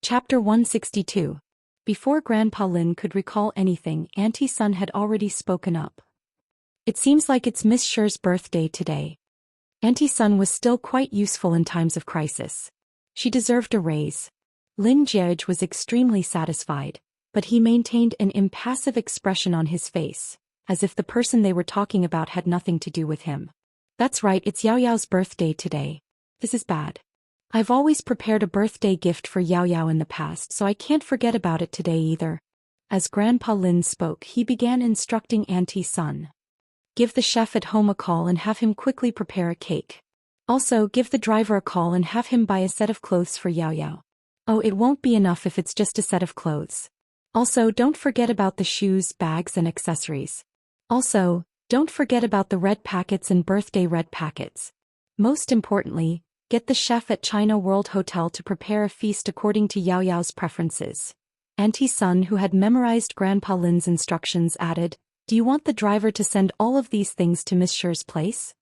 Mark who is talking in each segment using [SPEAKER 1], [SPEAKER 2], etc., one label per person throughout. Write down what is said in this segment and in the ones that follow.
[SPEAKER 1] Chapter 162. Before Grandpa Lin could recall anything, Auntie Sun had already spoken up. It seems like it's Miss Sher's birthday today. Auntie Sun was still quite useful in times of crisis. She deserved a raise. Lin Jiej was extremely satisfied, but he maintained an impassive expression on his face, as if the person they were talking about had nothing to do with him. That's right, it's Yao Yao's birthday today. This is bad. I've always prepared a birthday gift for Yao Yao in the past, so I can't forget about it today either. As Grandpa Lin spoke, he began instructing Auntie Sun. Give the chef at home a call and have him quickly prepare a cake. Also, give the driver a call and have him buy a set of clothes for Yao Yao. Oh, it won't be enough if it's just a set of clothes. Also, don't forget about the shoes, bags and accessories. Also, don't forget about the red packets and birthday red packets. Most importantly, get the chef at China World Hotel to prepare a feast according to Yao Yao's preferences. Auntie Sun, who had memorized Grandpa Lin's instructions, added, Do you want the driver to send all of these things to Miss Sher's place?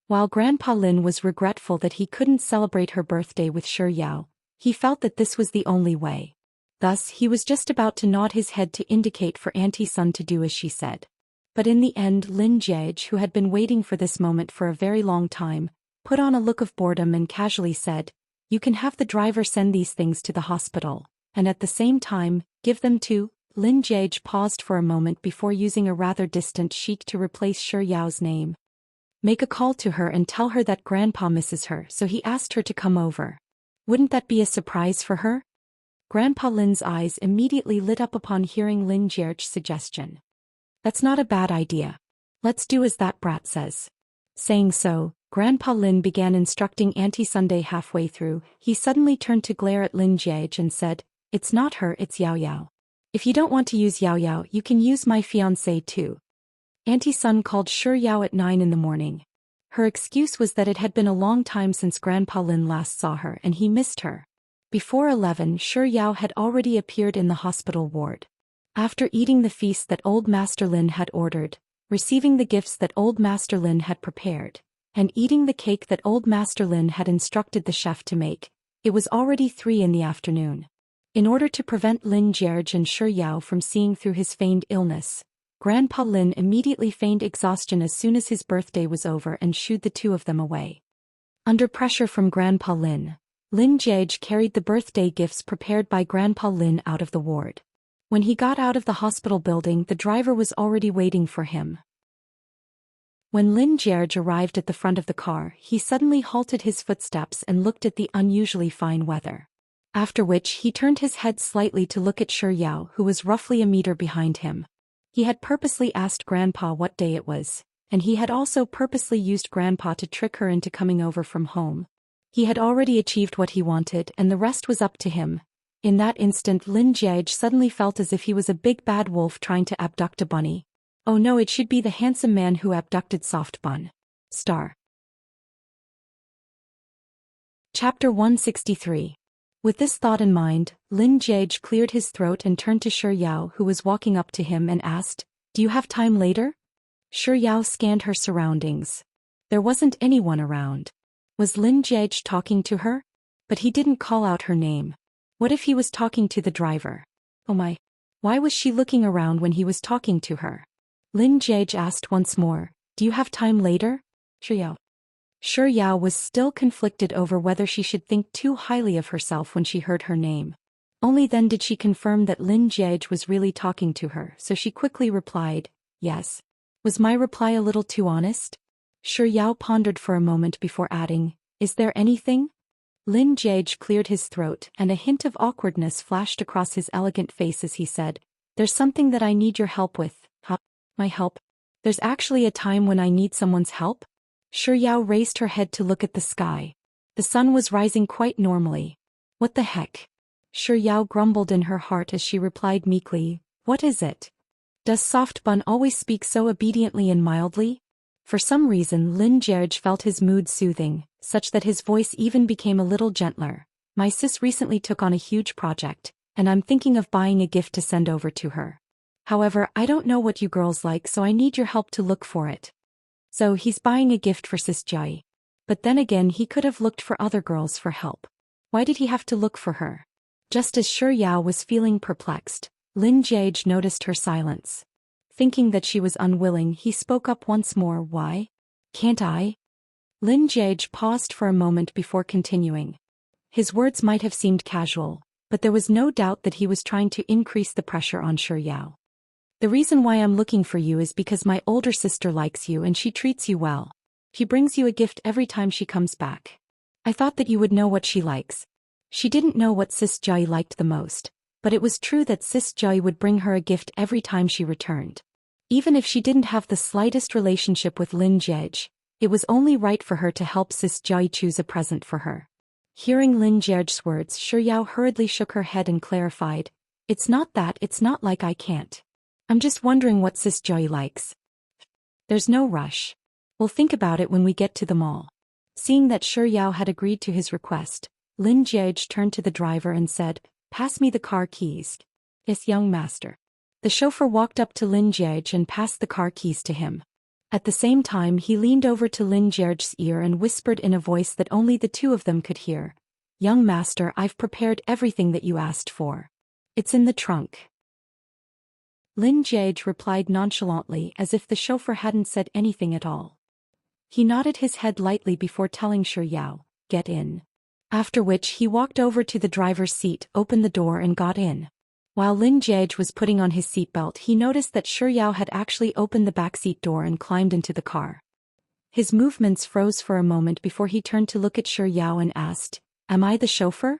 [SPEAKER 1] While Grandpa Lin was regretful that he couldn't celebrate her birthday with Sher Yao, he felt that this was the only way. Thus, he was just about to nod his head to indicate for Auntie Sun to do as she said. But in the end, Lin Jiej, who had been waiting for this moment for a very long time, put on a look of boredom and casually said, You can have the driver send these things to the hospital, and at the same time, give them to. Lin Jiej paused for a moment before using a rather distant sheik to replace Sher Yao's name. Make a call to her and tell her that Grandpa misses her, so he asked her to come over. Wouldn't that be a surprise for her? Grandpa Lin's eyes immediately lit up upon hearing Lin Jiej's suggestion. That's not a bad idea. Let's do as that brat says. Saying so, Grandpa Lin began instructing Auntie Sunday. Halfway through, he suddenly turned to glare at Lin Jiej and said, It's not her, it's Yao Yao. If you don't want to use Yao Yao, you can use my fiancé too. Auntie Sun called Sher Yao at 9 in the morning. Her excuse was that it had been a long time since Grandpa Lin last saw her and he missed her. Before 11, Sher Yao had already appeared in the hospital ward. After eating the feast that Old Master Lin had ordered, receiving the gifts that Old Master Lin had prepared, and eating the cake that Old Master Lin had instructed the chef to make, it was already 3 in the afternoon. In order to prevent Lin Jiej and Sher Yao from seeing through his feigned illness, Grandpa Lin immediately feigned exhaustion as soon as his birthday was over and shooed the two of them away. Under pressure from Grandpa Lin, Lin Jiej carried the birthday gifts prepared by Grandpa Lin out of the ward. When he got out of the hospital building, the driver was already waiting for him. When Lin Jiej arrived at the front of the car, he suddenly halted his footsteps and looked at the unusually fine weather. After which he turned his head slightly to look at Sher Yao, who was roughly a meter behind him. He had purposely asked Grandpa what day it was, and he had also purposely used Grandpa to trick her into coming over from home. He had already achieved what he wanted and the rest was up to him. In that instant, Lin Jiej suddenly felt as if he was a big bad wolf trying to abduct a bunny. Oh no, it should be the handsome man who abducted Soft Bun. Star. Chapter 163. With this thought in mind, Lin Jiej cleared his throat and turned to Sher Yao, who was walking up to him, and asked, Do you have time later? Sher Yao scanned her surroundings. There wasn't anyone around. Was Lin Jiej talking to her? But he didn't call out her name. What if he was talking to the driver? Oh my. Why was she looking around when he was talking to her? Lin Jiej asked once more, Do you have time later? Sher Yao was still conflicted over whether she should think too highly of herself when she heard her name. Only then did she confirm that Lin Jiej was really talking to her, so she quickly replied, Yes. Was my reply a little too honest? Sher Yao pondered for a moment before adding, Is there anything? Lin Jiej cleared his throat, and a hint of awkwardness flashed across his elegant face as he said, There's something that I need your help with. My help? There's actually a time when I need someone's help? Sher Yao raised her head to look at the sky. The sun was rising quite normally. What the heck? Sher Yao grumbled in her heart as she replied meekly, What is it? Does Soft Bun always speak so obediently and mildly? For some reason Lin Jiej felt his mood soothing, such that his voice even became a little gentler. My sis recently took on a huge project, and I'm thinking of buying a gift to send over to her. However, I don't know what you girls like, so I need your help to look for it. So he's buying a gift for Sis Jai. But then again, he could have looked for other girls for help. Why did he have to look for her? Just as Shi Yao was feeling perplexed, Lin Jiage noticed her silence. Thinking that she was unwilling, he spoke up once more. Why? Can't I? Lin Jiage paused for a moment before continuing. His words might have seemed casual, but there was no doubt that he was trying to increase the pressure on Shi Yao. The reason why I'm looking for you is because my older sister likes you and she treats you well. She brings you a gift every time she comes back. I thought that you would know what she likes. She didn't know what Sis Jai liked the most, but it was true that Sis Jai would bring her a gift every time she returned. Even if she didn't have the slightest relationship with Lin Jiage, it was only right for her to help Sis Jai choose a present for her. Hearing Lin Jiage's words, Shi Yao hurriedly shook her head and clarified, It's not that, it's not like I can't. I'm just wondering what Sis Jai likes. There's no rush. We'll think about it when we get to the mall. Seeing that Shi Yao had agreed to his request, Lin Jiage turned to the driver and said, Pass me the car keys. Yes, young master. The chauffeur walked up to Lin Jiage and passed the car keys to him. At the same time he leaned over to Lin Jiage's ear and whispered in a voice that only the two of them could hear, Young master, I've prepared everything that you asked for. It's in the trunk. Lin Jiage replied nonchalantly as if the chauffeur hadn't said anything at all. He nodded his head lightly before telling Shi Yao, Get in. After which he walked over to the driver's seat, opened the door and got in. While Lin Jiage was putting on his seatbelt, he noticed that Shi Yao had actually opened the backseat door and climbed into the car. His movements froze for a moment before he turned to look at Shi Yao and asked, Am I the chauffeur?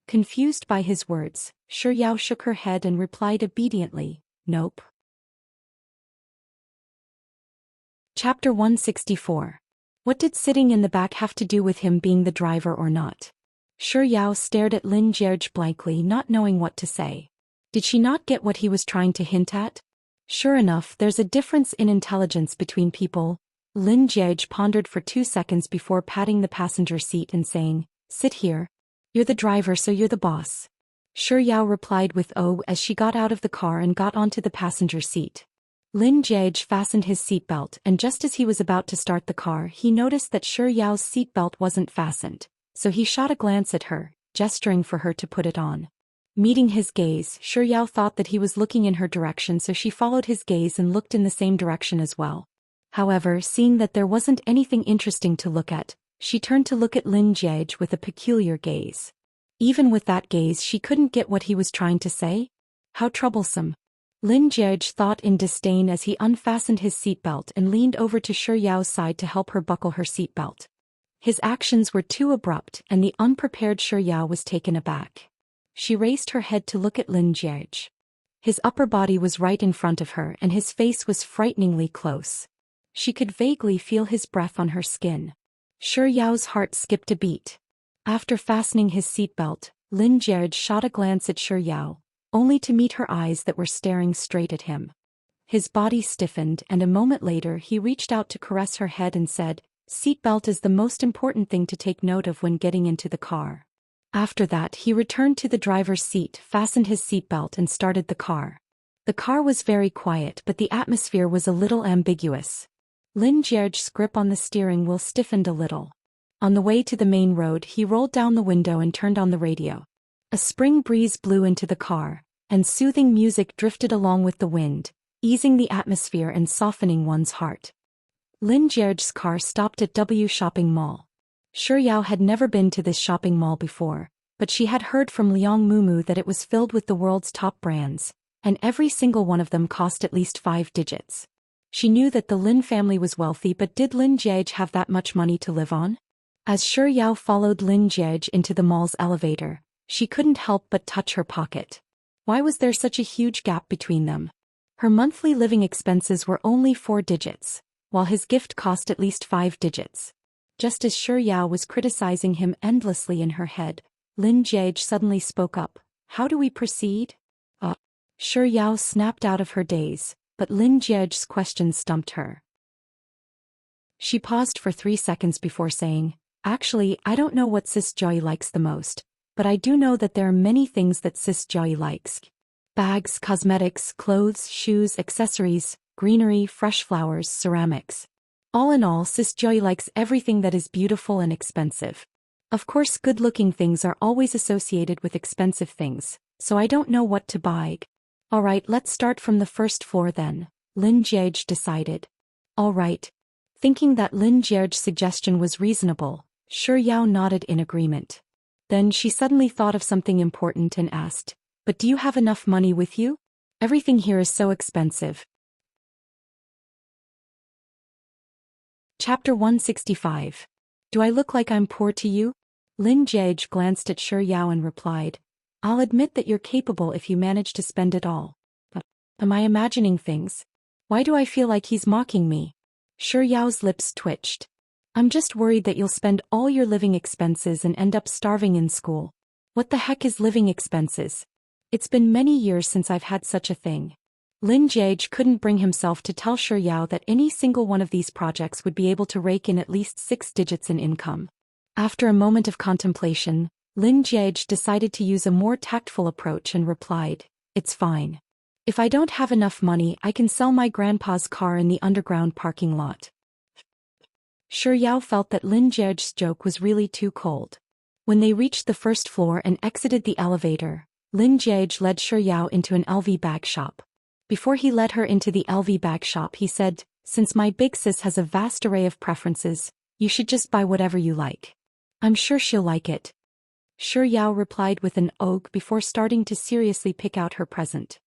[SPEAKER 1] Confused by his words, Shi Yao shook her head and replied obediently, Nope. Chapter 164. What did sitting in the back have to do with him being the driver or not? Shi Yao stared at Lin Jiage blankly, not knowing what to say. Did she not get what he was trying to hint at? Sure enough, there's a difference in intelligence between people. Lin Jiage pondered for 2 seconds before patting the passenger seat and saying, Sit here. You're the driver, so you're the boss. Shi Yao replied with "Oh" as she got out of the car and got onto the passenger seat. Lin Jiage fastened his seatbelt, and just as he was about to start the car, he noticed that Shi Yao's seatbelt wasn't fastened, so he shot a glance at her, gesturing for her to put it on. Meeting his gaze, Shi Yao thought that he was looking in her direction, so she followed his gaze and looked in the same direction as well. However, seeing that there wasn't anything interesting to look at, she turned to look at Lin Jiage with a peculiar gaze. Even with that gaze, she couldn't get what he was trying to say. How troublesome. Lin Jiage thought in disdain as he unfastened his seatbelt and leaned over to Shi Yao's side to help her buckle her seatbelt. His actions were too abrupt, and the unprepared Shi Yao was taken aback. She raised her head to look at Lin Jiage. His upper body was right in front of her and his face was frighteningly close. She could vaguely feel his breath on her skin. Shi Yao's heart skipped a beat. After fastening his seatbelt, Lin Jiage shot a glance at Shi Yao, only to meet her eyes that were staring straight at him. His body stiffened, and a moment later he reached out to caress her head and said, Seatbelt is the most important thing to take note of when getting into the car. After that he returned to the driver's seat, fastened his seatbelt and started the car. The car was very quiet, but the atmosphere was a little ambiguous. Lin Jiage's grip on the steering wheel stiffened a little. On the way to the main road he rolled down the window and turned on the radio. A spring breeze blew into the car, and soothing music drifted along with the wind, easing the atmosphere and softening one's heart. Lin Jiage's car stopped at W Shopping Mall. Shi Yao had never been to this shopping mall before, but she had heard from Liang Mumu that it was filled with the world's top brands, and every single one of them cost at least 5 digits. She knew that the Lin family was wealthy, but did Lin Jiage have that much money to live on? As Shi Yao followed Lin Jiage into the mall's elevator, she couldn't help but touch her pocket. Why was there such a huge gap between them? Her monthly living expenses were only 4 digits, while his gift cost at least 5 digits. Just as Shi Yao was criticizing him endlessly in her head, Lin Jiage suddenly spoke up. How do we proceed? Shi Yao snapped out of her daze, but Lin Jiage's question stumped her. She paused for 3 seconds before saying, Actually, I don't know what Sis Joy likes the most, but I do know that there are many things that Sis Joy likes. Bags, cosmetics, clothes, shoes, accessories, greenery, fresh flowers, ceramics. All in all, Sis Joy likes everything that is beautiful and expensive. Of course, good-looking things are always associated with expensive things, so I don't know what to buy. Alright, let's start from the first floor then, Lin Jiege decided. Alright. Thinking that Lin Jiege's suggestion was reasonable, Shi Yao nodded in agreement. Then she suddenly thought of something important and asked, "But do you have enough money with you? Everything here is so expensive." Chapter 165. Do I look like I'm poor to you? Lin Jiege glanced at Shi Yao and replied, "I'll admit that you're capable if you manage to spend it all. But am I imagining things? Why do I feel like he's mocking me?" Shi Yao's lips twitched. "I'm just worried that you'll spend all your living expenses and end up starving in school." What the heck is living expenses? It's been many years since I've had such a thing. Lin Jiege couldn't bring himself to tell Shi Yao that any single one of these projects would be able to rake in at least 6 digits in income. After a moment of contemplation, Lin Jiege decided to use a more tactful approach and replied, "It's fine. If I don't have enough money, I can sell my grandpa's car in the underground parking lot." Shi Yao felt that Lin Jiege's joke was really too cold. When they reached the first floor and exited the elevator, Lin Jiege led Shi Yao into an LV bag shop. Before he led her into the LV bag shop, he said, "Since my big sis has a vast array of preferences, you should just buy whatever you like. I'm sure she'll like it." Shi Yao replied with an "og" before starting to seriously pick out her present.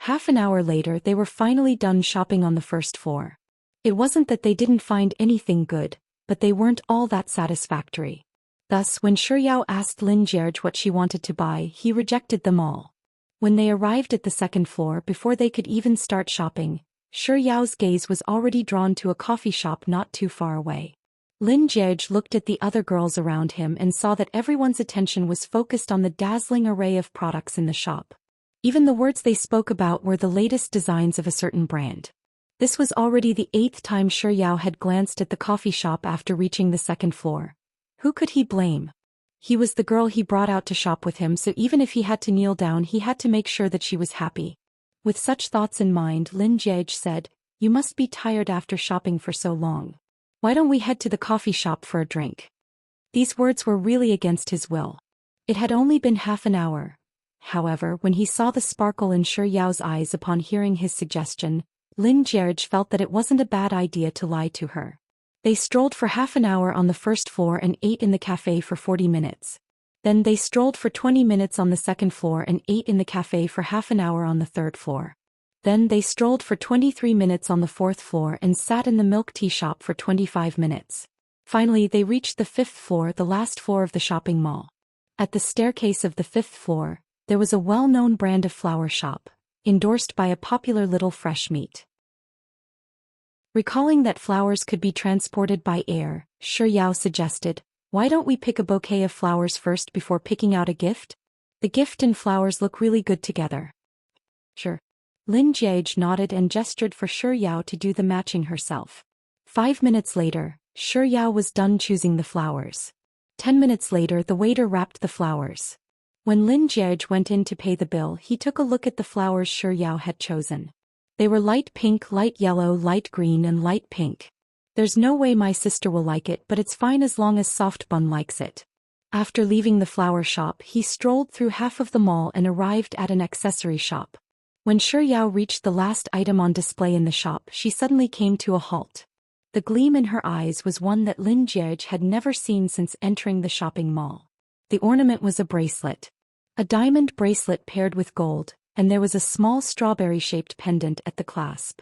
[SPEAKER 1] Half an hour later, they were finally done shopping on the first floor. It wasn't that they didn't find anything good, but they weren't all that satisfactory. Thus, when Shi Yao asked Lin Jiege what she wanted to buy, he rejected them all. When they arrived at the second floor, before they could even start shopping, Shi Yao's gaze was already drawn to a coffee shop not too far away. Lin Jiege looked at the other girls around him and saw that everyone's attention was focused on the dazzling array of products in the shop. Even the words they spoke about were the latest designs of a certain brand. This was already the 8th time Shi Yao had glanced at the coffee shop after reaching the second floor. Who could he blame? He was the girl he brought out to shop with him, so even if he had to kneel down, he had to make sure that she was happy. With such thoughts in mind, Lin Jiege said, "You must be tired after shopping for so long. Why don't we head to the coffee shop for a drink?" These words were really against his will. It had only been half an hour. However, when he saw the sparkle in Shi Yao's eyes upon hearing his suggestion, Lin Jiege felt that it wasn't a bad idea to lie to her. They strolled for half an hour on the first floor and ate in the cafe for 40 minutes. Then they strolled for 20 minutes on the second floor and ate in the cafe for half an hour on the third floor. Then they strolled for 23 minutes on the fourth floor and sat in the milk tea shop for 25 minutes. Finally, they reached the fifth floor, the last floor of the shopping mall. At the staircase of the fifth floor, there was a well-known brand of flower shop, endorsed by a popular little fresh meat. Recalling that flowers could be transported by air, Shi Yao suggested, "Why don't we pick a bouquet of flowers first before picking out a gift? The gift and flowers look really good together." "Sure." Lin Jiege nodded and gestured for Shi Yao to do the matching herself. 5 minutes later, Shi Yao was done choosing the flowers. 10 minutes later, the waiter wrapped the flowers. When Lin Jiege went in to pay the bill, he took a look at the flowers Shi Yao had chosen. They were light pink, light yellow, light green, and light pink. "There's no way my sister will like it, but it's fine as long as Soft Bun likes it." After leaving the flower shop, he strolled through half of the mall and arrived at an accessory shop. When Shi Yao reached the last item on display in the shop, she suddenly came to a halt. The gleam in her eyes was one that Lin Jiege had never seen since entering the shopping mall. The ornament was a bracelet. A diamond bracelet paired with gold, and there was a small strawberry-shaped pendant at the clasp.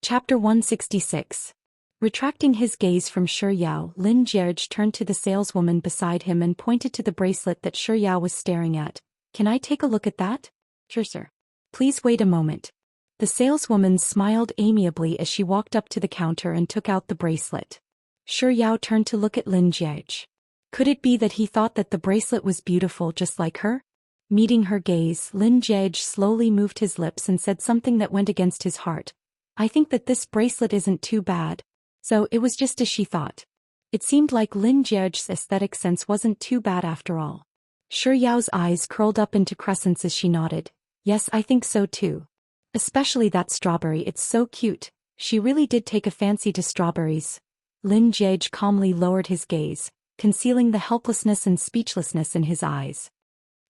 [SPEAKER 1] Chapter 166. Retracting his gaze from Shi Yao, Lin Jiege turned to the saleswoman beside him and pointed to the bracelet that Shi Yao was staring at. "Can I take a look at that?" "Sure, sir." "Please wait a moment." The saleswoman smiled amiably as she walked up to the counter and took out the bracelet. Shi Yao turned to look at Lin Jiege. Could it be that he thought that the bracelet was beautiful just like her? Meeting her gaze, Lin Jiege slowly moved his lips and said something that went against his heart. "I think that this bracelet isn't too bad." So it was just as she thought. It seemed like Lin Jiege's aesthetic sense wasn't too bad after all. Shi Yao's eyes curled up into crescents as she nodded. "Yes, I think so too. Especially that strawberry, it's so cute." She really did take a fancy to strawberries. Lin Jiege calmly lowered his gaze, concealing the helplessness and speechlessness in his eyes.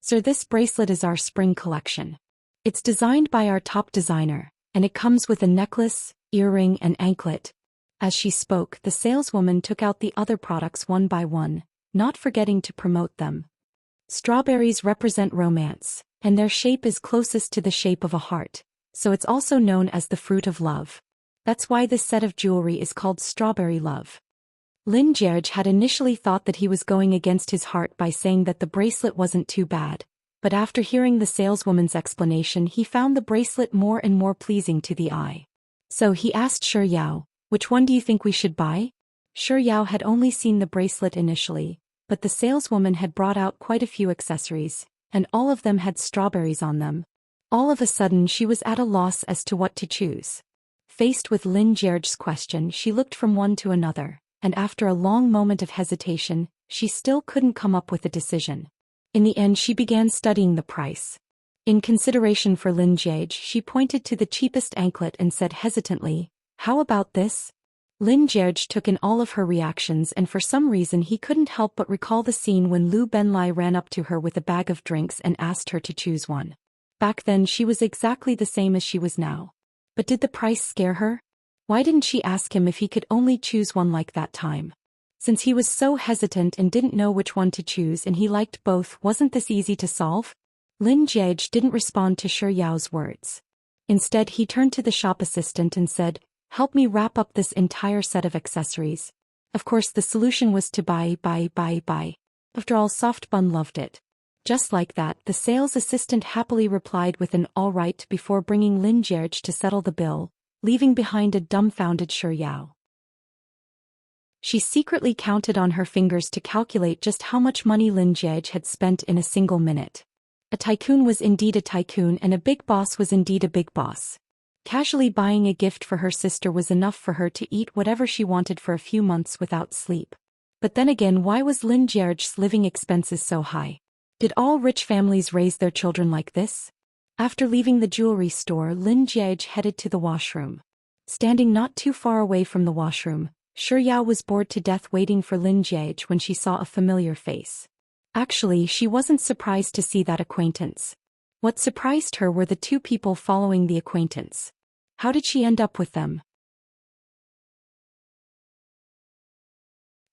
[SPEAKER 1] Sir, this bracelet is our spring collection. It's designed by our top designer, and it comes with a necklace, earring and anklet. As she spoke, the saleswoman took out the other products one by one, not forgetting to promote them. Strawberries represent romance, and their shape is closest to the shape of a heart, so it's also known as the fruit of love. That's why this set of jewelry is called Strawberry Love. Lin Jiege had initially thought that he was going against his heart by saying that the bracelet wasn't too bad, but after hearing the saleswoman's explanation he found the bracelet more and more pleasing to the eye. So he asked Shi Yao, "Which one do you think we should buy?" Shi Yao had only seen the bracelet initially, but the saleswoman had brought out quite a few accessories, and all of them had strawberries on them. All of a sudden she was at a loss as to what to choose. Faced with Lin Jiege's question, she looked from one to another, and after a long moment of hesitation, she still couldn't come up with a decision. In the end she began studying the price. In consideration for Lin Jiege, she pointed to the cheapest anklet and said hesitantly, "How about this?" Lin Jiege took in all of her reactions, and for some reason he couldn't help but recall the scene when Lu Benlai ran up to her with a bag of drinks and asked her to choose one. Back then she was exactly the same as she was now. But did the price scare her? Why didn't she ask him if he could only choose one like that time? Since he was so hesitant and didn't know which one to choose and he liked both, wasn't this easy to solve? Lin Jiege didn't respond to Shi Yao's words. Instead he turned to the shop assistant and said, "Help me wrap up this entire set of accessories." Of course the solution was to buy. After all, Soft Bun loved it. Just like that, the sales assistant happily replied with an "all right" before bringing Lin Jiege to settle the bill, leaving behind a dumbfounded Shi Yao. She secretly counted on her fingers to calculate just how much money Lin Jiege had spent in a single minute. A tycoon was indeed a tycoon, and a big boss was indeed a big boss. Casually buying a gift for her sister was enough for her to eat whatever she wanted for a few months without sleep. But then again, why was Lin Jiege's living expenses so high? Did all rich families raise their children like this? After leaving the jewelry store, Lin Jiege headed to the washroom. Standing not too far away from the washroom, Shi Yao was bored to death waiting for Lin Jiege when she saw a familiar face. Actually, she wasn't surprised to see that acquaintance. What surprised her were the two people following the acquaintance. How did she end up with them?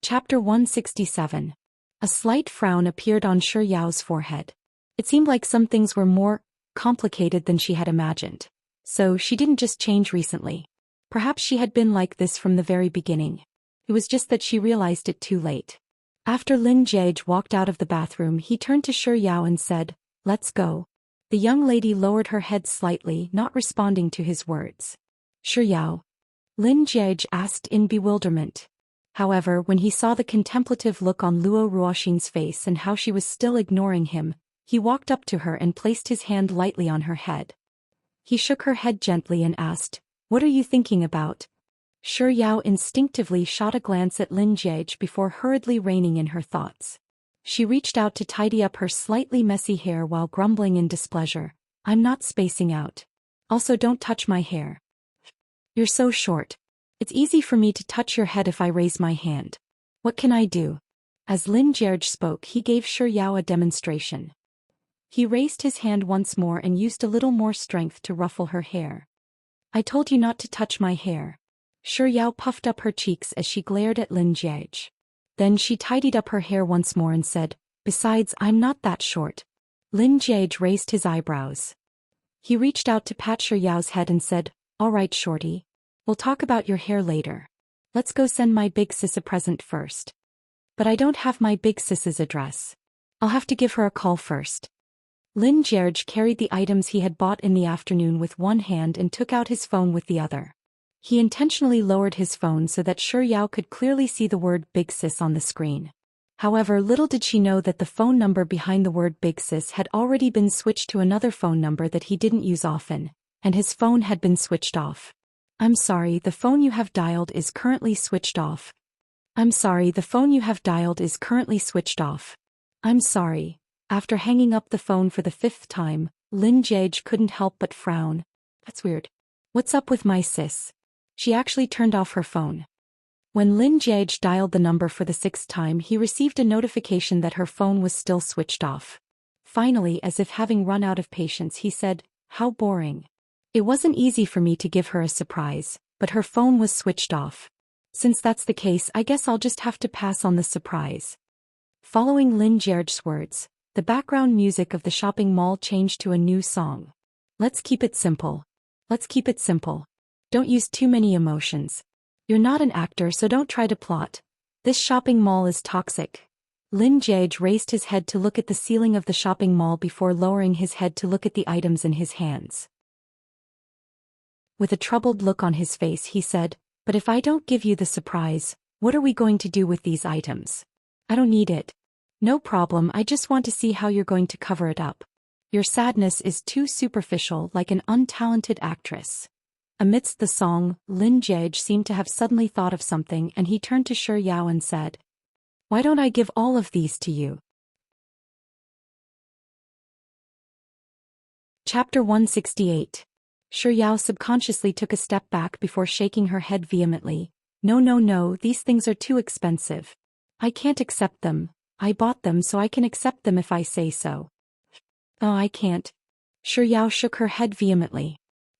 [SPEAKER 1] Chapter 167. A slight frown appeared on Shi Yao's forehead. It seemed like some things were more complicated than she had imagined. So she didn't just change recently. Perhaps she had been like this from the very beginning. It was just that she realized it too late. After Lin Jiege walked out of the bathroom, he turned to Shi Yao and said, "Let's go." The young lady lowered her head slightly, not responding to his words. "Shi Yao?" Lin Jiege asked in bewilderment. However, when he saw the contemplative look on Luo Ruoxin's face and how she was still ignoring him, he walked up to her and placed his hand lightly on her head. He shook her head gently and asked, "What are you thinking about?" Shi Yao instinctively shot a glance at Lin Jiege before hurriedly reining in her thoughts. She reached out to tidy up her slightly messy hair while grumbling in displeasure, "I'm not spacing out. Also, don't touch my hair. You're so short. It's easy for me to touch your head if I raise my hand. What can I do?" As Lin Jiege spoke, he gave Shi Yao a demonstration. He raised his hand once more and used a little more strength to ruffle her hair. "I told you not to touch my hair." Shi Yao puffed up her cheeks as she glared at Lin Jiege. Then she tidied up her hair once more and said, "Besides, I'm not that short." Lin Jiege raised his eyebrows. He reached out to pat Shi Yao's head and said, "All right, shorty. We'll talk about your hair later. Let's go send my big sis a present first." "But I don't have my big sis's address. I'll have to give her a call first." Lin Jiege carried the items he had bought in the afternoon with one hand and took out his phone with the other. He intentionally lowered his phone so that Shi Yao could clearly see the word Big Sis on the screen. However, little did she know that the phone number behind the word Big Sis had already been switched to another phone number that he didn't use often, and his phone had been switched off. "I'm sorry, the phone you have dialed is currently switched off. I'm sorry, the phone you have dialed is currently switched off. I'm sorry." After hanging up the phone for the 5th time, Lin Jiege couldn't help but frown. "That's weird. What's up with my sis? She actually turned off her phone. When Lin Jiage dialed the number for the sixth time, he received a notification that her phone was still switched off. Finally, as if having run out of patience, he said, "How boring. It wasn't easy for me to give her a surprise, but her phone was switched off. Since that's the case, I guess I'll just have to pass on the surprise." Following Lin Jiage's words, the background music of the shopping mall changed to a new song. Let's keep it simple. Let's keep it simple. Don't use too many emotions. You're not an actor, so don't try to plot. This shopping mall is toxic. Lin Jiage raised his head to look at the ceiling of the shopping mall before lowering his head to look at the items in his hands. With a troubled look on his face, he said, "But if I don't give you the surprise, what are we going to do with these items? I don't need it. No problem, I just want to see how you're going to cover it up. Your sadness is too superficial, like an untalented actress." Amidst the song, Lin Jiage seemed to have suddenly thought of something, and he turned to Shi Yao and said, "Why don't I give all of these to you?" Chapter 168. Shi Yao subconsciously took a step back before shaking her head vehemently. No, no, no, these things are too expensive. I can't accept them. I bought them so I can accept them if I say so. Oh, I can't. Shi Yao shook her head vehemently.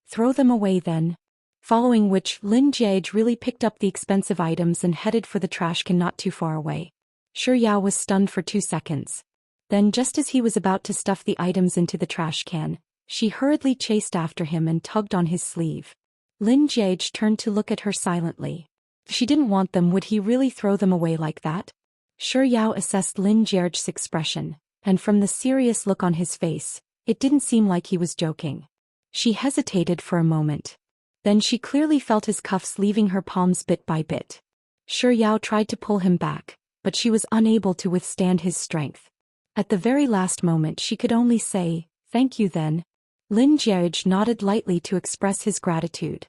[SPEAKER 1] Throw them away then. Following which, Lin Jiage really picked up the expensive items and headed for the trash can not too far away. Shi Yao was stunned for 2 seconds. Then, just as he was about to stuff the items into the trash can, she hurriedly chased after him and tugged on his sleeve. Lin Jiage turned to look at her silently. If she didn't want them, would he really throw them away like that? Shi Yao assessed Lin Jiage's expression, and from the serious look on his face, it didn't seem like he was joking. She hesitated for a moment. Then she clearly felt his cuffs leaving her palms bit by bit. Shi Yao tried to pull him back, but she was unable to withstand his strength. At the very last moment she could only say, "Thank you then." Lin Jiage nodded lightly to express his gratitude.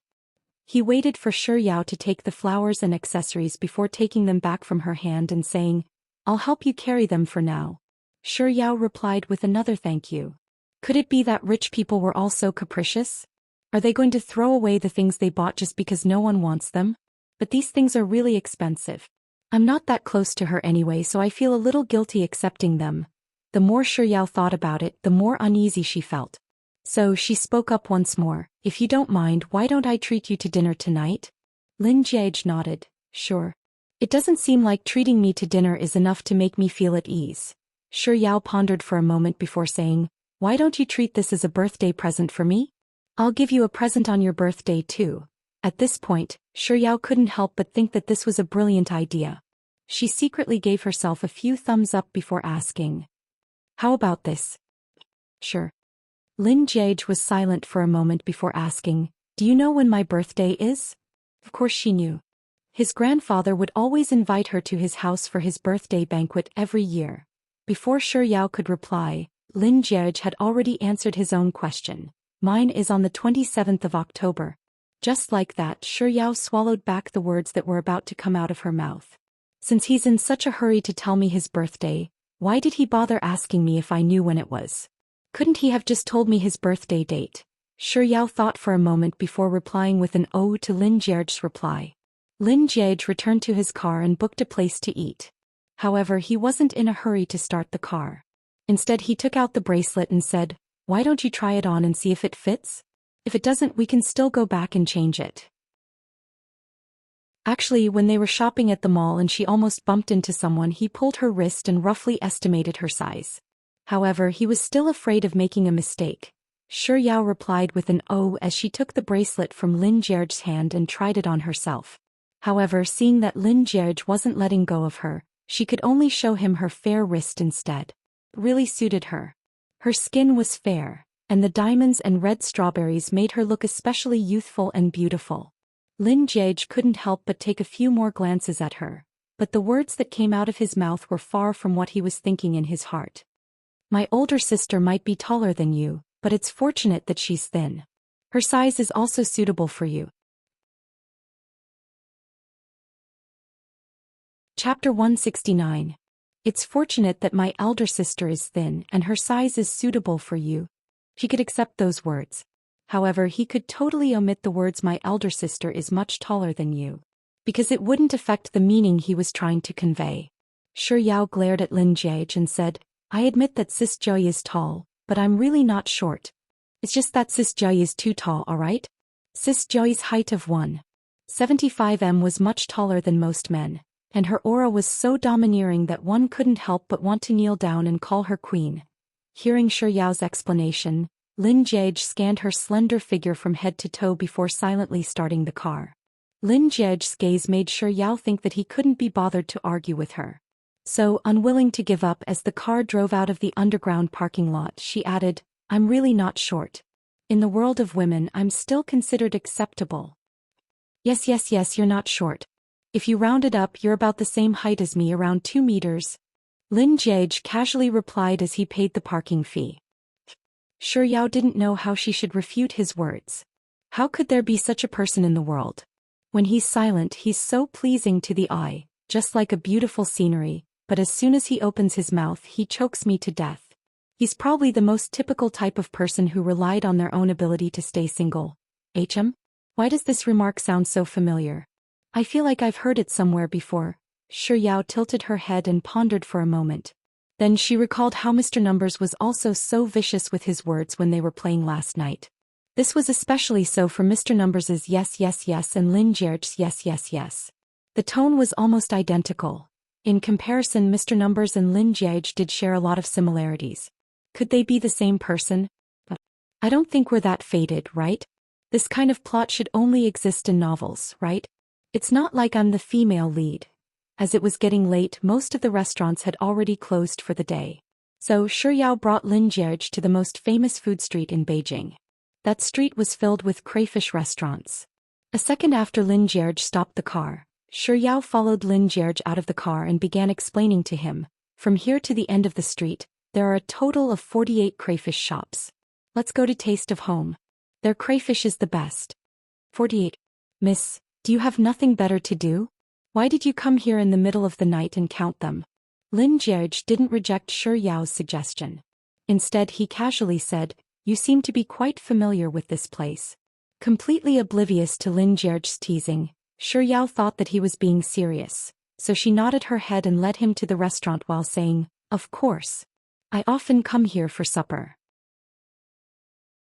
[SPEAKER 1] He waited for Shi Yao to take the flowers and accessories before taking them back from her hand and saying, "I'll help you carry them for now." Shi Yao replied with another thank you. Could it be that rich people were all so capricious? Are they going to throw away the things they bought just because no one wants them? But these things are really expensive. I'm not that close to her anyway, so I feel a little guilty accepting them. The more Shi Yao thought about it, the more uneasy she felt. So she spoke up once more, "If you don't mind, why don't I treat you to dinner tonight?" Lin Jiage nodded, "Sure. It doesn't seem like treating me to dinner is enough to make me feel at ease." Shi Yao pondered for a moment before saying, "Why don't you treat this as a birthday present for me? I'll give you a present on your birthday too." At this point, Shi Yao couldn't help but think that this was a brilliant idea. She secretly gave herself a few thumbs up before asking, "How about this?" "Sure." Lin Jiage was silent for a moment before asking, "Do you know when my birthday is?" Of course she knew. His grandfather would always invite her to his house for his birthday banquet every year. Before Shi Yao could reply, Lin Jiage had already answered his own question. "Mine is on the 27th of October. Just like that, Shi Yao swallowed back the words that were about to come out of her mouth. Since he's in such a hurry to tell me his birthday, why did he bother asking me if I knew when it was? Couldn't he have just told me his birthday date? Shi Yao thought for a moment before replying with an ode to Lin Jiage's reply. Lin Jiage returned to his car and booked a place to eat. However, he wasn't in a hurry to start the car. Instead, he took out the bracelet and said, "Why don't you try it on and see if it fits? If it doesn't, we can still go back and change it." Actually, when they were shopping at the mall and she almost bumped into someone, he pulled her wrist and roughly estimated her size. However, he was still afraid of making a mistake. Shi Yao replied with an "oh" as she took the bracelet from Lin Jiage's hand and tried it on herself. However, seeing that Lin Jiage wasn't letting go of her, she could only show him her fair wrist instead. It really suited her. Her skin was fair, and the diamonds and red strawberries made her look especially youthful and beautiful. Lin Jiage couldn't help but take a few more glances at her, but the words that came out of his mouth were far from what he was thinking in his heart. "My older sister might be taller than you, but it's fortunate that she's thin. Her size is also suitable for you." Chapter 169. It's fortunate that my elder sister is thin and her size is suitable for you. He could accept those words. However, he could totally omit the words "my elder sister is much taller than you." because it wouldn't affect the meaning he was trying to convey. Shi Yao glared at Lin Jiege and said, I admit that Sis Joy is tall, but I'm really not short. It's just that Sis Joy is too tall, alright? Sis Joy's height of 1.75 was much taller than most men, and her aura was so domineering that one couldn't help but want to kneel down and call her queen. Hearing Shi Yao's explanation, Lin Jiege scanned her slender figure from head to toe before silently starting the car. Lin Jiege's gaze made Shi Yao think that he couldn't be bothered to argue with her. So, unwilling to give up as the car drove out of the underground parking lot, she added, I'm really not short. In the world of women, I'm still considered acceptable. Yes, you're not short. If you round it up, you're about the same height as me, around 2 meters. Lin Jiege casually replied as he paid the parking fee. Shi Yao didn't know how she should refute his words. How could there be such a person in the world? When he's silent, he's so pleasing to the eye, just like a beautiful scenery, but as soon as he opens his mouth, he chokes me to death. He's probably the most typical type of person who relied on their own ability to stay single. Why does this remark sound so familiar? I feel like I've heard it somewhere before. Shi Yao tilted her head and pondered for a moment. Then she recalled how Mr. Numbers was also so vicious with his words when they were playing last night. This was especially so for Mr. Numbers's yes and Lin Jiege's yes. The tone was almost identical. In comparison, Mr. Numbers and Lin Jiege did share a lot of similarities. Could they be the same person? But I don't think we're that fated, right? This kind of plot should only exist in novels, right? It's not like I'm the female lead. As it was getting late, most of the restaurants had already closed for the day. So Shi Yao brought Lin Jiege to the most famous food street in Beijing. That street was filled with crayfish restaurants. A second after Lin Jiege stopped the car, Shi Yao followed Lin Jiege out of the car and began explaining to him, from here to the end of the street, there are a total of 48 crayfish shops. Let's go to Taste of Home. Their crayfish is the best. 48. Miss, do you have nothing better to do? Why did you come here in the middle of the night and count them? Lin Jiege didn't reject Shi Yao's suggestion. Instead, he casually said, you seem to be quite familiar with this place. Completely oblivious to Lin Jiege's teasing, Shi Yao thought that he was being serious, so she nodded her head and led him to the restaurant while saying, of course. I often come here for supper.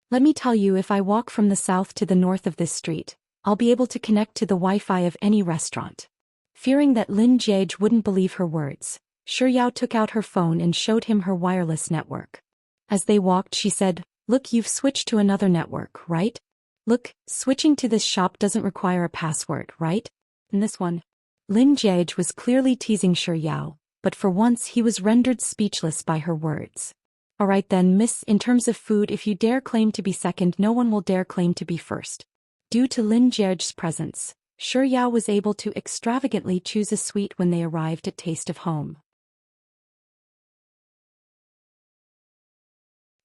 [SPEAKER 1] Let me tell you, if I walk from the south to the north of this street, I'll be able to connect to the Wi-Fi of any restaurant. Fearing that Lin Jiege wouldn't believe her words, Shi Yao took out her phone and showed him her wireless network. As they walked, she said, look, you've switched to another network, right? Look, switching to this shop doesn't require a password, right? And this one. Lin Jiege was clearly teasing Shi Yao, but for once he was rendered speechless by her words. Alright then, miss, in terms of food, if you dare claim to be second, no one will dare claim to be first. Due to Lin Jiege's presence, Shi Yao was able to extravagantly choose a suite when they arrived at Taste of Home.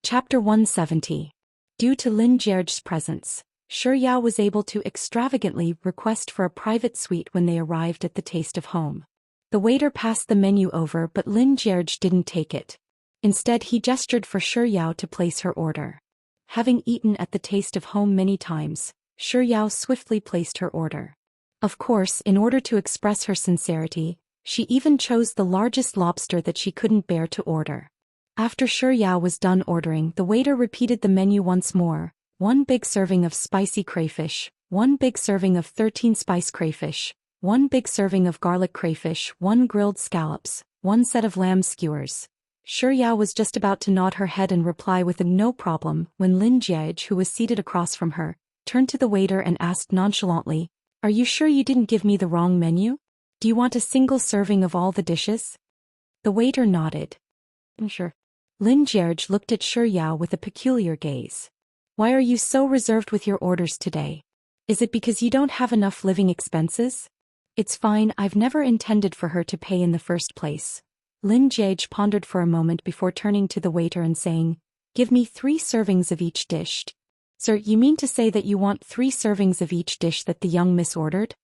[SPEAKER 1] Chapter 170. Due to Lin Jiege's presence, Shi Yao was able to extravagantly request for a private suite when they arrived at the Taste of Home. The waiter passed the menu over, but Lin Jiege didn't take it. Instead, he gestured for Shi Yao to place her order. Having eaten at the Taste of Home many times, Shi Yao swiftly placed her order. Of course, in order to express her sincerity, she even chose the largest lobster that she couldn't bear to order. After Shi Yao was done ordering, the waiter repeated the menu once more: 1 big serving of spicy crayfish, 1 big serving of 13 spice crayfish, 1 big serving of garlic crayfish, 1 grilled scallops, 1 set of lamb skewers. Shi Yao was just about to nod her head and reply with a no problem when Lin Jiege, who was seated across from her, turned to the waiter and asked nonchalantly, are you sure you didn't give me the wrong menu? Do you want a single serving of all the dishes? The waiter nodded. I'm sure. Lin Jiege looked at Shi Yao with a peculiar gaze. Why are you so reserved with your orders today? Is it because you don't have enough living expenses? It's fine, I've never intended for her to pay in the first place. Lin Jiege pondered for a moment before turning to the waiter and saying, give me 3 servings of each dish. Sir, you mean to say that you want 3 servings of each dish that the young miss ordered?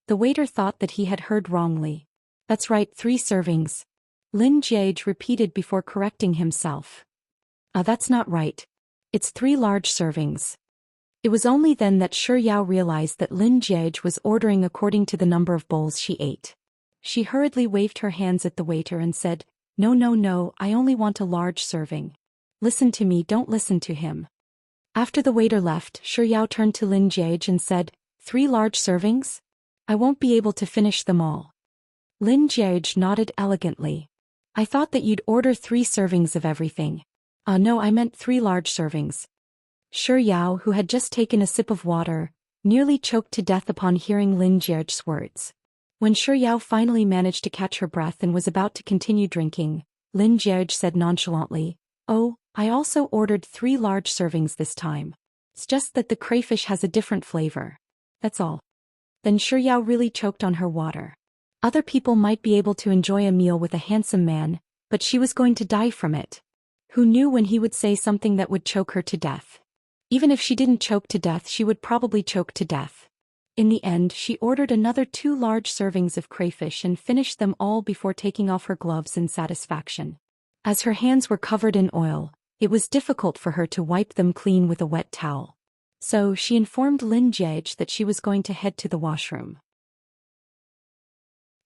[SPEAKER 1] The waiter thought that he had heard wrongly. That's right, 3 servings. Lin Jiege repeated before correcting himself. That's not right. It's 3 large servings. It was only then that Shi Yao realized that Lin Jiege was ordering according to the number of bowls she ate. She hurriedly waved her hands at the waiter and said, "No, no, no, I only want a large serving. Listen to me, don't listen to him." After the waiter left, Shi Yao turned to Lin Jiege and said, "3 large servings? I won't be able to finish them all." Lin Jiege nodded elegantly. "I thought that you'd order 3 servings of everything." No, I meant 3 large servings." Shi Yao, who had just taken a sip of water, nearly choked to death upon hearing Lin Jiege's words. When Shi Yao finally managed to catch her breath and was about to continue drinking, Lin Jiege said nonchalantly, "Oh, I also ordered 3 large servings this time. It's just that the crayfish has a different flavor. That's all." Then Shi Yao really choked on her water. Other people might be able to enjoy a meal with a handsome man, but she was going to die from it. Who knew when he would say something that would choke her to death? Even if she didn't choke to death, she would probably choke to death. In the end, she ordered another 2 large servings of crayfish and finished them all before taking off her gloves in satisfaction. As her hands were covered in oil, it was difficult for her to wipe them clean with a wet towel. So she informed Lin Jiege that she was going to head to the washroom.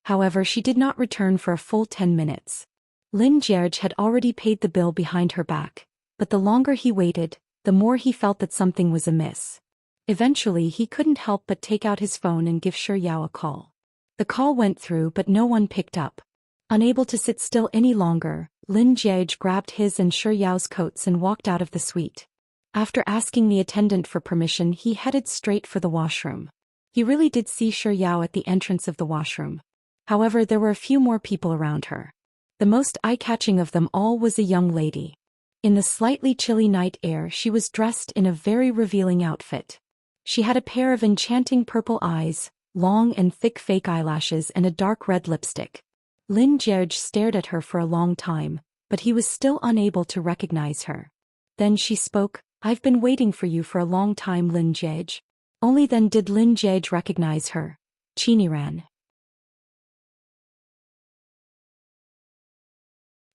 [SPEAKER 1] However, she did not return for a full 10 minutes. Lin Jiege had already paid the bill behind her back, but the longer he waited, the more he felt that something was amiss. Eventually he couldn't help but take out his phone and give Shi Yao a call. The call went through but no one picked up. Unable to sit still any longer, Lin Jiege grabbed his and Shi Yao's coats and walked out of the suite. After asking the attendant for permission, he headed straight for the washroom. He really did see Shi Yao at the entrance of the washroom. However, there were a few more people around her. The most eye-catching of them all was a young lady. In the slightly chilly night air, she was dressed in a very revealing outfit. She had a pair of enchanting purple eyes, long and thick fake eyelashes and a dark red lipstick. Lin Jiege stared at her for a long time, but he was still unable to recognize her. Then she spoke, "I've been waiting for you for a long time, Lin Jiege." Only then did Lin Jiege recognize her. Chiniran.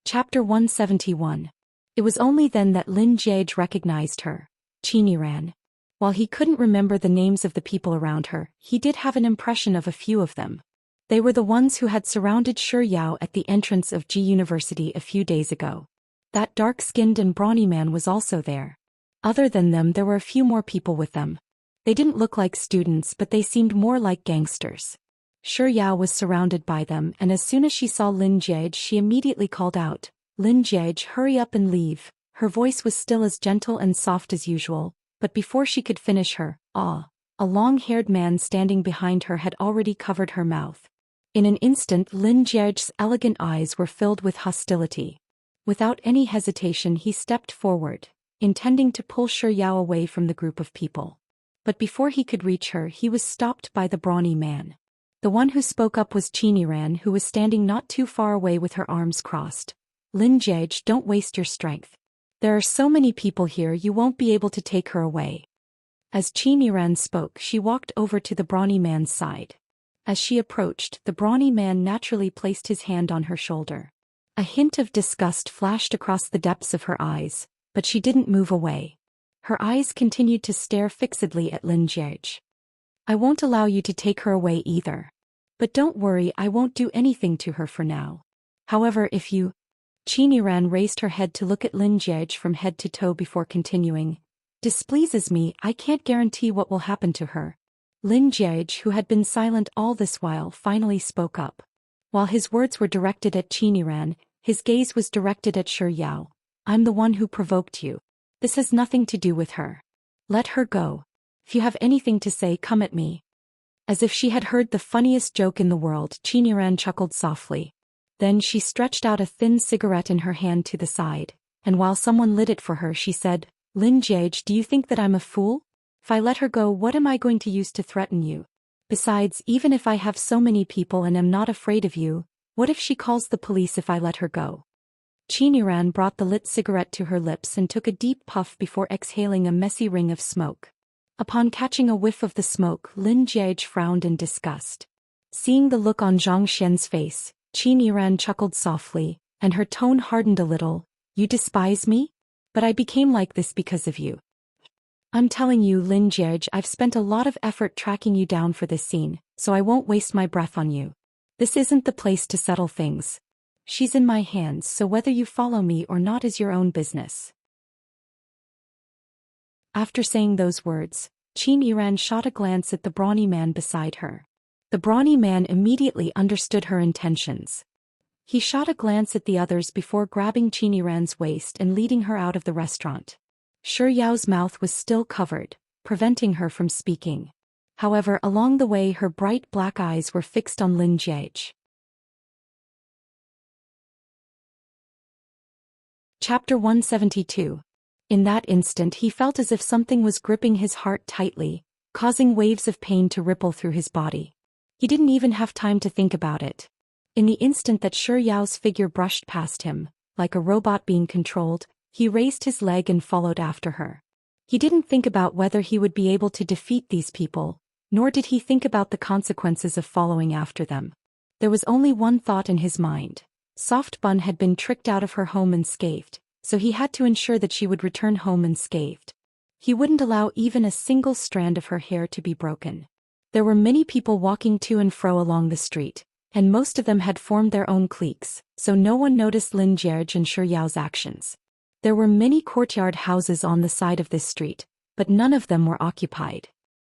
[SPEAKER 1] Chapter 171. It was only then that Lin Jiege recognized her. Chiniran. While he couldn't remember the names of the people around her, he did have an impression of a few of them. They were the ones who had surrounded Shi Yao at the entrance of Ji University a few days ago. That dark-skinned and brawny man was also there. Other than them, there were a few more people with them. They didn't look like students, but they seemed more like gangsters. Shi Yao was surrounded by them, and as soon as she saw Lin Jiege, she immediately called out, "Lin Jiege, hurry up and leave." Her voice was still as gentle and soft as usual, but before she could finish her, a long-haired man standing behind her had already covered her mouth. In an instant, Lin Jiege's elegant eyes were filled with hostility. Without any hesitation, he stepped forward, intending to pull Shi Yao away from the group of people. But before he could reach her, he was stopped by the brawny man. The one who spoke up was Chiniran, who was standing not too far away with her arms crossed. "Lin Jiege, don't waste your strength. There are so many people here, you won't be able to take her away." As Chiniran spoke, she walked over to the brawny man's side. As she approached, the brawny man naturally placed his hand on her shoulder. A hint of disgust flashed across the depths of her eyes, but she didn't move away. Her eyes continued to stare fixedly at Lin Jiege. "I won't allow you to take her away either. But don't worry, I won't do anything to her for now. However, if you..." Chiniran raised her head to look at Lin Jiege from head to toe before continuing, "Displeases me, I can't guarantee what will happen to her." Lin Jiege, who had been silent all this while, finally spoke up. While his words were directed at Chiniran, his gaze was directed at Shi Yao. "I'm the one who provoked you. This has nothing to do with her. Let her go. If you have anything to say, come at me." As if she had heard the funniest joke in the world, Chiniran chuckled softly. Then she stretched out a thin cigarette in her hand to the side, and while someone lit it for her, she said, "Lin Jiege, do you think that I'm a fool? If I let her go, what am I going to use to threaten you? Besides, even if I have so many people and am not afraid of you, what if she calls the police if I let her go?" Chiniran brought the lit cigarette to her lips and took a deep puff before exhaling a messy ring of smoke. Upon catching a whiff of the smoke, Lin Jiege frowned in disgust. Seeing the look on Zhang Xian's face, Chiniran chuckled softly, and her tone hardened a little. "You despise me? But I became like this because of you." I'm telling you, Lin Jierge, I've spent a lot of effort tracking you down for this scene, so I won't waste my breath on you. This isn't the place to settle things. She's in my hands, so whether you follow me or not is your own business. After saying those words, Qin Yiran shot a glance at the brawny man beside her. The brawny man immediately understood her intentions. He shot a glance at the others before grabbing Qin Yiran's waist and leading her out of the restaurant. Shi Yao's mouth was still covered, preventing her from speaking. However, along the way her bright black eyes were fixed on Lin Jierge. Chapter 172. In that instant he felt as if something was gripping his heart tightly, causing waves of pain to ripple through his body. He didn't even have time to think about it. In the instant that Shi Yao's figure brushed past him, like a robot being controlled, he raised his leg and followed after her. He didn't think about whether he would be able to defeat these people, nor did he think about the consequences of following after them. There was only one thought in his mind. Soft Bun had been tricked out of her home unscathed, so he had to ensure that she would return home unscathed. He wouldn't allow even a single strand of her hair to be broken. There were many people walking to and fro along the street, and most of them had formed their own cliques, so no one noticed Lin Jierge and Shi Yao's actions. There were many courtyard houses on the side of this street, but none of them were occupied.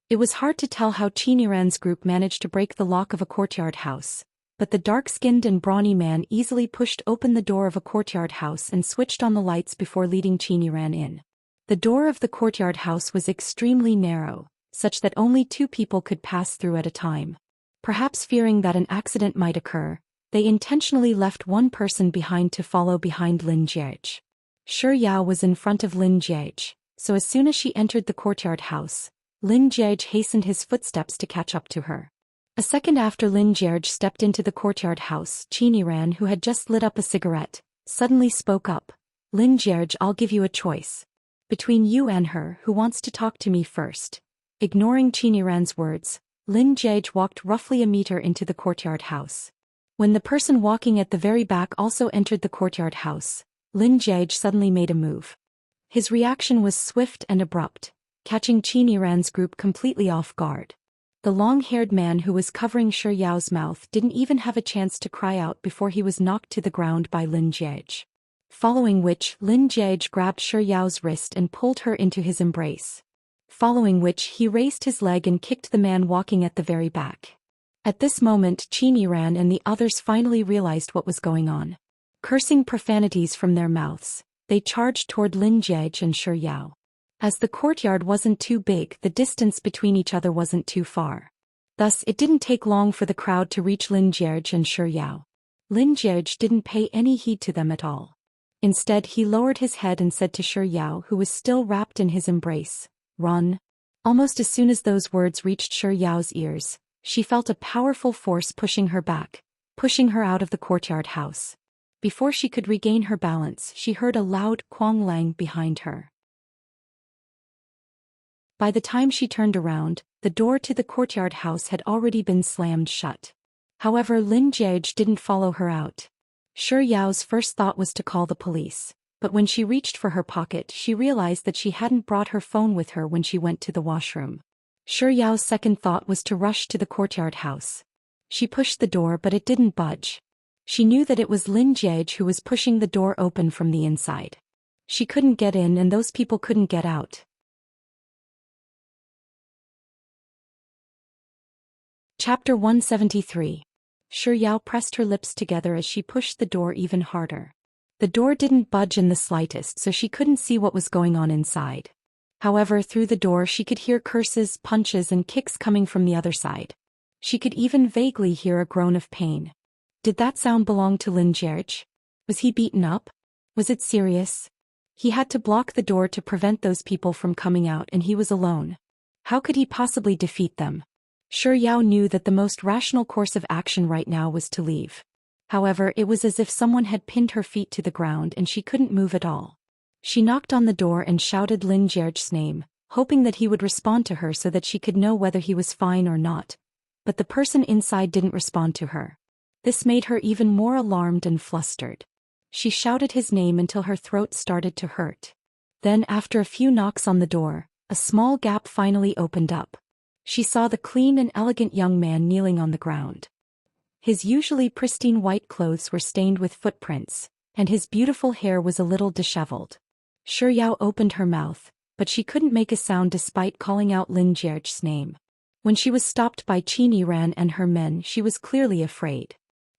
[SPEAKER 1] It was hard to tell how Qin Yiran's group managed to break the lock of a courtyard house, but the dark-skinned and brawny man easily pushed open the door of a courtyard house and switched on the lights before leading Qin Yiran in. The door of the courtyard house was extremely narrow, such that only 2 people could pass through at a time. Perhaps fearing that an accident might occur, they intentionally left one person behind to follow behind Lin Jierge. Shi Yao was in front of Lin Jierge, so as soon as she entered the courtyard house, Lin Jierge hastened his footsteps to catch up to her. A second after Lin Jierge stepped into the courtyard house, Qin Yiran, who had just lit up a cigarette, suddenly spoke up. Lin Jierge, I'll give you a choice. Between you and her, who wants to talk to me first? Ignoring Qin Yiran's words, Lin Jierge walked roughly a meter into the courtyard house. When the person walking at the very back also entered the courtyard house, Lin Jierge suddenly made a move. His reaction was swift and abrupt, catching Qin Yiran's group completely off guard. The long-haired man who was covering Shi Yao's mouth didn't even have a chance to cry out before he was knocked to the ground by Lin Jierge. Following which, Lin Jierge grabbed Shi Yao's wrist and pulled her into his embrace. Following which, he raised his leg and kicked the man walking at the very back. At this moment, Qin Yiran and the others finally realized what was going on. Cursing profanities from their mouths, they charged toward Lin Jierge and Shi Yao. As the courtyard wasn't too big, the distance between each other wasn't too far. Thus, it didn't take long for the crowd to reach Lin Jierge and Shi Yao. Lin Jierge didn't pay any heed to them at all. Instead, he lowered his head and said to Shi Yao, who was still wrapped in his embrace, "Run." Almost as soon as those words reached Shi Yao's ears, she felt a powerful force pushing her back, pushing her out of the courtyard house. Before she could regain her balance, she heard a loud "Quang Lang" behind her. By the time she turned around, the door to the courtyard house had already been slammed shut. However, Lin Jierge didn't follow her out. Shi Yao's first thought was to call the police, but when she reached for her pocket, she realized that she hadn't brought her phone with her when she went to the washroom. Shi Yao's second thought was to rush to the courtyard house. She pushed the door, but it didn't budge. She knew that it was Lin Jierge who was pushing the door open from the inside. She couldn't get in and those people couldn't get out. Chapter 173. Shi Yao pressed her lips together as she pushed the door even harder. The door didn't budge in the slightest, so she couldn't see what was going on inside. However, through the door she could hear curses, punches and kicks coming from the other side. She could even vaguely hear a groan of pain. Did that sound belong to Lin Jierge? Was he beaten up? Was it serious? He had to block the door to prevent those people from coming out, and he was alone. How could he possibly defeat them? Shi Yao knew that the most rational course of action right now was to leave. However, it was as if someone had pinned her feet to the ground and she couldn't move at all. She knocked on the door and shouted Lin Jierge's name, hoping that he would respond to her so that she could know whether he was fine or not. But the person inside didn't respond to her. This made her even more alarmed and flustered. She shouted his name until her throat started to hurt. Then, after a few knocks on the door, a small gap finally opened up. She saw the clean and elegant young man kneeling on the ground. His usually pristine white clothes were stained with footprints, and his beautiful hair was a little disheveled. Yao opened her mouth, but she couldn't make a sound despite calling out Lin Jie's name. When she was stopped by Qin Ran and her men, she was clearly afraid.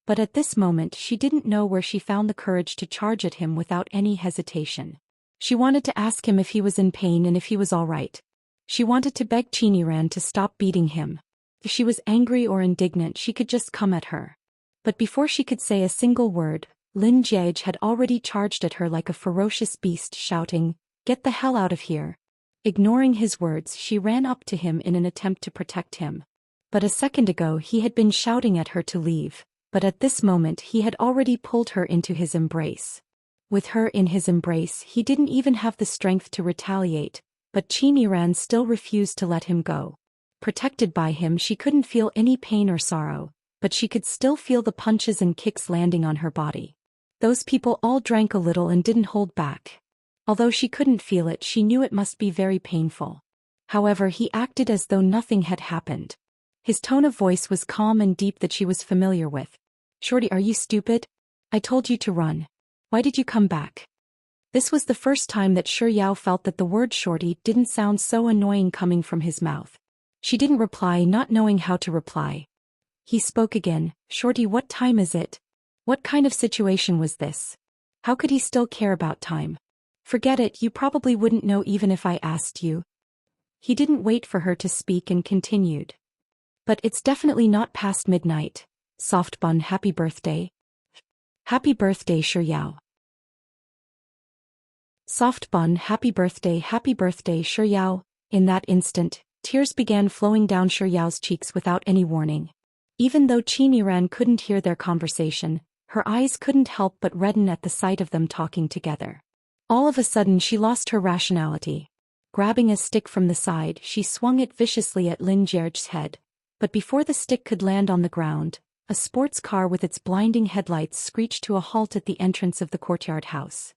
[SPEAKER 1] But at this moment she didn't know where she found the courage to charge at him without any hesitation. She wanted to ask him if he was in pain and if he was all right. She wanted to beg Qin Ran to stop beating him. If she was angry or indignant, she could just come at her. But before she could say a single word, Lin Jie had already charged at her like a ferocious beast, shouting, "Get the hell out of here!" Ignoring his words, she ran up to him in an attempt to protect him. But a second ago he had been shouting at her to leave, but at this moment he had already pulled her into his embrace. With her in his embrace, he didn't even have the strength to retaliate, but Qin Ran still refused to let him go. Protected by him, she couldn't feel any pain or sorrow, but she could still feel the punches and kicks landing on her body. Those people all drank a little and didn't hold back. Although she couldn't feel it, she knew it must be very painful. However, he acted as though nothing had happened. His tone of voice was calm and deep that she was familiar with. "Shorty, are you stupid? I told you to run. Why did you come back?" This was the first time that Yao felt that the word shorty didn't sound so annoying coming from his mouth. She didn't reply, not knowing how to reply. He spoke again. "Shorty, what time is it? What kind of situation was this? How could he still care about time? Forget it, you probably wouldn't know even if I asked you." He didn't wait for her to speak and continued. "But it's definitely not past midnight. Soft bun, happy birthday." "Happy birthday, Yao." "Soft bun, happy birthday, Yao." In that instant, tears began flowing down Yao's cheeks without any warning. Even though Qin Ran couldn't hear their conversation, her eyes couldn't help but redden at the sight of them talking together. All of a sudden she lost her rationality. Grabbing a stick from the side, she swung it viciously at Lin Jie's head, but before the stick could land on the ground, a sports car with its blinding headlights screeched to a halt at the entrance of the courtyard house.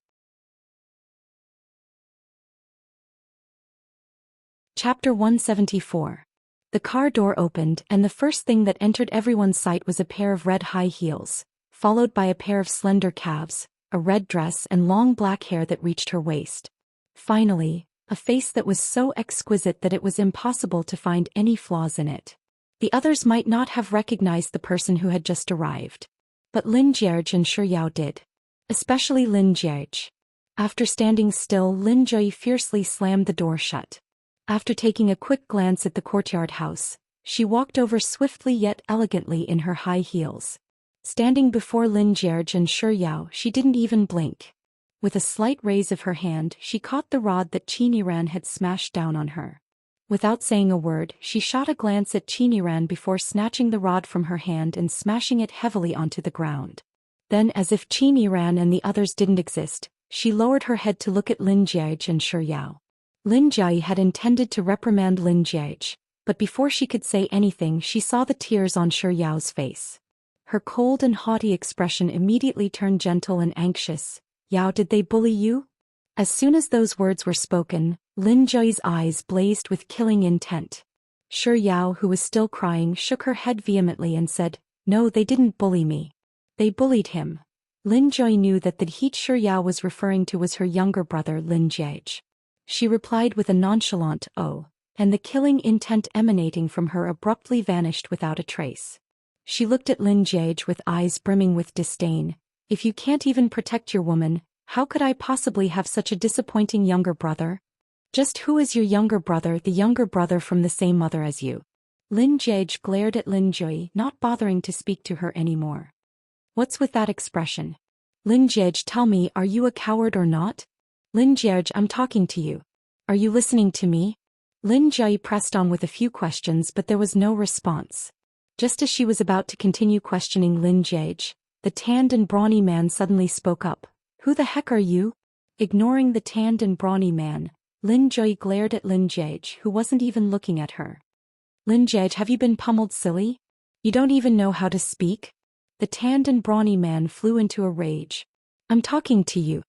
[SPEAKER 1] Chapter 174. The car door opened, and the first thing that entered everyone's sight was a pair of red high heels, followed by a pair of slender calves, a red dress and long black hair that reached her waist. Finally, a face that was so exquisite that it was impossible to find any flaws in it. The others might not have recognized the person who had just arrived. But Lin Jie and Yao did. Especially Lin Jie. After standing still, Lin Jie fiercely slammed the door shut. After taking a quick glance at the courtyard house, she walked over swiftly yet elegantly in her high heels. Standing before Lin Jie and Yao, she didn't even blink. With a slight raise of her hand, she caught the rod that Qin Ran had smashed down on her. Without saying a word, she shot a glance at Qin Ran before snatching the rod from her hand and smashing it heavily onto the ground. Then, as if Qin Ran and the others didn't exist, she lowered her head to look at Lin Jie and Yao. Lin Jie had intended to reprimand Lin Jie, but before she could say anything she saw the tears on Yao's face. Her cold and haughty expression immediately turned gentle and anxious. "Yao, did they bully you?" As soon as those words were spoken, Lin Jie's eyes blazed with killing intent. Yao, who was still crying, shook her head vehemently and said, "No, they didn't bully me. They bullied him." Lin Jie knew that the heat Yao was referring to was her younger brother Lin Jie. She replied with a nonchalant "oh," and the killing intent emanating from her abruptly vanished without a trace. She looked at Lin Jie with eyes brimming with disdain. "If you can't even protect your woman, how could I possibly have such a disappointing younger brother?" "Just who is your younger brother?" "The younger brother from the same mother as you." Lin Jie glared at Lin Jie, not bothering to speak to her anymore. "What's with that expression? Lin Jie, tell me, are you a coward or not?" "Lin Jie, I'm talking to you. Are you listening to me?" Lin Jie pressed on with a few questions, but there was no response. Just as she was about to continue questioning Lin Jie, the tanned and brawny man suddenly spoke up. "Who the heck are you?" Ignoring the tanned and brawny man, Lin Jie glared at Lin Jie, who wasn't even looking at her. "Lin Jie, have you been pummeled, silly? You don't even know how to speak?" The tanned and brawny man flew into a rage. "I'm talking to you.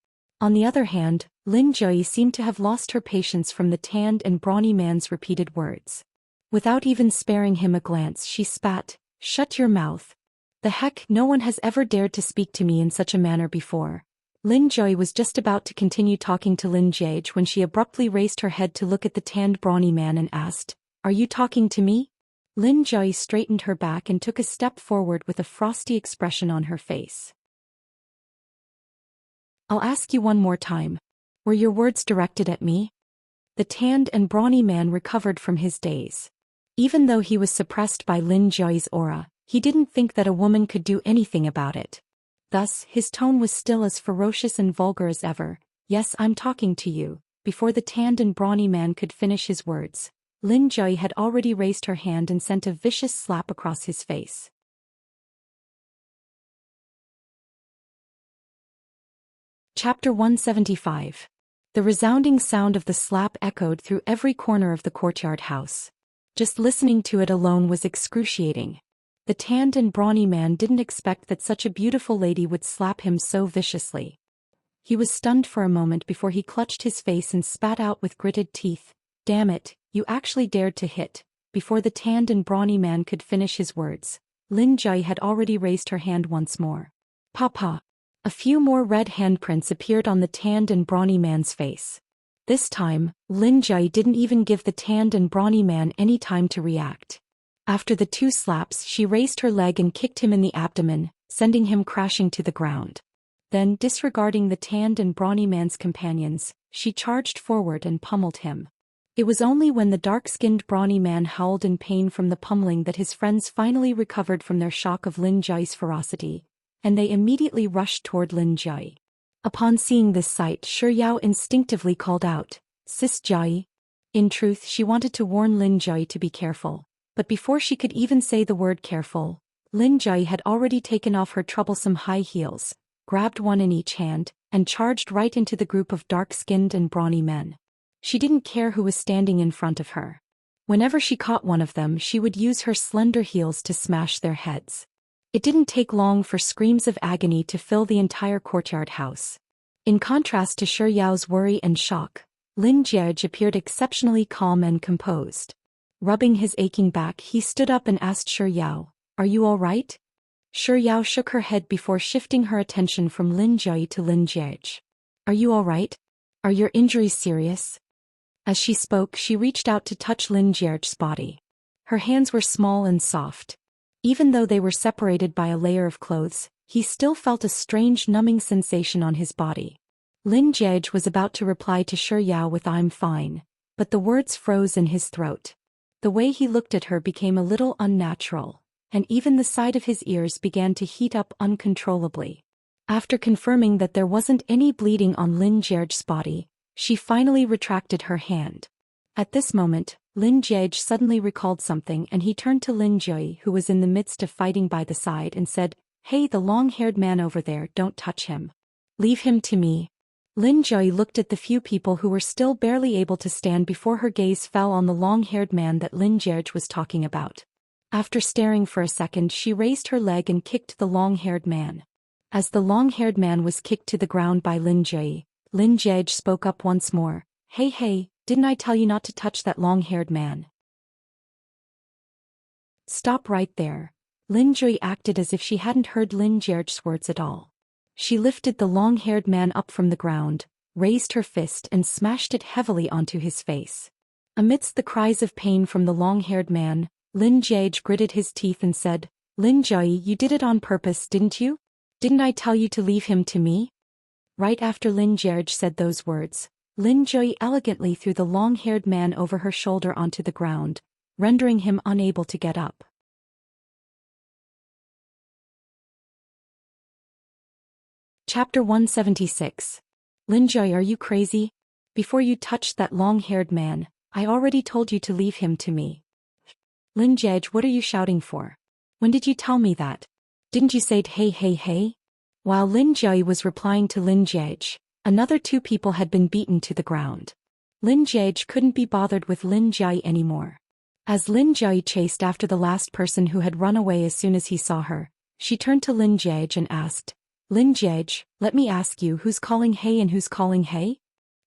[SPEAKER 1] On the other hand, Lin Jui seemed to have lost her patience from the tanned and brawny man's repeated words. Without even sparing him a glance, she spat, "Shut your mouth. The heck, no one has ever dared to speak to me in such a manner before." Lin Jui was just about to continue talking to Lin Jiege when she abruptly raised her head to look at the tanned brawny man and asked, "Are you talking to me?" Lin Jui straightened her back and took a step forward with a frosty expression on her face. "I'll ask you one more time. Were your words directed at me?" The tanned and brawny man recovered from his daze. Even though he was suppressed by Lin Jui's aura, he didn't think that a woman could do anything about it. Thus, his tone was still as ferocious and vulgar as ever. "Yes, I'm talking to you." Before the tanned and brawny man could finish his words, Lin Jui had already raised her hand and sent a vicious slap across his face. Chapter 175. The resounding sound of the slap echoed through every corner of the courtyard house. Just listening to it alone was excruciating. The tanned and brawny man didn't expect that such a beautiful lady would slap him so viciously. He was stunned for a moment before he clutched his face and spat out with gritted teeth, "Damn it, you actually dared to hit." Before the tanned and brawny man could finish his words, Lin Jui had already raised her hand once more. "Papa." A few more red handprints appeared on the tanned and brawny man's face. This time, Lin Jui didn't even give the tanned and brawny man any time to react. After the two slaps, she raised her leg and kicked him in the abdomen, sending him crashing to the ground. Then, disregarding the tanned and brawny man's companions, she charged forward and pummeled him. It was only when the dark-skinned brawny man howled in pain from the pummeling that his friends finally recovered from their shock of Lin Jui's ferocity, and they immediately rushed toward Lin Jui. Upon seeing this sight, Shi Yao instinctively called out, "Sis Jui." In truth, she wanted to warn Lin Jui to be careful, but before she could even say the word careful, Lin Jui had already taken off her troublesome high heels, grabbed one in each hand, and charged right into the group of dark-skinned and brawny men. She didn't care who was standing in front of her. Whenever she caught one of them, she would use her slender heels to smash their heads. It didn't take long for screams of agony to fill the entire courtyard house. In contrast to Shi Yao's worry and shock, Lin Jiege appeared exceptionally calm and composed. Rubbing his aching back, he stood up and asked Shi Yao, "Are you all right?" Shi Yao shook her head before shifting her attention from Lin Jui to Lin Jiege. "Are you all right? Are your injuries serious?" As she spoke, she reached out to touch Lin Jiege's body. Her hands were small and soft. Even though they were separated by a layer of clothes, he still felt a strange numbing sensation on his body. Lin Jiege was about to reply to Shi Yao with "I'm fine," but the words froze in his throat. The way he looked at her became a little unnatural, and even the side of his ears began to heat up uncontrollably. After confirming that there wasn't any bleeding on Lin Jiege's body, she finally retracted her hand. At this moment, Lin Jiege suddenly recalled something and he turned to Lin Jui, who was in the midst of fighting by the side, and said, "Hey, the long-haired man over there, don't touch him. Leave him to me." Lin Jui looked at the few people who were still barely able to stand before her gaze fell on the long-haired man that Lin Jiege was talking about. After staring for a second, she raised her leg and kicked the long-haired man. As the long-haired man was kicked to the ground by Lin Jui, Lin Jiege spoke up once more, Hey, didn't I tell you not to touch that long-haired man?" "Stop right there." Lin Jui acted as if she hadn't heard Lin Jiege's words at all. She lifted the long-haired man up from the ground, raised her fist and smashed it heavily onto his face. Amidst the cries of pain from the long-haired man, Lin Jiege gritted his teeth and said, "Lin Jui, you did it on purpose, didn't you? Didn't I tell you to leave him to me?" Right after Lin Jiege said those words, Lin Jui elegantly threw the long-haired man over her shoulder onto the ground, rendering him unable to get up. Chapter 176. "Lin Jui, are you crazy? Before you touched that long-haired man, I already told you to leave him to me." "Lin Jiege, what are you shouting for? When did you tell me that? Didn't you say hey?" While Lin Jui was replying to Lin Jiege, another two people had been beaten to the ground. Lin Jiege couldn't be bothered with Lin Jui anymore. As Lin Jui chased after the last person who had run away as soon as he saw her, she turned to Lin Jiege and asked, Lin Jiej, let me ask you, who's calling hey and who's calling hey?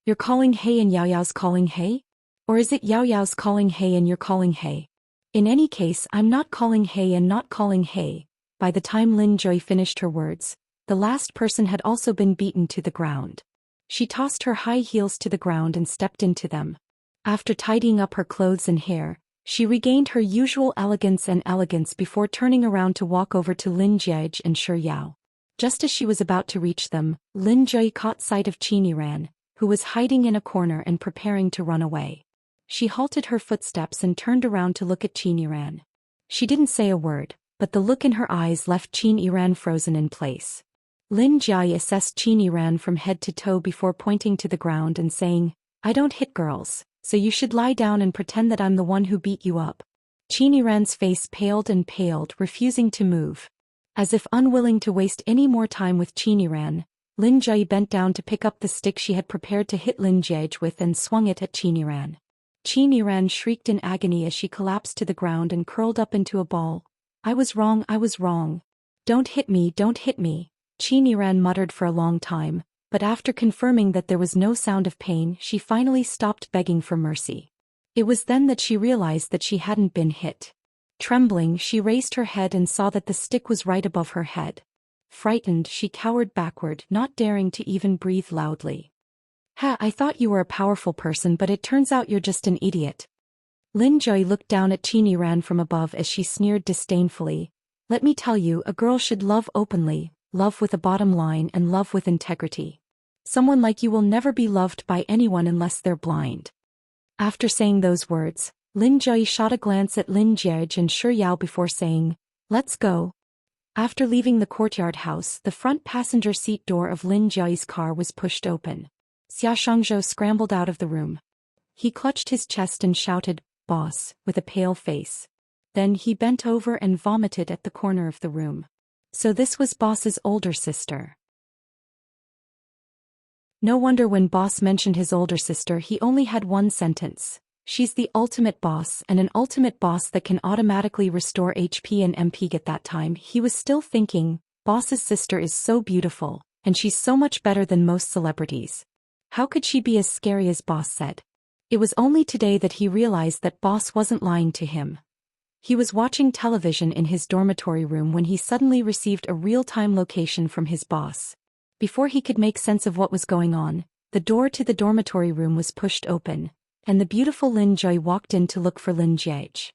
[SPEAKER 1] You're calling hey and Yao Yao's calling hey? Or is it Yao Yao's calling hey and you're calling hey? In any case, I'm not calling hey and not calling hey. By the time Lin Joy finished her words, the last person had also been beaten to the ground. She tossed her high heels to the ground and stepped into them. After tidying up her clothes and hair, she regained her usual elegance before turning around to walk over to Lin Jiej and Shi Yao. Just as she was about to reach them, Lin Joy caught sight of Qiniran, who was hiding in a corner and preparing to run away. She halted her footsteps and turned around to look at Qiniran. She didn't say a word, but the look in her eyes left Qiniran frozen in place. Lin Jiai assessed Qiniran from head to toe before pointing to the ground and saying, I don't hit girls, so you should lie down and pretend that I'm the one who beat you up. Qiniran's face paled and paled, refusing to move. As if unwilling to waste any more time with Qiniran, Lin Jiai bent down to pick up the stick she had prepared to hit Lin Jiej with and swung it at Qiniran. Qiniran shrieked in agony as she collapsed to the ground and curled up into a ball. I was wrong, I was wrong. Don't hit me, don't hit me. Qiniran muttered for a long time, but after confirming that there was no sound of pain, she finally stopped begging for mercy. It was then that she realized that she hadn't been hit. Trembling, she raised her head and saw that the stick was right above her head. Frightened, she cowered backward, not daring to even breathe loudly. Ha, I thought you were a powerful person, but it turns out you're just an idiot. Lin Joy looked down at Qiniran from above as she sneered disdainfully. Let me tell you, a girl should love openly, love with a bottom line and love with integrity. Someone like you will never be loved by anyone unless they're blind. After saying those words, Lin Joy shot a glance at Lin Jiej and Shi Yao before saying, let's go. After leaving the courtyard house, the front passenger seat door of Lin Joy's car was pushed open. Xia Shangzhou scrambled out of the room. He clutched his chest and shouted, Boss, with a pale face. Then he bent over and vomited at the corner of the room. So this was Boss's older sister. No wonder when Boss mentioned his older sister he only had one sentence. She's the ultimate boss, and an ultimate boss that can automatically restore HP and MP. At that time he was still thinking, Boss's sister is so beautiful, and she's so much better than most celebrities. How could she be as scary as Boss said? It was only today that he realized that Boss wasn't lying to him. He was watching television in his dormitory room when he suddenly received a real-time location from his boss. Before he could make sense of what was going on, the door to the dormitory room was pushed open, and the beautiful Lin Joy walked in to look for Lin Jiej.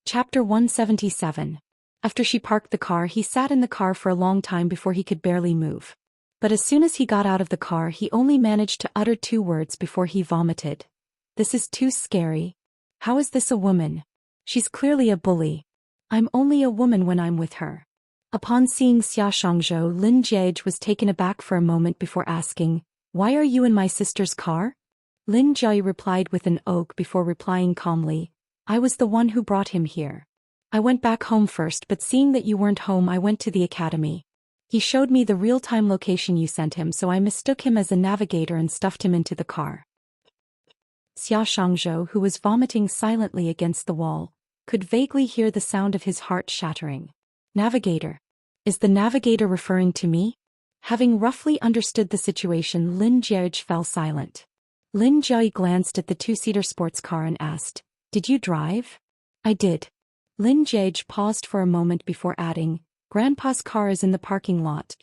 [SPEAKER 1] Chapter 177. After she parked the car, he sat in the car for a long time before he could barely move. But as soon as he got out of the car he only managed to utter 2 words before he vomited. This is too scary. How is this a woman? She's clearly a bully. I'm only a woman when I'm with her. Upon seeing Xia Shangzhou, Lin Jiej was taken aback for a moment before asking, Why are you in my sister's car? Lin Jiej replied with an oak before replying calmly, I was the one who brought him here. I went back home first, but seeing that you weren't home I went to the academy. He showed me the real-time location you sent him, so I mistook him as a navigator and stuffed him into the car. Xia Shangzhou, who was vomiting silently against the wall, could vaguely hear the sound of his heart shattering. Navigator? Is the navigator referring to me? Having roughly understood the situation, Lin Jiej fell silent. Lin Jiej glanced at the 2-seater sports car and asked, Did you drive? I did. Lin Jiej paused for a moment before adding, Grandpa's car is in the parking lot.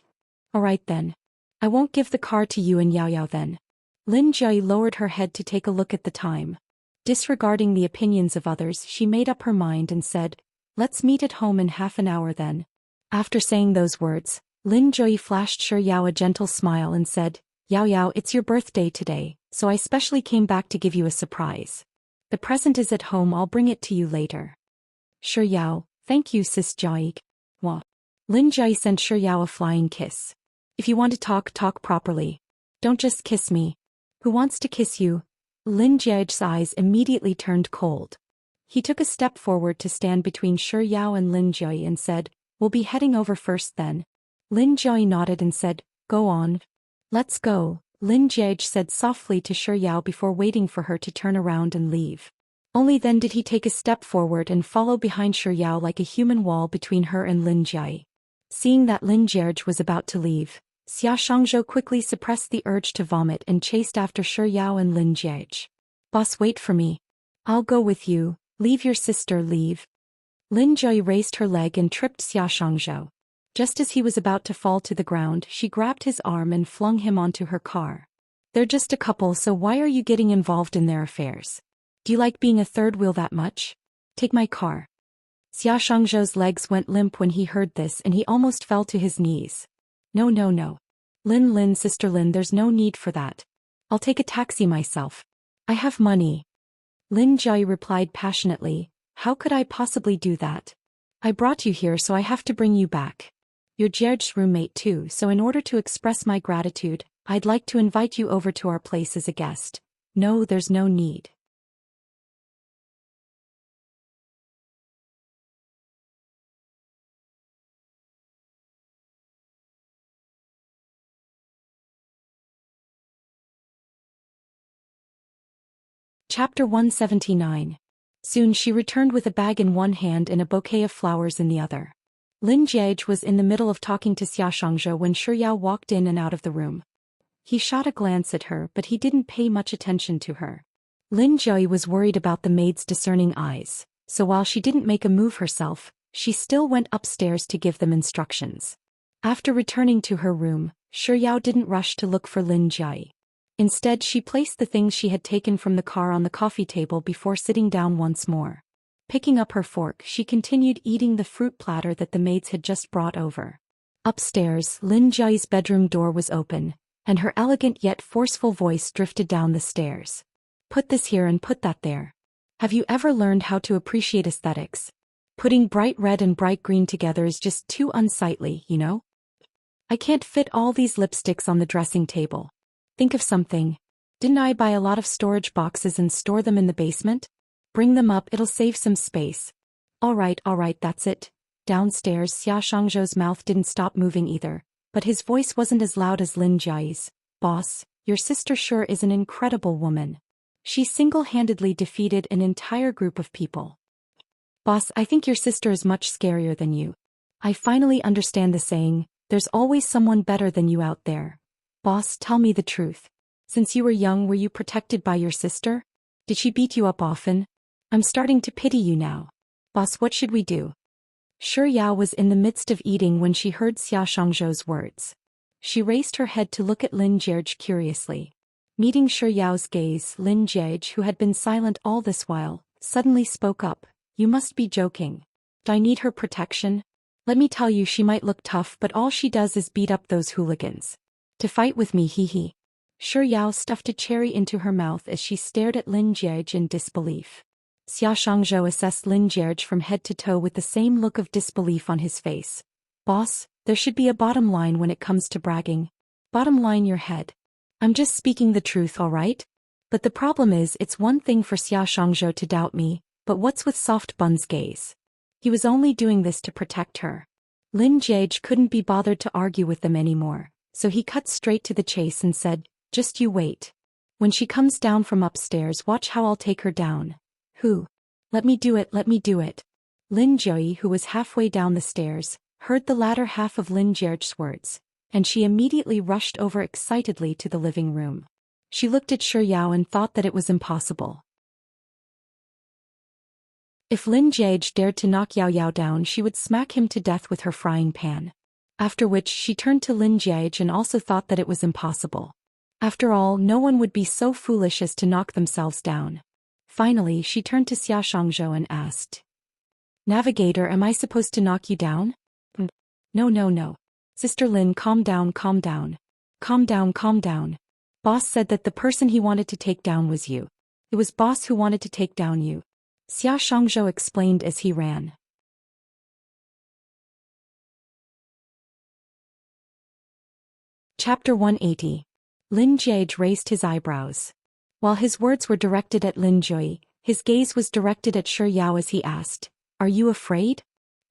[SPEAKER 1] Alright then. I won't give the car to you and Yao Yao then. Lin Jiej lowered her head to take a look at the time. Disregarding the opinions of others, she made up her mind and said, Let's meet at home in half an hour then. After saying those words, Lin Jiej flashed Shi Yao a gentle smile and said, Yao Yao, it's your birthday today, so I specially came back to give you a surprise. The present is at home, I'll bring it to you later. Shi Yao, thank you sis Jieg. Wah. Lin Jiej sent Shi Yao a flying kiss. If you want to talk properly. Don't just kiss me. Who wants to kiss you? Lin Jiej's eyes immediately turned cold. He took a step forward to stand between Shi Yao and Lin Jiej and said, We'll be heading over first then. Lin Jiej nodded and said, Go on. Let's go, Lin Jiej said softly to Shi Yao before waiting for her to turn around and leave. Only then did he take a step forward and follow behind Shi Yao like a human wall between her and Lin Jie. Seeing that Lin Jie was about to leave, Xia Shangzhou quickly suppressed the urge to vomit and chased after Shi Yao and Lin Jie. "Boss, wait for me. I'll go with you. Leave your sister, leave." Lin Jie raised her leg and tripped Xia Shangzhou. Just as he was about to fall to the ground, she grabbed his arm and flung him onto her car. "They're just a couple, so why are you getting involved in their affairs? Do you like being a third wheel that much? Take my car." Xia Shangzhou's legs went limp when he heard this and he almost fell to his knees. "No, no, no. Lin, sister Lin, there's no need for that. I'll take a taxi myself. I have money." Lin Jie replied passionately, "How could I possibly do that? I brought you here, so I have to bring you back. You're Jier's roommate too, so in order to express my gratitude, I'd like to invite you over to our place as a guest." "No, there's no need." Chapter 179. Soon she returned with a bag in one hand and a bouquet of flowers in the other. Lin Jie was in the middle of talking to Xia Shangzhou when Shi Yao walked in and out of the room. He shot a glance at her, but he didn't pay much attention to her. Lin Jie was worried about the maid's discerning eyes, so while she didn't make a move herself, she still went upstairs to give them instructions. After returning to her room, Shi Yao didn't rush to look for Lin Jie. Instead, she placed the things she had taken from the car on the coffee table before sitting down once more. Picking up her fork, she continued eating the fruit platter that the maids had just brought over. Upstairs, Lin Jie's bedroom door was open, and her elegant yet forceful voice drifted down the stairs. "Put this here and put that there. Have you ever learned how to appreciate aesthetics? Putting bright red and bright green together is just too unsightly, you know? I can't fit all these lipsticks on the dressing table. Think of something. Didn't I buy a lot of storage boxes and store them in the basement? Bring them up, it'll save some space." All right, that's it." Downstairs, Xia Shangzhou's mouth didn't stop moving either, but his voice wasn't as loud as Lin Jie's. "Boss, your sister sure is an incredible woman. She single-handedly defeated an entire group of people. Boss, I think your sister is much scarier than you. I finally understand the saying, there's always someone better than you out there. Boss, tell me the truth. Since you were young, were you protected by your sister? Did she beat you up often? I'm starting to pity you now. Boss, what should we do?" Shi Yao was in the midst of eating when she heard Xia Shangzhou's words. She raised her head to look at Lin Jie curiously. Meeting Shi Yao's gaze, Lin Jie, who had been silent all this while, suddenly spoke up. "You must be joking. Do I need her protection? Let me tell you, she might look tough, but all she does is beat up those hooligans. To fight with me, hee." Shi Yao stuffed a cherry into her mouth as she stared at Lin Jie in disbelief. Xia Shangzhou assessed Lin Jie from head to toe with the same look of disbelief on his face. "Boss, there should be a bottom line when it comes to bragging. Bottom line your head. I'm just speaking the truth, all right? But the problem is, it's one thing for Xia Shangzhou to doubt me, but what's with Soft Bun's gaze? He was only doing this to protect her." Lin Jie couldn't be bothered to argue with them anymore, so he cut straight to the chase and said, "Just you wait. When she comes down from upstairs, watch how I'll take her down." "Who? Let me do it, let me do it." Lin Jie, who was halfway down the stairs, heard the latter half of Lin Jie's words, and she immediately rushed over excitedly to the living room. She looked at Shi Yao and thought that it was impossible. If Lin Jie dared to knock Yao Yao down, she would smack him to death with her frying pan. After which she turned to Lin Jie and also thought that it was impossible. After all, no one would be so foolish as to knock themselves down. Finally, she turned to Xia Shangzhou and asked, "Navigator, am I supposed to knock you down?" No. Sister Lin, calm down. Calm down. Boss said that the person he wanted to take down was you. It was Boss who wanted to take down you," Xia Shangzhou explained as he ran. Chapter 180. Lin Jie raised his eyebrows. While his words were directed at Lin Jie, his gaze was directed at Shi Yao as he asked, "Are you afraid?"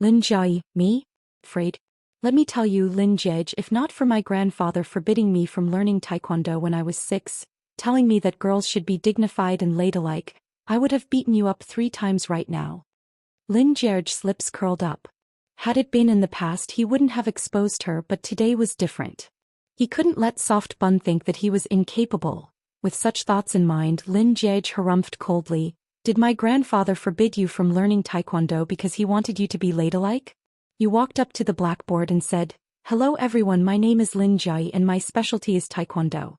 [SPEAKER 1] Lin Jie, "Me? Afraid? Let me tell you, Lin Jie, if not for my grandfather forbidding me from learning taekwondo when I was 6, telling me that girls should be dignified and ladylike, I would have beaten you up 3 times right now. Lin Jie's lips curled up. Had it been in the past he wouldn't have exposed her, but today was different. He couldn't let Soft Bun think that he was incapable. With such thoughts in mind, Lin Jie harumphed coldly, "Did my grandfather forbid you from learning taekwondo because he wanted you to be ladylike?" You walked up to the blackboard and said, "Hello everyone, my name is Lin Jie and my specialty is taekwondo."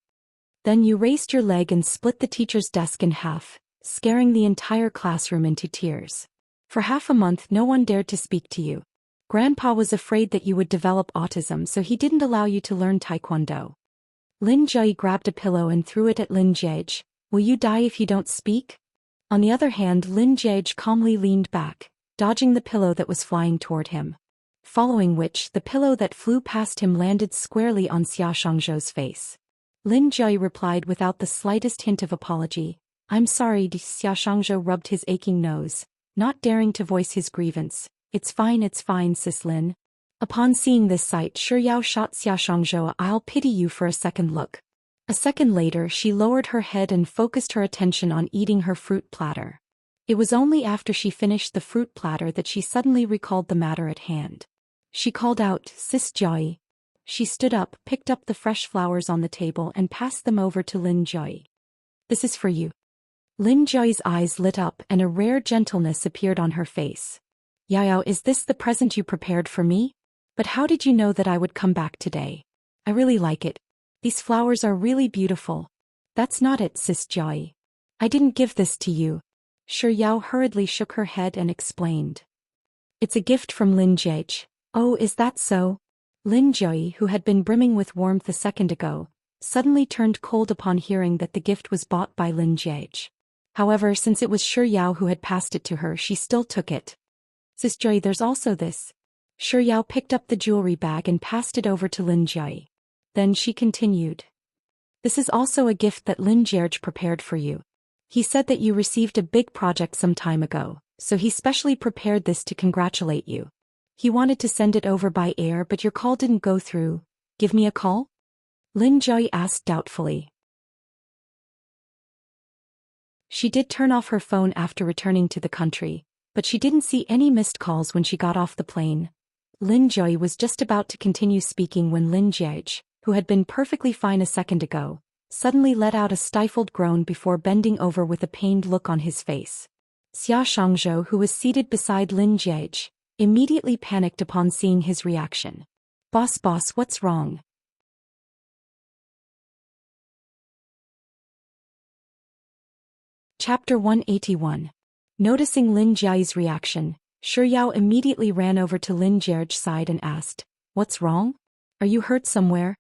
[SPEAKER 1] Then you raised your leg and split the teacher's desk in half, scaring the entire classroom into tears. For half a month no one dared to speak to you. Grandpa was afraid that you would develop autism, so he didn't allow you to learn taekwondo. Lin Jie grabbed a pillow and threw it at Lin Jie. "Will you die if you don't speak?" On the other hand, Lin Jie calmly leaned back, dodging the pillow that was flying toward him. Following which, the pillow that flew past him landed squarely on Xia Shangzhou's face. Lin Jie replied without the slightest hint of apology, "I'm sorry." Xia Shangzhou rubbed his aching nose, not daring to voice his grievance. It's fine, sis Lin." Upon seeing this sight, Shi Yao shot Xia Shangzhou, "I'll pity you for a second look." A second later, she lowered her head and focused her attention on eating her fruit platter. It was only after she finished the fruit platter that she suddenly recalled the matter at hand. She called out, "Sis Jie." She stood up, picked up the fresh flowers on the table and passed them over to Lin Jie. "This is for you." Lin Jie's eyes lit up and a rare gentleness appeared on her face. "Yao, is this the present you prepared for me? But how did you know that I would come back today? I really like it. These flowers are really beautiful." "That's not it, sis Jie. I didn't give this to you." Shi Yao hurriedly shook her head and explained. "It's a gift from Lin Jie." "Oh, is that so?" Lin Jie, who had been brimming with warmth a second ago, suddenly turned cold upon hearing that the gift was bought by Lin Jie. However, since it was Shi Yao who had passed it to her, she still took it. "Sis Jie, there's also this." Shi Yao picked up the jewelry bag and passed it over to Lin Jie. Then she continued. "This is also a gift that Lin Jie prepared for you. He said that you received a big project some time ago, so he specially prepared this to congratulate you. He wanted to send it over by air, but your call didn't go through. Give me a call?" Lin Jie asked doubtfully. She did turn off her phone after returning to the country, but she didn't see any missed calls when she got off the plane. Lin Jie was just about to continue speaking when Lin Jie, who had been perfectly fine a second ago, suddenly let out a stifled groan before bending over with a pained look on his face. Xia Shangzhou, who was seated beside Lin Jie, immediately panicked upon seeing his reaction. Boss, what's wrong?" Chapter 181. Noticing Lin Jie's reaction, Shi Yao immediately ran over to Lin Jie's side and asked, "What's wrong? Are you hurt somewhere?"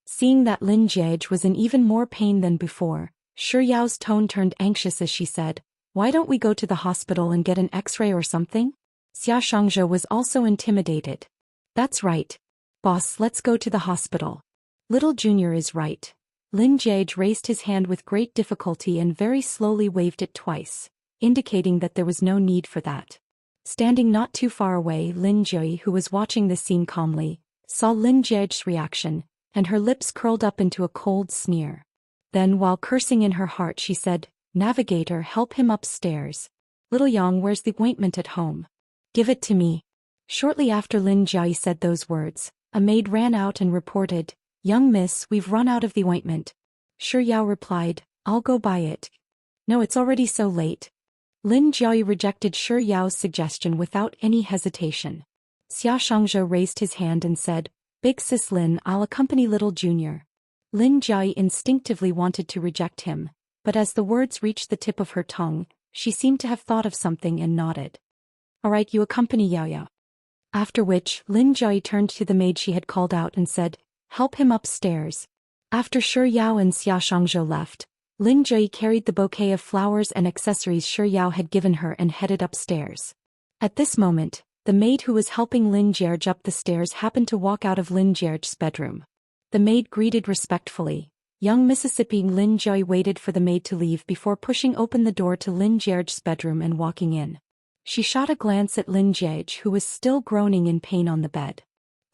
[SPEAKER 1] Seeing that Lin Jie was in even more pain than before, Shi Yao's tone turned anxious as she said, "Why don't we go to the hospital and get an X-ray or something?" Xia Shangzhou was also intimidated. "That's right. Boss, let's go to the hospital. Little Junior is right." Lin Jie raised his hand with great difficulty and very slowly waved it twice, indicating that there was no need for that. Standing not too far away, Lin Jie, who was watching the scene calmly, saw Lin Jie's reaction, and her lips curled up into a cold sneer. Then, while cursing in her heart, she said, "Navigator, help him upstairs. Little Yang, where's the ointment at home? Give it to me." Shortly after Lin Jie said those words, a maid ran out and reported, "Young miss, we've run out of the ointment." Shi Yao replied, "I'll go buy it." "No, it's already so late." Lin Jie rejected Shi Yao's suggestion without any hesitation. Xia Shangzhou raised his hand and said, "Big sis Lin, I'll accompany little Junior." Lin Jie instinctively wanted to reject him, but as the words reached the tip of her tongue, she seemed to have thought of something and nodded. "All right, you accompany Yao." After which, Lin Jie turned to the maid she had called out and said, "Help him upstairs." After Shi Yao and Xia Shangzhou left, Lin Jie carried the bouquet of flowers and accessories Shi Yao had given her and headed upstairs. At this moment, the maid who was helping Lin Jie up the stairs happened to walk out of Lin Jie's bedroom. The maid greeted respectfully. Young Mississippi Lin Jie waited for the maid to leave before pushing open the door to Lin Jie's bedroom and walking in. She shot a glance at Lin Jie, who was still groaning in pain on the bed.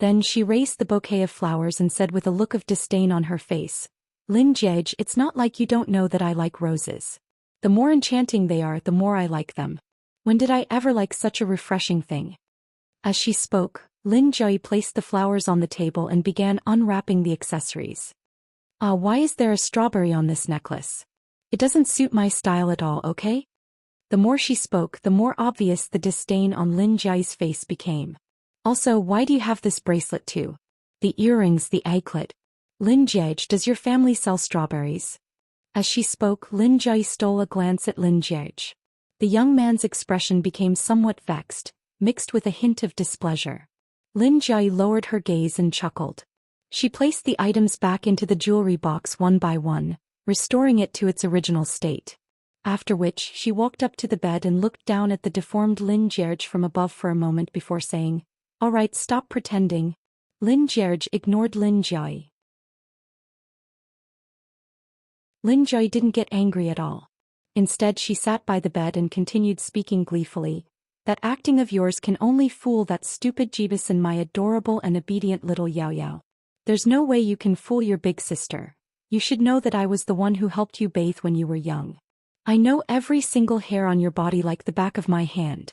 [SPEAKER 1] Then she raised the bouquet of flowers and said with a look of disdain on her face, "Lin Jie, it's not like you don't know that I like roses." The more enchanting they are, the more I like them. When did I ever like such a refreshing thing? As she spoke, Lin Jai placed the flowers on the table and began unwrapping the accessories. Why is there a strawberry on this necklace? It doesn't suit my style at all, okay? The more she spoke, the more obvious the disdain on Lin Jai's face became. Also, why do you have this bracelet too? The earrings, the anklet. Lin Jai, does your family sell strawberries? As she spoke, Lin Jai stole a glance at Lin Jai. The young man's expression became somewhat vexed, mixed with a hint of displeasure. Lin Jai lowered her gaze and chuckled. She placed the items back into the jewelry box one by one, restoring it to its original state. After which, she walked up to the bed and looked down at the deformed Lin Jai from above for a moment before saying, "All right, stop pretending." Lin Jai ignored Lin Jai. Lin Jai didn't get angry at all. Instead, she sat by the bed and continued speaking gleefully. "That acting of yours can only fool that stupid Jeebus and my adorable and obedient little Yao Yao. There's no way you can fool your big sister. You should know that I was the one who helped you bathe when you were young. I know every single hair on your body like the back of my hand."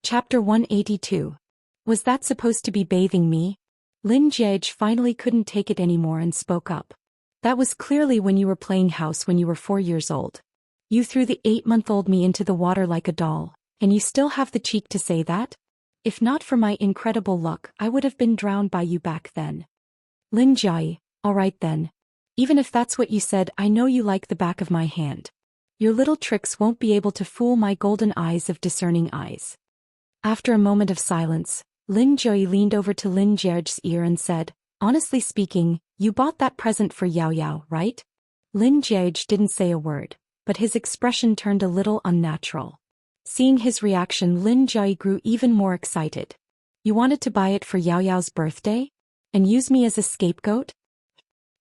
[SPEAKER 1] Chapter 182. Was that supposed to be bathing me? Lin Jai finally couldn't take it anymore and spoke up. "That was clearly when you were playing house when you were 4 years old. You threw the 8-month-old me into the water like a doll, and you still have the cheek to say that? If not for my incredible luck, I would have been drowned by you back then." Lin Jai, "Alright then. Even if that's what you said, I know you like the back of my hand. Your little tricks won't be able to fool my golden eyes of discerning eyes." After a moment of silence, Lin Jai leaned over to Lin Jai's ear and said, "Honestly speaking, you bought that present for Yao Yao, right?" Lin Jai didn't say a word, but his expression turned a little unnatural. Seeing his reaction, Lin Jai grew even more excited. "You wanted to buy it for Yao Yao's birthday? And use me as a scapegoat?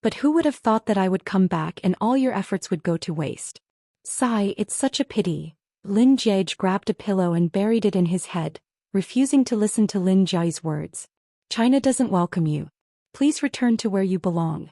[SPEAKER 1] But who would have thought that I would come back and all your efforts would go to waste? Sigh, it's such a pity." Lin Jai grabbed a pillow and buried it in his head, refusing to listen to Lin Jai's words. "China doesn't welcome you. Please return to where you belong."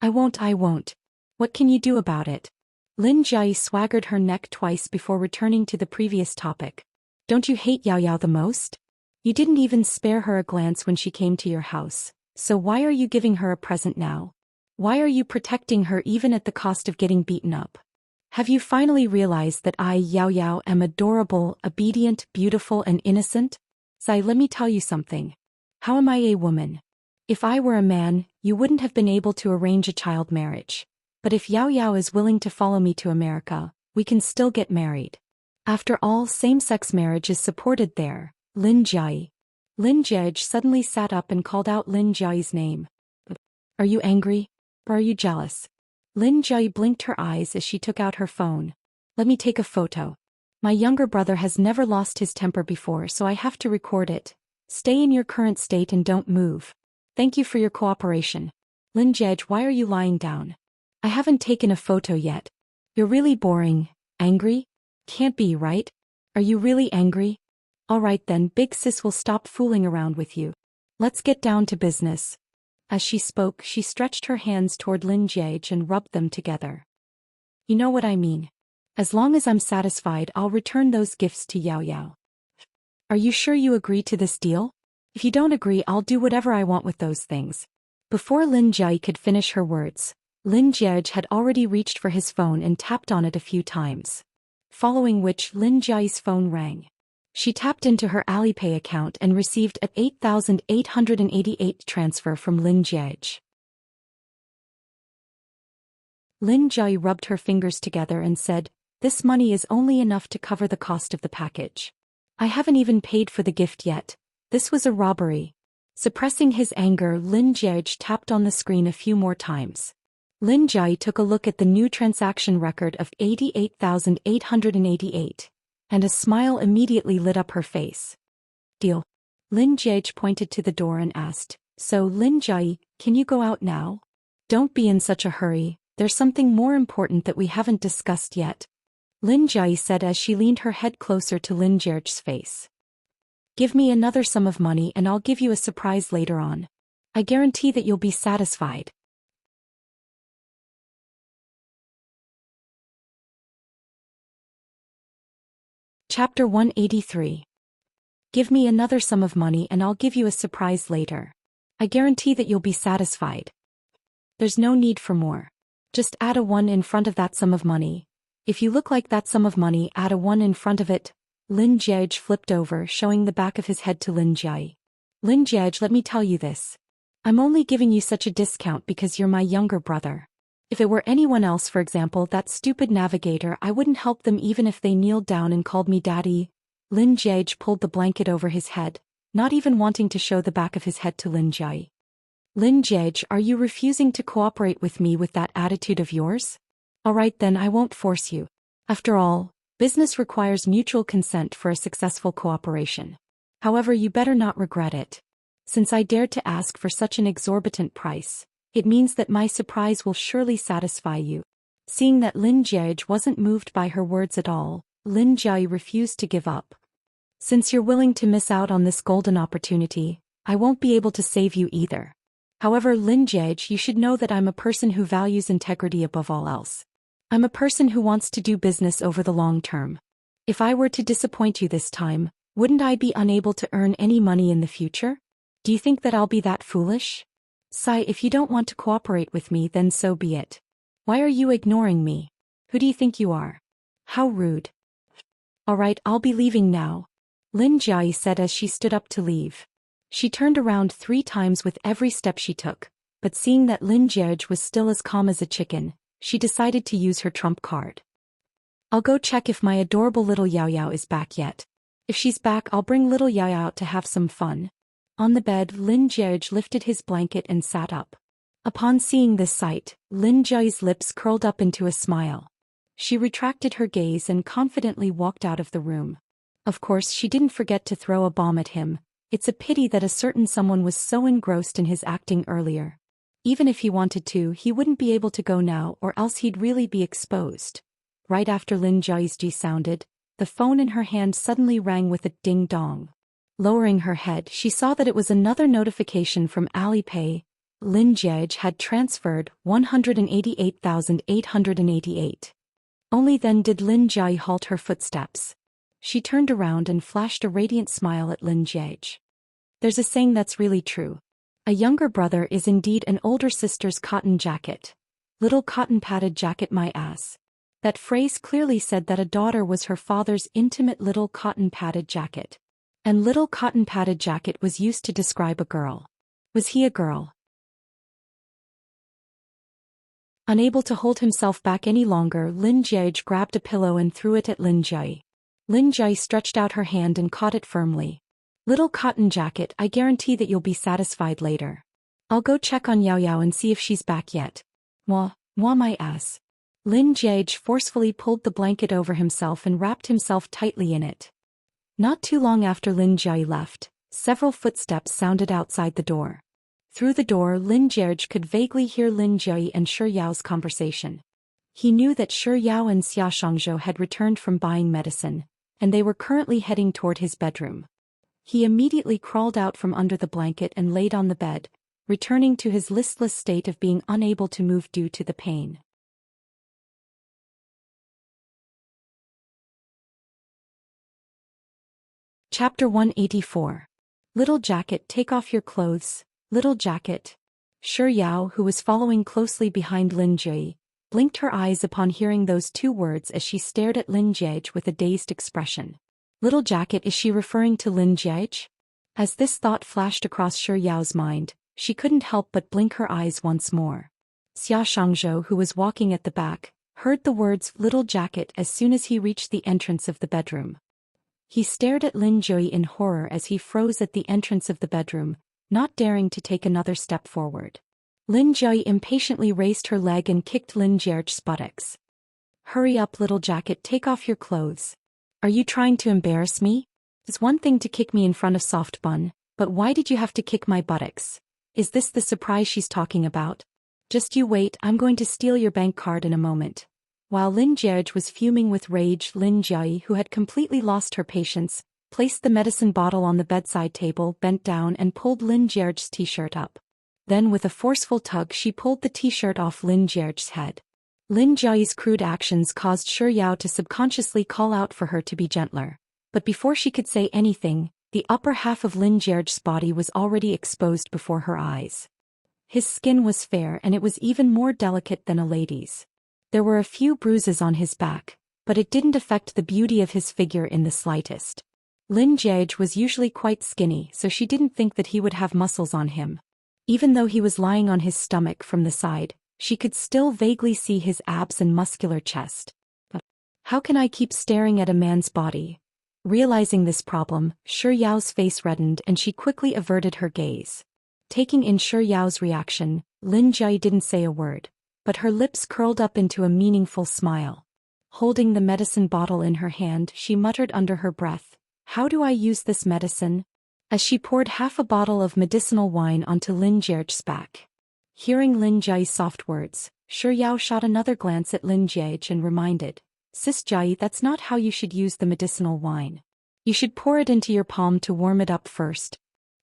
[SPEAKER 1] I won't. What can you do about it?" Lin Jai swaggered her neck twice before returning to the previous topic. "Don't you hate Yao Yao the most? You didn't even spare her a glance when she came to your house, so why are you giving her a present now? Why are you protecting her even at the cost of getting beaten up? Have you finally realized that I, Yao Yao, am adorable, obedient, beautiful, and innocent? Sai, let me tell you something. How am I a woman? If I were a man, you wouldn't have been able to arrange a child marriage. But if Yao Yao is willing to follow me to America, we can still get married. After all, same-sex marriage is supported there." Lin Jai. Lin Jai suddenly sat up and called out Lin Jai's name. "Are you angry? Or are you jealous?" Lin Jai blinked her eyes as she took out her phone. "Let me take a photo. My younger brother has never lost his temper before, so I have to record it. Stay in your current state and don't move. Thank you for your cooperation." "Lin Jai, why are you lying down? I haven't taken a photo yet. You're really boring. Angry? Can't be, right? Are you really angry? Alright then, big sis will stop fooling around with you. Let's get down to business." As she spoke, she stretched her hands toward Lin Jai and rubbed them together. "You know what I mean. As long as I'm satisfied, I'll return those gifts to Yao Yao. Are you sure you agree to this deal? If you don't agree, I'll do whatever I want with those things." Before Lin Jai could finish her words, Lin Jai had already reached for his phone and tapped on it a few times. Following which, Lin Jai's phone rang. She tapped into her Alipay account and received an 8,888 transfer from Lin Jai. Lin Jai rubbed her fingers together and said, "This money is only enough to cover the cost of the package. I haven't even paid for the gift yet. This was a robbery." Suppressing his anger, Lin Jai tapped on the screen a few more times. Lin Jai took a look at the new transaction record of 88,888. And a smile immediately lit up her face. "Deal." Lin Jai pointed to the door and asked, "So, Lin Jai, can you go out now? Don't be in such a hurry, there's something more important that we haven't discussed yet." Lin Jai said as she leaned her head closer to Lin Jai's face. "Give me another sum of money and I'll give you a surprise later on." I guarantee that you'll be satisfied. Chapter 183. Give me another sum of money and I'll give you a surprise later. I guarantee that you'll be satisfied. There's no need for more. Just add a 1 in front of that sum of money. If you look like that sum of money, add a 1 in front of it. Lin Jiej flipped over, showing the back of his head to Lin Jiej. Lin Jiej, let me tell you this. I'm only giving you such a discount because you're my younger brother. If it were anyone else, for example that stupid navigator, I wouldn't help them even if they kneeled down and called me daddy. Lin Jiej pulled the blanket over his head, not even wanting to show the back of his head to Lin Jiej. Lin Jiej, are you refusing to cooperate with me with that attitude of yours? Alright then, I won't force you. After all, business requires mutual consent for a successful cooperation. However, you better not regret it. Since I dared to ask for such an exorbitant price, it means that my surprise will surely satisfy you. Seeing that Lin Jiej wasn't moved by her words at all, Lin Jiej refused to give up. Since you're willing to miss out on this golden opportunity, I won't be able to save you either. However, Lin Jiej, you should know that I'm a person who values integrity above all else. I'm a person who wants to do business over the long term. If I were to disappoint you this time, wouldn't I be unable to earn any money in the future? Do you think that I'll be that foolish? Sigh, if you don't want to cooperate with me, then so be it. Why are you ignoring me? Who do you think you are? How rude. Alright, I'll be leaving now. Lin Jiej said as she stood up to leave. She turned around 3 times with every step she took, but seeing that Lin Jiej was still as calm as a chicken, she decided to use her trump card. I'll go check if my adorable little Yao Yao is back yet. If she's back, I'll bring little Yao Yao out to have some fun. On the bed, Lin Jiej lifted his blanket and sat up. Upon seeing this sight, Lin Jiej's lips curled up into a smile. She retracted her gaze and confidently walked out of the room. Of course, she didn't forget to throw a bomb at him. It's a pity that a certain someone was so engrossed in his acting earlier. Even if he wanted to, he wouldn't be able to go now, or else he'd really be exposed. Right after Lin Jiej's G sounded, the phone in her hand suddenly rang with a ding-dong. Lowering her head, she saw that it was another notification from Alipay. Lin Jiej had transferred 188,888. Only then did Lin Jiej halt her footsteps. She turned around and flashed a radiant smile at Lin Jiej. There's a saying that's really true. A younger brother is indeed an older sister's cotton jacket. Little cotton padded jacket my ass. That phrase clearly said that a daughter was her father's intimate little cotton padded jacket. And little cotton padded jacket was used to describe a girl. Was he a girl? Unable to hold himself back any longer, Lin Jiej grabbed a pillow and threw it at Lin Jiej. Lin Jiej stretched out her hand and caught it firmly. Little cotton jacket, I guarantee that you'll be satisfied later. I'll go check on Yao Yao and see if she's back yet. Mwah my ass. Lin Jiej forcefully pulled the blanket over himself and wrapped himself tightly in it. Not too long after Lin Jiej left, several footsteps sounded outside the door. Through the door, Lin Jiej could vaguely hear Lin Jiej and Shi Yao's conversation. He knew that Shi Yao and Xia Shangzhou had returned from buying medicine, and they were currently heading toward his bedroom. He immediately crawled out from under the blanket and laid on the bed, returning to his listless state of being unable to move due to the pain. Chapter 184. Little Jacket, take off your clothes, little jacket. Shi Yao, who was following closely behind Lin Jiej, blinked her eyes upon hearing those 2 words as she stared at Lin Jiej with a dazed expression. Little jacket, is she referring to Lin Jiej? As this thought flashed across Shi Yao's mind, she couldn't help but blink her eyes once more. Xia Shangzhou, who was walking at the back, heard the words little jacket as soon as he reached the entrance of the bedroom. He stared at Lin Jiej in horror as he froze at the entrance of the bedroom, not daring to take another step forward. Lin Jiej impatiently raised her leg and kicked Lin Jiej's buttocks. Hurry up, little jacket, take off your clothes. Are you trying to embarrass me? It's one thing to kick me in front of Soft Bun, but why did you have to kick my buttocks? Is this the surprise she's talking about? Just you wait, I'm going to steal your bank card in a moment. While Lin Jiej was fuming with rage, Lin Jiej, who had completely lost her patience, placed the medicine bottle on the bedside table, bent down and pulled Lin Jiej's t-shirt up. Then with a forceful tug she pulled the t-shirt off Lin Jie's head. Lin Jia's crude actions caused Shi Yao to subconsciously call out for her to be gentler. But before she could say anything, the upper half of Lin Jie's body was already exposed before her eyes. His skin was fair and it was even more delicate than a lady's. There were a few bruises on his back, but it didn't affect the beauty of his figure in the slightest. Lin Jie was usually quite skinny, so she didn't think that he would have muscles on him. Even though he was lying on his stomach from the side, she could still vaguely see his abs and muscular chest. But how can I keep staring at a man's body? Realizing this problem, Shi Yao's face reddened and she quickly averted her gaze. Taking in Shi Yao's reaction, Lin Jie didn't say a word, but her lips curled up into a meaningful smile. Holding the medicine bottle in her hand, she muttered under her breath, "How do I use this medicine?" as she poured half a bottle of medicinal wine onto Lin Jie's back. Hearing Lin Jie's soft words, Shi Yao shot another glance at Lin Jie and reminded, "Sis Jie, that's not how you should use the medicinal wine. You should pour it into your palm to warm it up first."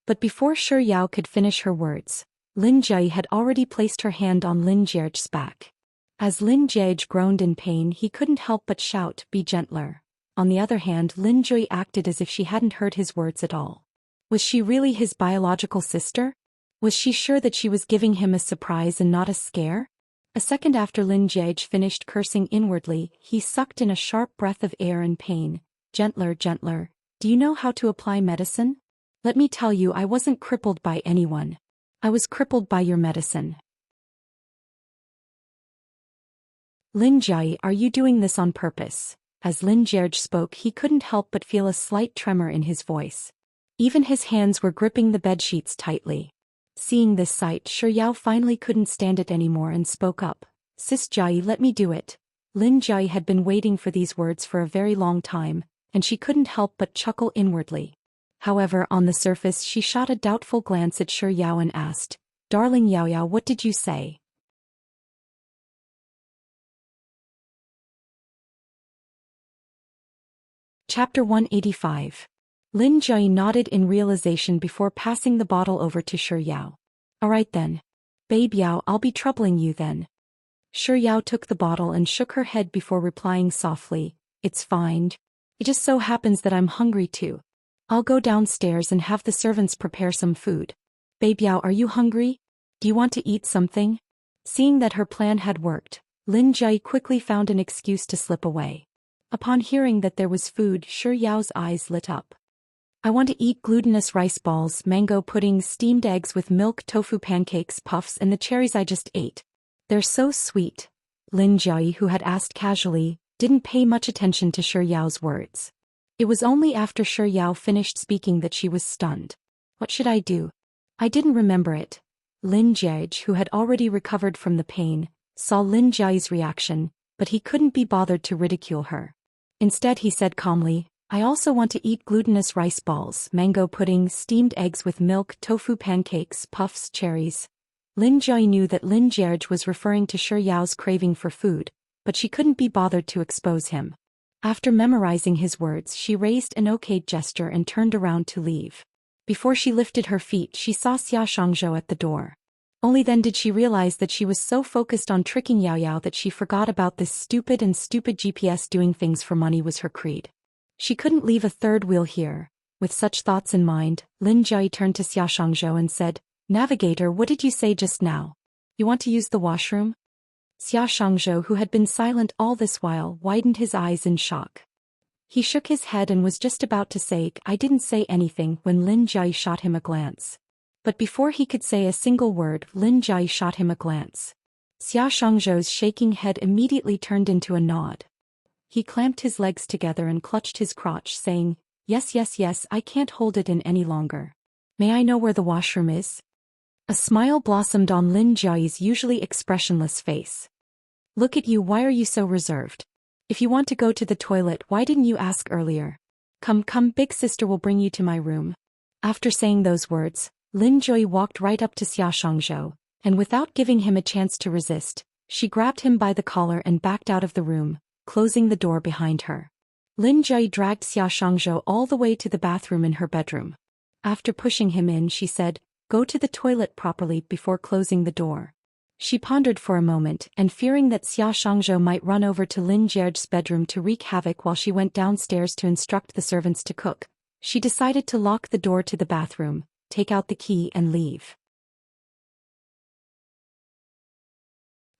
[SPEAKER 1] But before Shi Yao could finish her words, Lin Jie had already placed her hand on Lin Jie's back. As Lin Jie groaned in pain, he couldn't help but shout, "Be gentler." On the other hand, Lin Jie acted as if she hadn't heard his words at all. Was she really his biological sister? Was she sure that she was giving him a surprise and not a scare? A second after Lin Jie finished cursing inwardly, he sucked in a sharp breath of air in pain. "Gentler, gentler. Do you know how to apply medicine? Let me tell you, I wasn't crippled by anyone. I was crippled by your medicine." "Lin Jie, are you doing this on purpose?" As Lin Jie spoke, he couldn't help but feel a slight tremor in his voice. Even his hands were gripping the bedsheets tightly. Seeing this sight, Shi Yao finally couldn't stand it anymore and spoke up. "Sis Jie, let me do it." Lin Jie had been waiting for these words for a very long time, and she couldn't help but chuckle inwardly. However, on the surface she shot a doubtful glance at Shi Yao and asked, "Darling Yao Yao, what did you say?" Chapter 185. Lin Jie nodded in realization before passing the bottle over to Shi Yao. "Alright then. Babe Yao, I'll be troubling you then." Shi Yao took the bottle and shook her head before replying softly, "It's fine. It just so happens that I'm hungry too. I'll go downstairs and have the servants prepare some food. Babe Yao, are you hungry? Do you want to eat something?" Seeing that her plan had worked, Lin Jie quickly found an excuse to slip away. Upon hearing that there was food, Shi Yao's eyes lit up. "I want to eat glutinous rice balls, mango pudding, steamed eggs with milk, tofu pancakes, puffs, and the cherries I just ate. They're so sweet." Lin Jie, who had asked casually, didn't pay much attention to Shi Yao's words. It was only after Shi Yao finished speaking that she was stunned. "What should I do? I didn't remember it." Lin Jie, who had already recovered from the pain, saw Lin Jie's reaction, but he couldn't be bothered to ridicule her. Instead he said calmly, "I also want to eat glutinous rice balls, mango pudding, steamed eggs with milk, tofu pancakes, puffs, cherries." Lin Jie knew that Lin Jie was referring to Shi Yao's craving for food, but she couldn't be bothered to expose him. After memorizing his words, she raised an okayed gesture and turned around to leave. Before she lifted her feet, she saw Xia Shangzhou at the door. Only then did she realize that she was so focused on tricking Yao Yao that she forgot about this stupid GPS. Doing things for money was her creed. She couldn't leave a third wheel here. With such thoughts in mind, Lin Jie turned to Xia Shangzhou and said, "Navigator, what did you say just now? You want to use the washroom?" Xia Shangzhou, who had been silent all this while, widened his eyes in shock. He shook his head and was just about to say, "I didn't say anything," when Lin Jie shot him a glance. But before he could say a single word, Lin Jie shot him a glance. Xia Shangzhou's shaking head immediately turned into a nod. He clamped his legs together and clutched his crotch, saying, Yes, I can't hold it in any longer. May I know where the washroom is?" A smile blossomed on Lin Jie's usually expressionless face. "Look at you, why are you so reserved? If you want to go to the toilet, why didn't you ask earlier? Come, big sister will bring you to my room." After saying those words, Lin Jie walked right up to Xia Shangzhou, and without giving him a chance to resist, she grabbed him by the collar and backed out of the room, closing the door behind her. Lin Jie dragged Xia Shangzhou all the way to the bathroom in her bedroom. After pushing him in, she said, Go to the toilet properly before closing the door. She pondered for a moment, and fearing that Xia Shangzhou might run over to Lin Jie's bedroom to wreak havoc while she went downstairs to instruct the servants to cook, she decided to lock the door to the bathroom, take out the key and leave.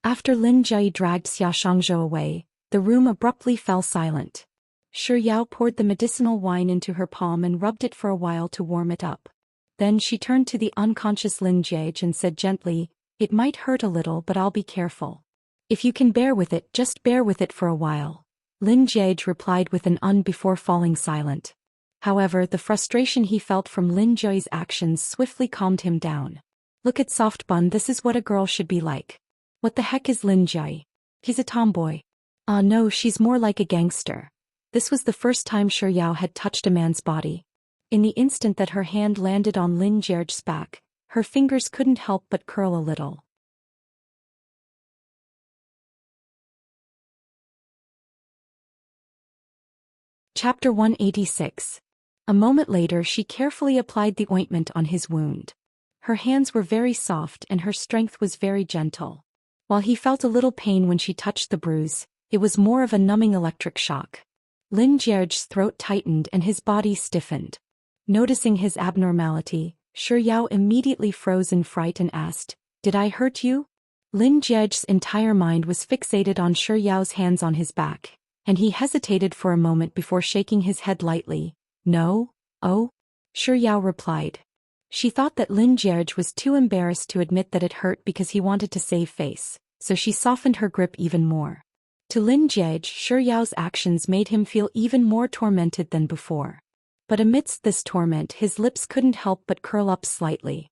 [SPEAKER 1] After Lin Jie dragged Xia Shangzhou away, the room abruptly fell silent. Shi Yao poured the medicinal wine into her palm and rubbed it for a while to warm it up. Then she turned to the unconscious Lin Jie and said gently, "It might hurt a little, but I'll be careful. If you can bear with it, just bear with it for a while." Lin Jie replied with an before falling silent. However, the frustration he felt from Lin Jie's actions swiftly calmed him down. "Look at Soft Bun, this is what a girl should be like." "What the heck is Lin Jie? He's a tomboy." "Ah no, she's more like a gangster." This was the first time Shi Yao had touched a man's body. In the instant that her hand landed on Lin Jie's back, her fingers couldn't help but curl a little. Chapter 186. A moment later she carefully applied the ointment on his wound. Her hands were very soft and her strength was very gentle. While he felt a little pain when she touched the bruise, it was more of a numbing electric shock. Lin Jie's throat tightened and his body stiffened. Noticing his abnormality, Shi Yao immediately froze in fright and asked, "Did I hurt you?" Lin Jie's entire mind was fixated on Shi Yao's hands on his back, and he hesitated for a moment before shaking his head lightly. "No, oh," Shi Yao replied. She thought that Lin Jie was too embarrassed to admit that it hurt because he wanted to save face, so she softened her grip even more. To Lin Jie, Shi Yao's actions made him feel even more tormented than before. But amidst this torment his lips couldn't help but curl up slightly.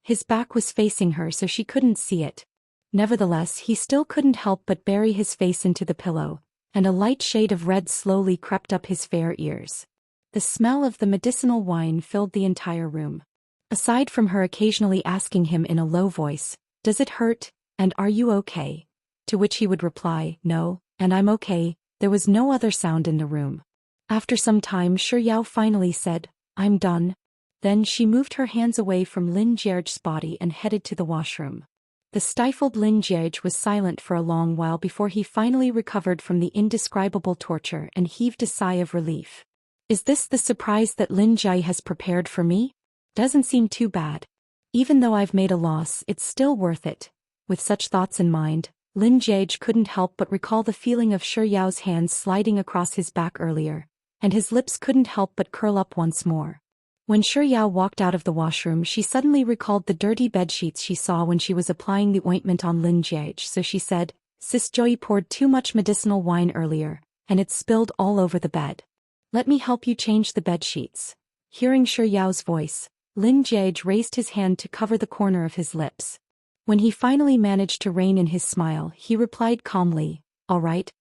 [SPEAKER 1] His back was facing her so she couldn't see it. Nevertheless, he still couldn't help but bury his face into the pillow, and a light shade of red slowly crept up his fair ears. The smell of the medicinal wine filled the entire room. Aside from her occasionally asking him in a low voice, "Does it hurt, and are you okay?" to which he would reply, "No, and I'm okay," there was no other sound in the room. After some time Shi Yao finally said, "I'm done." Then she moved her hands away from Lin Jie's body and headed to the washroom. The stifled Lin Jie was silent for a long while before he finally recovered from the indescribable torture and heaved a sigh of relief. "Is this the surprise that Lin Jie has prepared for me? Doesn't seem too bad. Even though I've made a loss, it's still worth it." With such thoughts in mind, Lin Jie couldn't help but recall the feeling of Shi Yao's hands sliding across his back earlier, and his lips couldn't help but curl up once more. When Shi Yao walked out of the washroom, she suddenly recalled the dirty bedsheets she saw when she was applying the ointment on Lin Jie, so she said, "Sis Joey poured too much medicinal wine earlier, and it spilled all over the bed. Let me help you change the bedsheets." Hearing Shi Yao's voice, Lin Jie raised his hand to cover the corner of his lips. When he finally managed to rein in his smile, he replied calmly, "All right."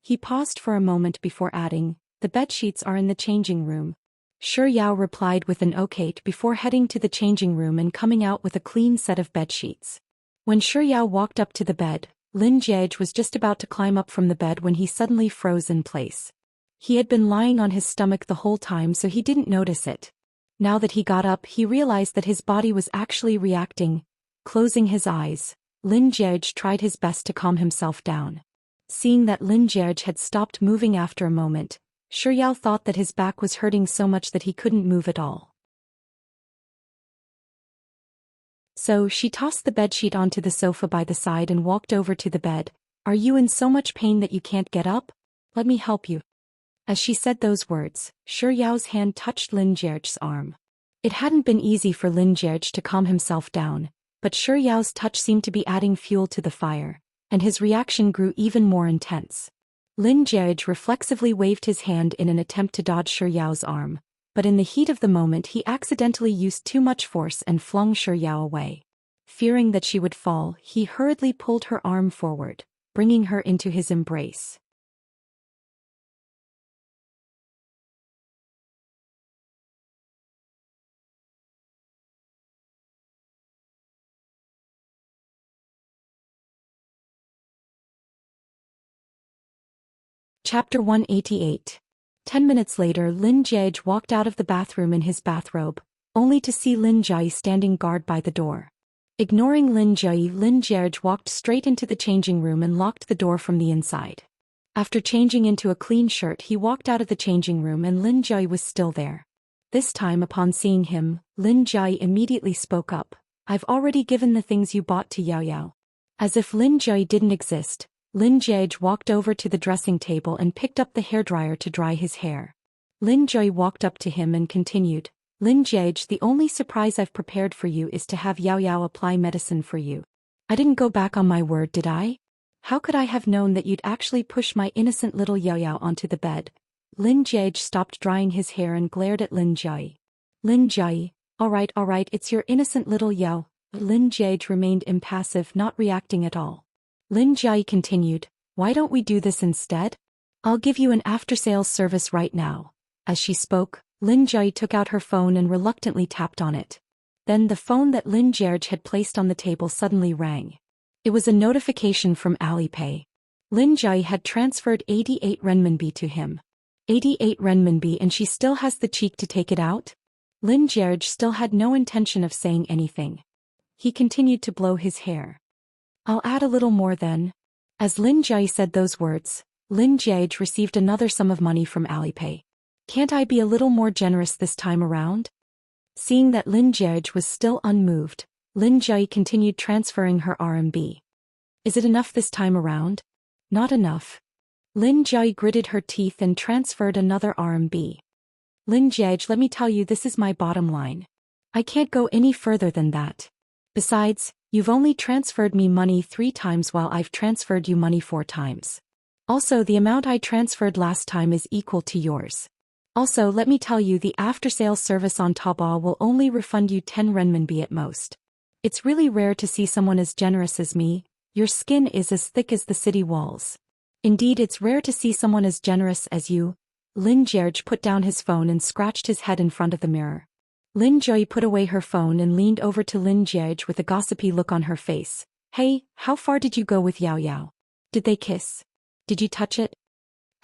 [SPEAKER 1] He paused for a moment before adding, "The bedsheets are in the changing room." Shi Yao replied with an okay before heading to the changing room and coming out with a clean set of bedsheets. When Shi Yao walked up to the bed, Lin Jie was just about to climb up from the bed when he suddenly froze in place. He had been lying on his stomach the whole time so he didn't notice it. Now that he got up, he realized that his body was actually reacting. Closing his eyes, Lin Jie tried his best to calm himself down. Seeing that Lin Jie had stopped moving after a moment, Shi Yao thought that his back was hurting so much that he couldn't move at all. So she tossed the bedsheet onto the sofa by the side and walked over to the bed. "Are you in so much pain that you can't get up? Let me help you." As she said those words, Shi Yao's hand touched Lin Jie's arm. It hadn't been easy for Lin Jie to calm himself down, but Shi Yao's touch seemed to be adding fuel to the fire, and his reaction grew even more intense. Lin Jie reflexively waved his hand in an attempt to dodge Shi Yao's arm, but in the heat of the moment he accidentally used too much force and flung Shi Yao away. Fearing that she would fall, he hurriedly pulled her arm forward, bringing her into his embrace. Chapter 188. 10 minutes later, Lin Jie walked out of the bathroom in his bathrobe, only to see Lin Jai standing guard by the door. Ignoring Lin Jai, Lin Jierge walked straight into the changing room and locked the door from the inside. After changing into a clean shirt, he walked out of the changing room and Lin Jai was still there. This time, upon seeing him, Lin Jai immediately spoke up. I've already given the things you bought to Yao Yao. As if Lin Jai didn't exist, Lin Jierge walked over to the dressing table and picked up the hairdryer to dry his hair. Lin Jai walked up to him and continued, Lin Jierge, the only surprise I've prepared for you is to have Yao Yao apply medicine for you. I didn't go back on my word, did I? How could I have known that you'd actually push my innocent little Yao Yao onto the bed? Lin Jierge stopped drying his hair and glared at Lin Jai. Lin Jai, all right, it's your innocent little Yao. Lin Jierge remained impassive, not reacting at all. Lin Jai continued, why don't we do this instead? I'll give you an after-sales service right now. As she spoke, Lin Jai took out her phone and reluctantly tapped on it. Then the phone that Lin Jierge had placed on the table suddenly rang. It was a notification from Alipay. Lin Jai had transferred 88 renminbi to him. 88 renminbi, and she still has the cheek to take it out? Lin Jierge still had no intention of saying anything. He continued to blow his hair. I'll add a little more then. As Lin Jai said those words, Lin Jierge received another sum of money from Alipay. Can't I be a little more generous this time around? Seeing that Lin Jierge was still unmoved, Lin Jai continued transferring her RMB. Is it enough this time around? Not enough. Lin Jai gritted her teeth and transferred another RMB. Lin Jierge, let me tell you, this is my bottom line. I can't go any further than that. Besides, you've only transferred me money 3 times while I've transferred you money 4 times. Also, the amount I transferred last time is equal to yours. Also, let me tell you, the after-sales service on Taobao will only refund you 10 renminbi at most. It's really rare to see someone as generous as me. Your skin is as thick as the city walls. Indeed, it's rare to see someone as generous as you. Lin Jierge put down his phone and scratched his head in front of the mirror. Lin Jai put away her phone and leaned over to Lin Jierge with a gossipy look on her face. Hey, how far did you go with Yao Yao? Did they kiss? Did you touch it?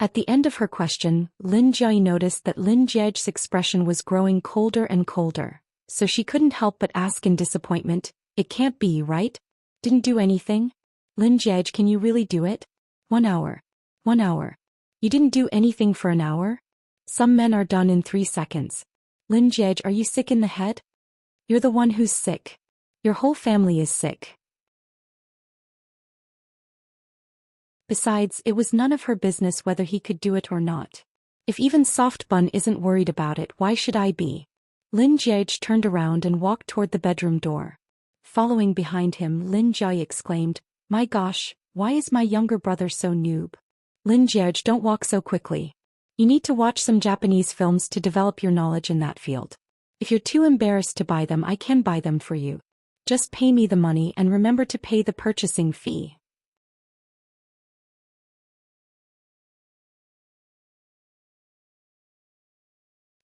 [SPEAKER 1] At the end of her question, Lin Jai noticed that Lin Jierge's expression was growing colder and colder. So she couldn't help but ask in disappointment, it can't be, right? Didn't do anything? Lin Jierge, can you really do it? 1 hour. 1 hour. You didn't do anything for an hour? Some men are done in 3 seconds. Lin Jierge, are you sick in the head? You're the one who's sick. Your whole family is sick. Besides, it was none of her business whether he could do it or not. If even Soft Bun isn't worried about it, why should I be? Lin Jierge turned around and walked toward the bedroom door. Following behind him, Lin Jai exclaimed, my gosh, why is my younger brother so noob? Lin Jierge, don't walk so quickly. You need to watch some Japanese films to develop your knowledge in that field. If you're too embarrassed to buy them, I can buy them for you. Just pay me the money and remember to pay the purchasing fee.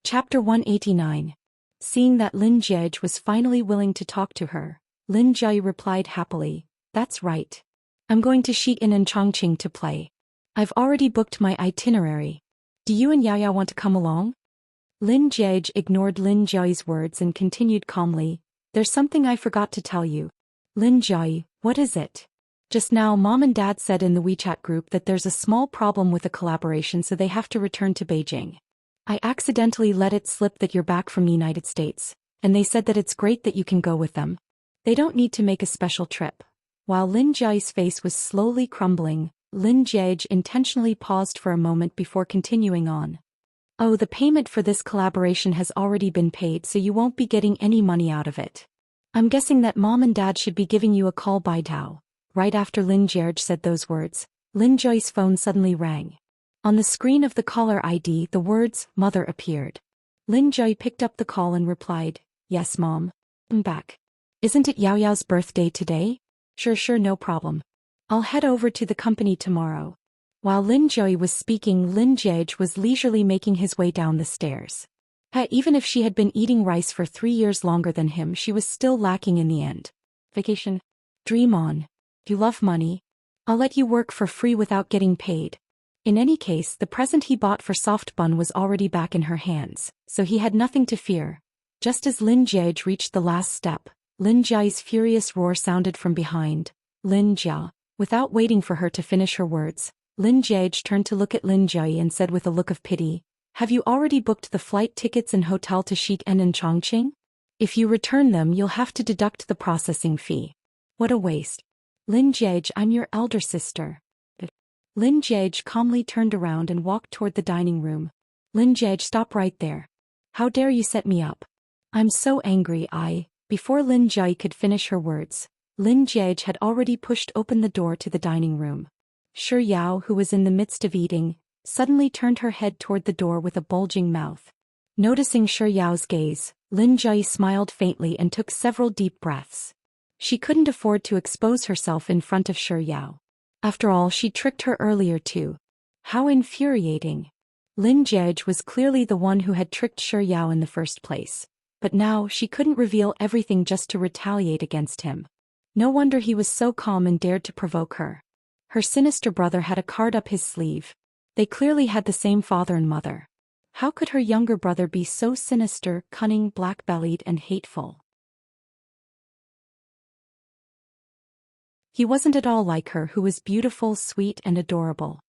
[SPEAKER 1] Chapter 189. Seeing that Lin Jierge was finally willing to talk to her, Lin Jai replied happily, that's right. I'm going to Shi in Enchanting to play. I've already booked my itinerary. Do you and Yaya want to come along? Lin Jierge ignored Lin Jai's words and continued calmly, there's something I forgot to tell you. Lin Jai, what is it? Just now Mom and Dad said in the WeChat group that there's a small problem with a collaboration, so they have to return to Beijing. I accidentally let it slip that you're back from the United States, and they said that it's great that you can go with them. They don't need to make a special trip. While Lin Jai's face was slowly crumbling, Lin Jierge intentionally paused for a moment before continuing on. Oh, the payment for this collaboration has already been paid, so you won't be getting any money out of it. I'm guessing that Mom and Dad should be giving you a call by now. Right after Lin Jierge said those words, Lin Jai's phone suddenly rang. On the screen of the caller ID, the words, Mother appeared. Lin Jai picked up the call and replied, Yes, Mom. I'm back. Isn't it Yao Yao's birthday today? Sure, no problem. I'll head over to the company tomorrow. While Lin Jai was speaking, Lin Jierge was leisurely making his way down the stairs. Even if she had been eating rice for 3 years longer than him, she was still lacking in the end. Vacation. Dream on. You love money. I'll let you work for free without getting paid. In any case, the present he bought for Soft Bun was already back in her hands, so he had nothing to fear. Just as Lin Jiage reached the last step, Lin Jia's furious roar sounded from behind. Lin Jia. Without waiting for her to finish her words, Lin Jiage turned to look at Lin Jia and said with a look of pity, "Have you already booked the flight tickets and hotel to Xi'an and Chongqing? If you return them, you'll have to deduct the processing fee." "What a waste. Lin Jiage, I'm your elder sister." Lin Jiage calmly turned around and walked toward the dining room. "Lin Jiage, stop right there. How dare you set me up? I'm so angry." Before Lin Jia could finish her words, Lin Jiage had already pushed open the door to the dining room. Shi Yao, who was in the midst of eating, suddenly turned her head toward the door with a bulging mouth. Noticing Shi Yao's gaze, Lin Jia smiled faintly and took several deep breaths. She couldn't afford to expose herself in front of Shi Yao. After all, she tricked her earlier too. How infuriating. Lin Jiage was clearly the one who had tricked Shi Yao in the first place. But now she couldn't reveal everything just to retaliate against him. No wonder he was so calm and dared to provoke her. Her sinister brother had a card up his sleeve. They clearly had the same father and mother. How could her younger brother be so sinister, cunning, black-bellied, and hateful? He wasn't at all like her, who was beautiful, sweet, and adorable.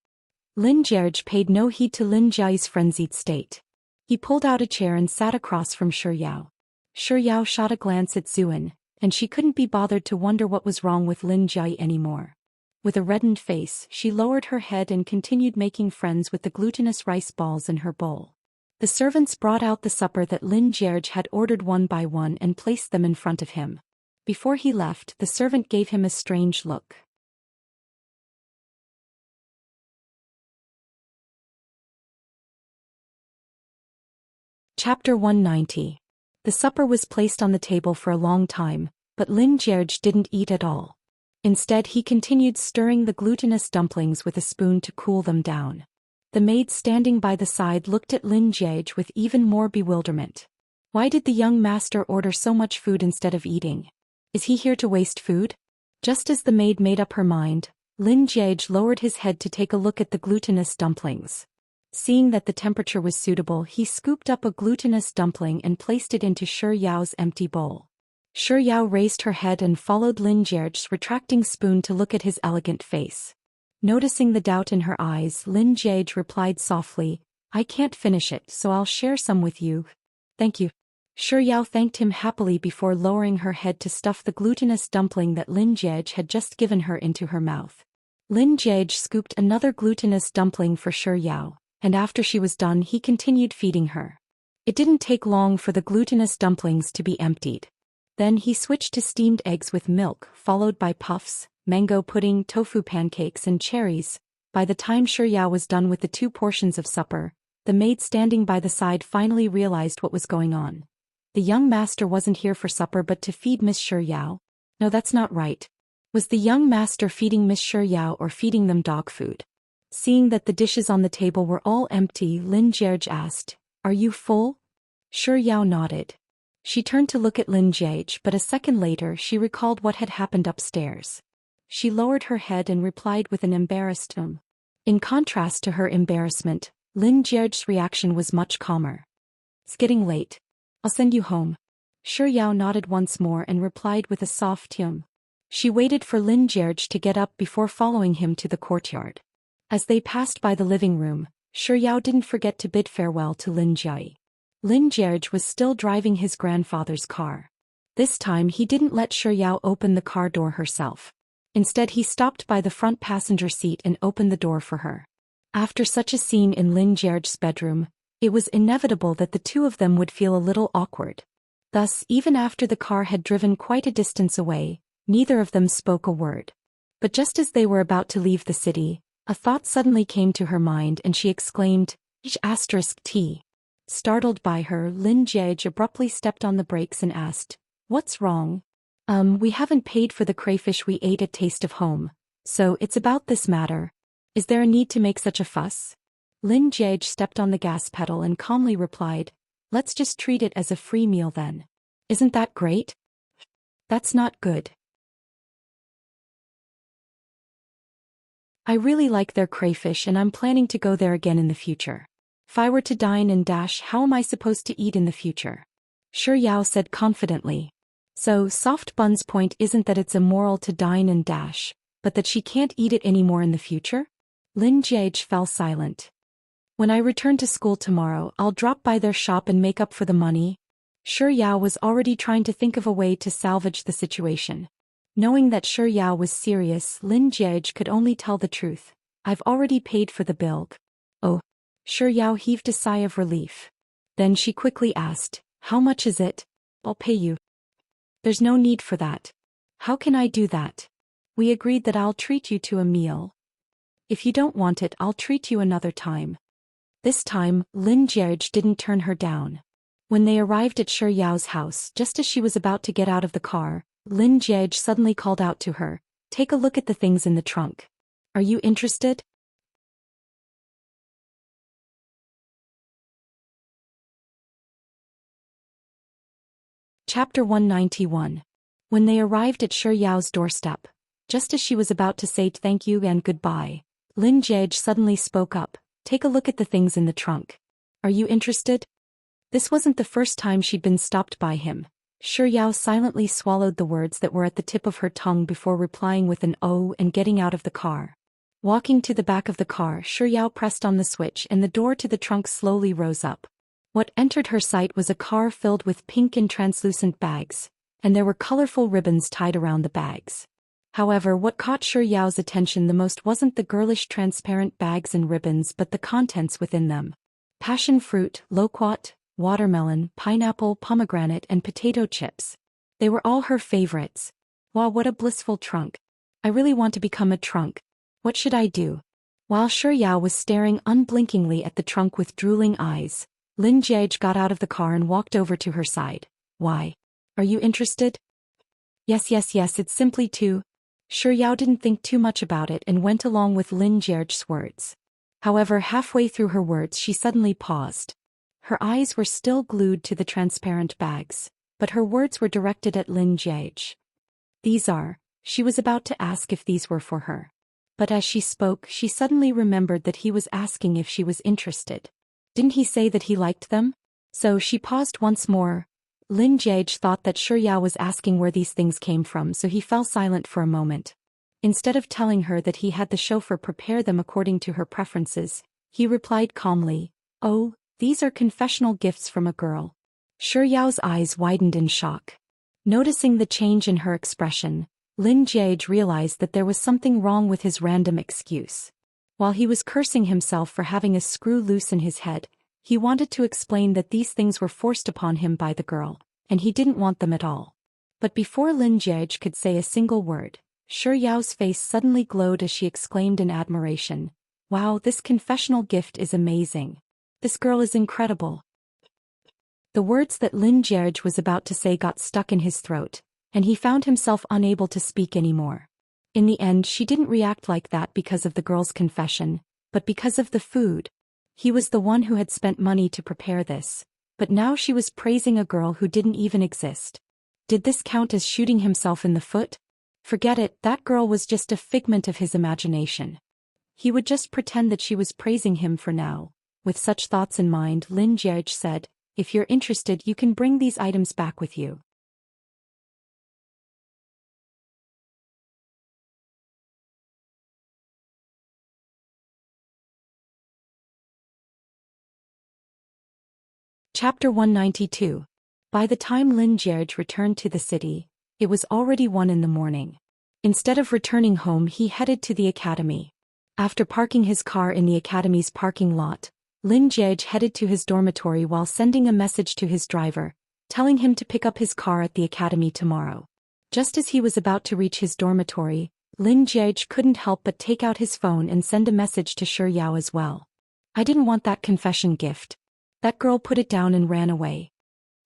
[SPEAKER 1] Lin Jiage paid no heed to Lin Jia's frenzied state. He pulled out a chair and sat across from Shi Yao. Shi Yao shot a glance at Zuan, and she couldn't be bothered to wonder what was wrong with Lin Jia anymore. With a reddened face, she lowered her head and continued making friends with the glutinous rice balls in her bowl. The servants brought out the supper that Lin Jiage had ordered one by one and placed them in front of him. Before he left, the servant gave him a strange look. Chapter 190. The supper was placed on the table for a long time, but Lin Jiage didn't eat at all. Instead, he continued stirring the glutinous dumplings with a spoon to cool them down. The maid standing by the side looked at Lin Jiage with even more bewilderment. Why did the young master order so much food instead of eating? Is he here to waste food? Just as the maid made up her mind, Lin Jiage lowered his head to take a look at the glutinous dumplings. Seeing that the temperature was suitable, he scooped up a glutinous dumpling and placed it into Shi Yao's empty bowl. Shi Yao raised her head and followed Lin Jiage's retracting spoon to look at his elegant face. Noticing the doubt in her eyes, Lin Jiage replied softly, "I can't finish it, so I'll share some with you." "Thank you." Shi Yao thanked him happily before lowering her head to stuff the glutinous dumpling that Lin Jiage had just given her into her mouth. Lin Jiage scooped another glutinous dumpling for Shi Yao, and after she was done he continued feeding her. It didn't take long for the glutinous dumplings to be emptied. Then he switched to steamed eggs with milk, followed by puffs, mango pudding, tofu pancakes, and cherries. By the time Shi Yao was done with the 2 portions of supper, the maid standing by the side finally realized what was going on. The young master wasn't here for supper but to feed Miss Shi Yao. No, that's not right. Was the young master feeding Miss Shi Yao or feeding them dog food? Seeing that the dishes on the table were all empty, Lin Jiage asked, "Are you full?" Shi Yao nodded. She turned to look at Lin Jiage, but a second later she recalled what had happened upstairs. She lowered her head and replied with an embarrassed In contrast to her embarrassment, Lin Jiage's reaction was much calmer. "It's getting late. I'll send you home." Shi Yao nodded once more and replied with a soft She waited for Lin Jiage to get up before following him to the courtyard. As they passed by the living room, Shi Yao didn't forget to bid farewell to Lin Jia. Lin Jiage was still driving his grandfather's car. This time he didn't let Shi Yao open the car door herself. Instead he stopped by the front passenger seat and opened the door for her. After such a scene in Lin Jiage's bedroom, it was inevitable that the two of them would feel a little awkward. Thus, even after the car had driven quite a distance away, neither of them spoke a word. But just as they were about to leave the city, a thought suddenly came to her mind and she exclaimed, "T." Startled by her, Lin Jiage abruptly stepped on the brakes and asked, "What's wrong?" We haven't paid for the crayfish we ate at Taste of Home, so it's about this matter. Is there a need to make such a fuss?" Lin Jiage stepped on the gas pedal and calmly replied, "Let's just treat it as a free meal then. Isn't that great?" "That's not good. I really like their crayfish and I'm planning to go there again in the future. If I were to dine and dash, how am I supposed to eat in the future?" Shi Yao said confidently. So, Soft Bun's point isn't that it's immoral to dine and dash, but that she can't eat it anymore in the future? Lin Jiage fell silent. When I return to school tomorrow, I'll drop by their shop and make up for the money. Shi Yao was already trying to think of a way to salvage the situation. Knowing that Shi Yao was serious, Lin Jiage could only tell the truth. I've already paid for the bill. Oh. Shi Yao heaved a sigh of relief. Then she quickly asked, how much is it? I'll pay you. There's no need for that. How can I do that? We agreed that I'll treat you to a meal. If you don't want it, I'll treat you another time. This time, Lin Jiage didn't turn her down. When they arrived at Shi Yao's house, just as she was about to get out of the car, Lin Jiage suddenly called out to her, take a look at the things in the trunk. Are you interested? Chapter 191. When they arrived at Shi Yao's doorstep, just as she was about to say thank you and goodbye, Lin Jiage suddenly spoke up, take a look at the things in the trunk. Are you interested? This wasn't the first time she'd been stopped by him. Shi Yao silently swallowed the words that were at the tip of her tongue before replying with an "oh" and getting out of the car. Walking to the back of the car, Shi Yao pressed on the switch and the door to the trunk slowly rose up. What entered her sight was a car filled with pink and translucent bags, and there were colorful ribbons tied around the bags. However, what caught Shi Yao's attention the most wasn't the girlish transparent bags and ribbons but the contents within them. Passion fruit, loquat, watermelon, pineapple, pomegranate and potato chips. They were all her favorites. Wow, what a blissful trunk. I really want to become a trunk. What should I do? While Shi Yao was staring unblinkingly at the trunk with drooling eyes, Lin Jiage got out of the car and walked over to her side. Why? Are you interested? Yes, it's simply to. Shi Yao didn't think too much about it and went along with Lin Jiage's words. However, halfway through her words she suddenly paused. Her eyes were still glued to the transparent bags, but her words were directed at Lin Jiage. These are. She was about to ask if these were for her. But as she spoke, she suddenly remembered that he was asking if she was interested. Didn't he say that he liked them? So she paused once more. Lin Jiage thought that Shi Yao was asking where these things came from, so he fell silent for a moment. Instead of telling her that he had the chauffeur prepare them according to her preferences, he replied calmly, oh, these are confessional gifts from a girl. Shi Yao's eyes widened in shock. Noticing the change in her expression, Lin Jiage realized that there was something wrong with his random excuse. While he was cursing himself for having a screw loose in his head, he wanted to explain that these things were forced upon him by the girl, and he didn't want them at all. But before Lin Jiage could say a single word, Shi Yao's face suddenly glowed as she exclaimed in admiration, wow, this confessional gift is amazing. This girl is incredible. The words that Lin Jiage was about to say got stuck in his throat, and he found himself unable to speak anymore. In the end, she didn't react like that because of the girl's confession, but because of the food. He was the one who had spent money to prepare this, but now she was praising a girl who didn't even exist. Did this count as shooting himself in the foot? Forget it, that girl was just a figment of his imagination. He would just pretend that she was praising him for now. With such thoughts in mind, Lin Jiage said, if you're interested, you can bring these items back with you. Chapter 192. By the time Lin Jiage returned to the city, it was already 1 in the morning. Instead of returning home, he headed to the academy. After parking his car in the academy's parking lot, Lin Jiage headed to his dormitory while sending a message to his driver, telling him to pick up his car at the academy tomorrow. Just as he was about to reach his dormitory, Lin Jiage couldn't help but take out his phone and send a message to Shi Yao as well. I didn't want that confession gift. That girl put it down and ran away.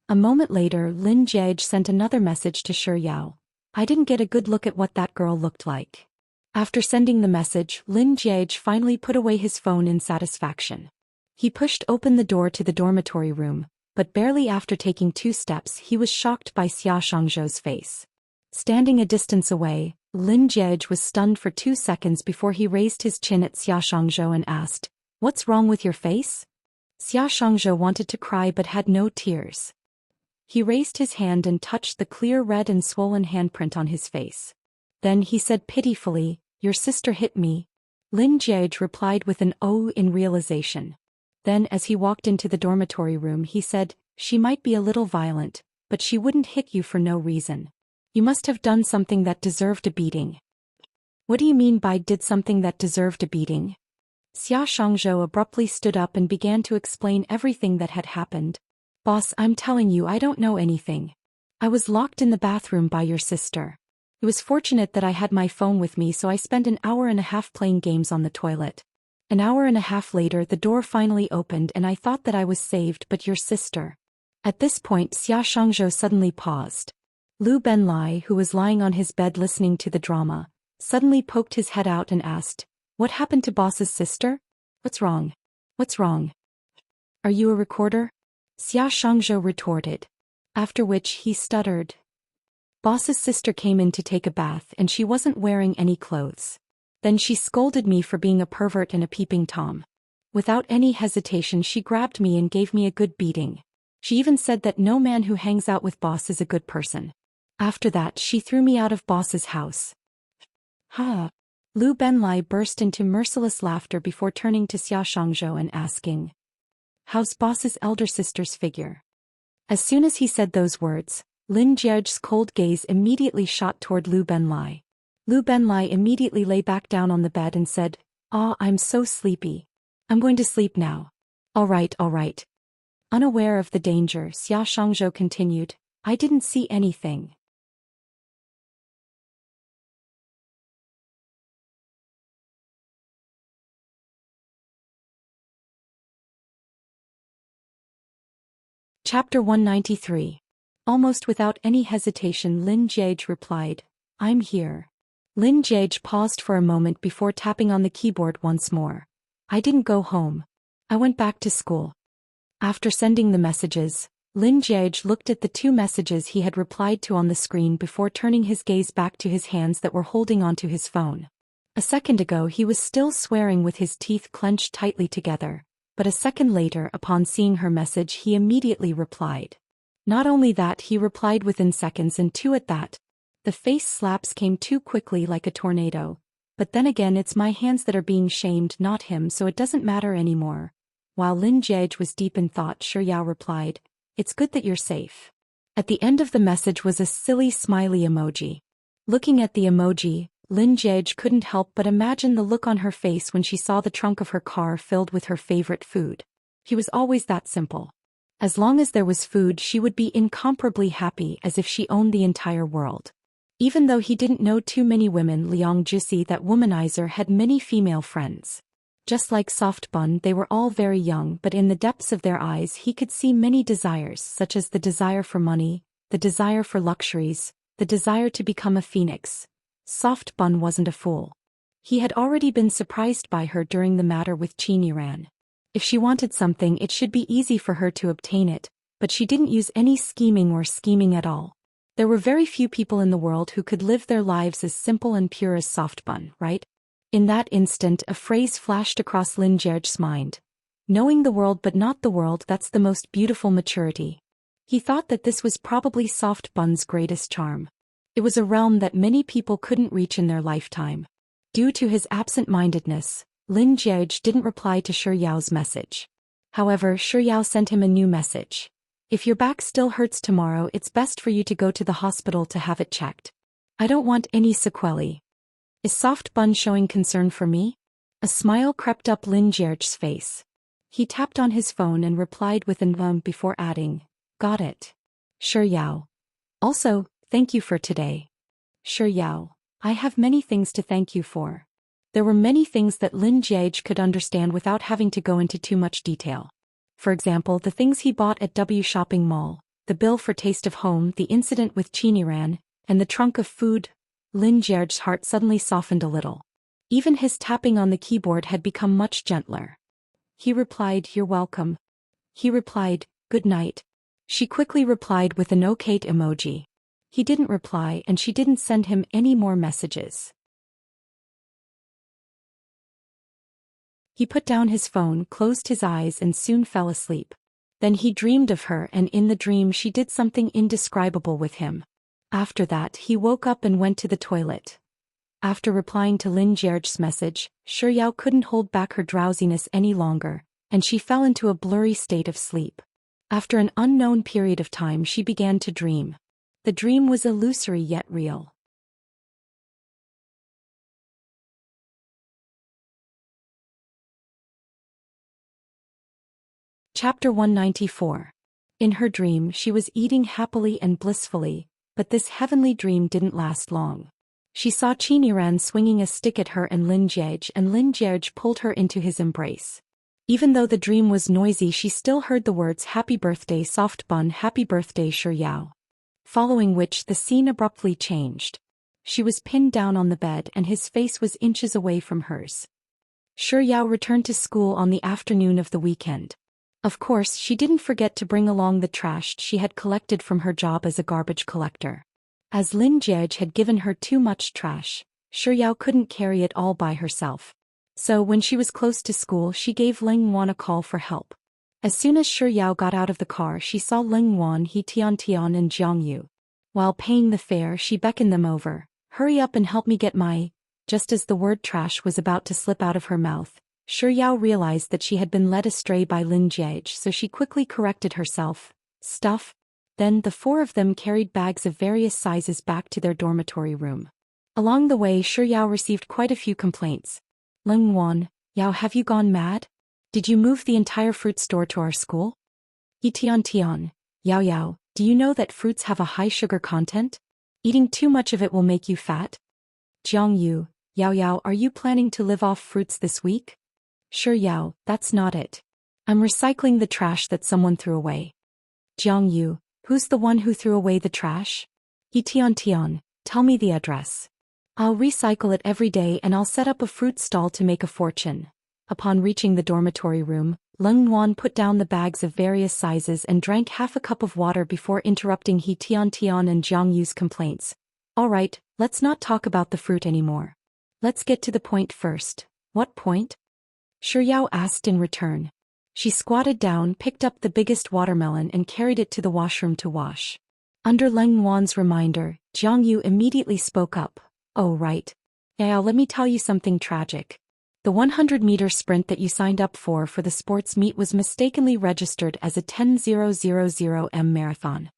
[SPEAKER 1] A moment later, Lin Jiage sent another message to Shi Yao. I didn't get a good look at what that girl looked like. After sending the message, Lin Jiage finally put away his phone in satisfaction. He pushed open the door to the dormitory room, but barely after taking 2 steps he was shocked by Xia Shangzhou's face. Standing a distance away, Lin Jiage was stunned for 2 seconds before he raised his chin at Xia Shangzhou and asked, "What's wrong with your face?" Xia Shangzhou wanted to cry but had no tears. He raised his hand and touched the clear red and swollen handprint on his face. Then he said pitifully, "Your sister hit me." Lin Jiege replied with an "oh" in realization. Then as he walked into the dormitory room he said, "She might be a little violent, but she wouldn't hit you for no reason. You must have done something that deserved a beating." "What do you mean by did something that deserved a beating?" Xia Shangzhou abruptly stood up and began to explain everything that had happened. "Boss, I'm telling you I don't know anything. I was locked in the bathroom by your sister. It was fortunate that I had my phone with me, so I spent an hour and a half playing games on the toilet. An hour and a half later the door finally opened and I thought that I was saved, but your sister." At this point Xia Shangzhou suddenly paused. Lu Benlai, who was lying on his bed listening to the drama, suddenly poked his head out and asked, "What happened to boss's sister? What's wrong? What's wrong? Are you a recorder?" Xia Shangzhou retorted. After which he stuttered. "Boss's sister came in to take a bath and she wasn't wearing any clothes. Then she scolded me for being a pervert and a peeping Tom. Without any hesitation she grabbed me and gave me a good beating. She even said that no man who hangs out with boss is a good person. After that she threw me out of boss's house." "Ha!" Lu Benlai burst into merciless laughter before turning to Xia Shangzhou and asking, "How's boss's elder sister's figure?" As soon as he said those words, Lin Jiege's cold gaze immediately shot toward Lu Benlai. Lu Benlai immediately lay back down on the bed and said, "Ah, I'm so sleepy. I'm going to sleep now." All right. Unaware of the danger, Xia Shangzhou continued, "I didn't see anything." Chapter 193. Almost without any hesitation Lin Jiege replied, "I'm here." Lin Jiege paused for a moment before tapping on the keyboard once more. "I didn't go home. I went back to school." After sending the messages, Lin Jiege looked at the two messages he had replied to on the screen before turning his gaze back to his hands that were holding onto his phone. A second ago he was still swearing with his teeth clenched tightly together, but a second later upon seeing her message he immediately replied. Not only that, he replied within seconds, and two at that. The face slaps came too quickly like a tornado. "But then again it's my hands that are being shamed, not him, so it doesn't matter anymore." While Lin Jiege was deep in thought, Shi Yao replied, "It's good that you're safe." At the end of the message was a silly smiley emoji. Looking at the emoji, Lin Jiege couldn't help but imagine the look on her face when she saw the trunk of her car filled with her favorite food. He was always that simple. As long as there was food she would be incomparably happy, as if she owned the entire world. Even though he didn't know too many women, Liang Jusi, that womanizer, had many female friends. Just like Soft Bun, they were all very young, but in the depths of their eyes he could see many desires, such as the desire for money, the desire for luxuries, the desire to become a phoenix. Soft Bun wasn't a fool. He had already been surprised by her during the matter with Qiniran. If she wanted something it should be easy for her to obtain it, but she didn't use any scheming at all. There were very few people in the world who could live their lives as simple and pure as Soft Bun, right? In that instant a phrase flashed across Lin Jiege's mind. Knowing the world but not the world, that's the most beautiful maturity. He thought that this was probably Soft Bun's greatest charm. It was a realm that many people couldn't reach in their lifetime. Due to his absent-mindedness, Lin Jiege didn't reply to Shi Yao's message. However, Shi Yao sent him a new message. "If your back still hurts tomorrow it's best for you to go to the hospital to have it checked. I don't want any sequelae." Is Soft Bun showing concern for me? A smile crept up Lin Jiege's face. He tapped on his phone and replied with an before adding, "Got it. Shi Yao. Also, thank you for today." "Shi Yao, I have many things to thank you for." There were many things that Lin Jiege could understand without having to go into too much detail. For example, the things he bought at W Shopping Mall, the bill for Taste of Home, the incident with Qiniran, and the trunk of food. Lin Jiege's heart suddenly softened a little. Even his tapping on the keyboard had become much gentler. He replied, "You're welcome." He replied, "Good night." She quickly replied with an okay emoji. He didn't reply and she didn't send him any more messages. He put down his phone, closed his eyes and soon fell asleep. Then he dreamed of her, and in the dream she did something indescribable with him. After that he woke up and went to the toilet. After replying to Lin Jie's message, Shi Yao couldn't hold back her drowsiness any longer, and she fell into a blurry state of sleep. After an unknown period of time she began to dream. The dream was illusory yet real. Chapter 194. In her dream she was eating happily and blissfully, but this heavenly dream didn't last long. She saw Qiniran swinging a stick at her and Lin Jie pulled her into his embrace. Even though the dream was noisy she still heard the words "Happy birthday soft bun, happy birthday Shi Yao." Following which the scene abruptly changed. She was pinned down on the bed and his face was inches away from hers. Shi Yao returned to school on the afternoon of the weekend. Of course she didn't forget to bring along the trash she had collected from her job as a garbage collector. As Lin Jie had given her too much trash, Shi Yao couldn't carry it all by herself. So when she was close to school she gave Ling Wan a call for help. As soon as Shi Yao got out of the car she saw Ling Wan, He Tian and Jiang Yu. While paying the fare she beckoned them over. "Hurry up and help me get my..." Just as the word trash was about to slip out of her mouth, Shi Yao realized that she had been led astray by Lin Jie, so she quickly corrected herself. "Stuff?" Then the four of them carried bags of various sizes back to their dormitory room. Along the way Shi Yao received quite a few complaints. "Ling Wan, Yao, have you gone mad? Did you move the entire fruit store to our school? Yi Tian, Yao, do you know that fruits have a high sugar content? Eating too much of it will make you fat? Jiang Yu, Yao, are you planning to live off fruits this week?" "Shi Yao, that's not it. I'm recycling the trash that someone threw away." "Jiang Yu, who's the one who threw away the trash?" "Yi Tian, tell me the address. I'll recycle it every day and I'll set up a fruit stall to make a fortune." Upon reaching the dormitory room, Ling Wan put down the bags of various sizes and drank half a cup of water before interrupting He Tian and Jiang Yu's complaints. "All right, let's not talk about the fruit anymore. Let's get to the point first." "What point?" Shi Yao asked in return. She squatted down, picked up the biggest watermelon and carried it to the washroom to wash. Under Ling Wan's reminder, Jiang Yu immediately spoke up. "Oh right. Yao, let me tell you something tragic. The 100-meter sprint that you signed up for the sports meet was mistakenly registered as a 10,000 m marathon."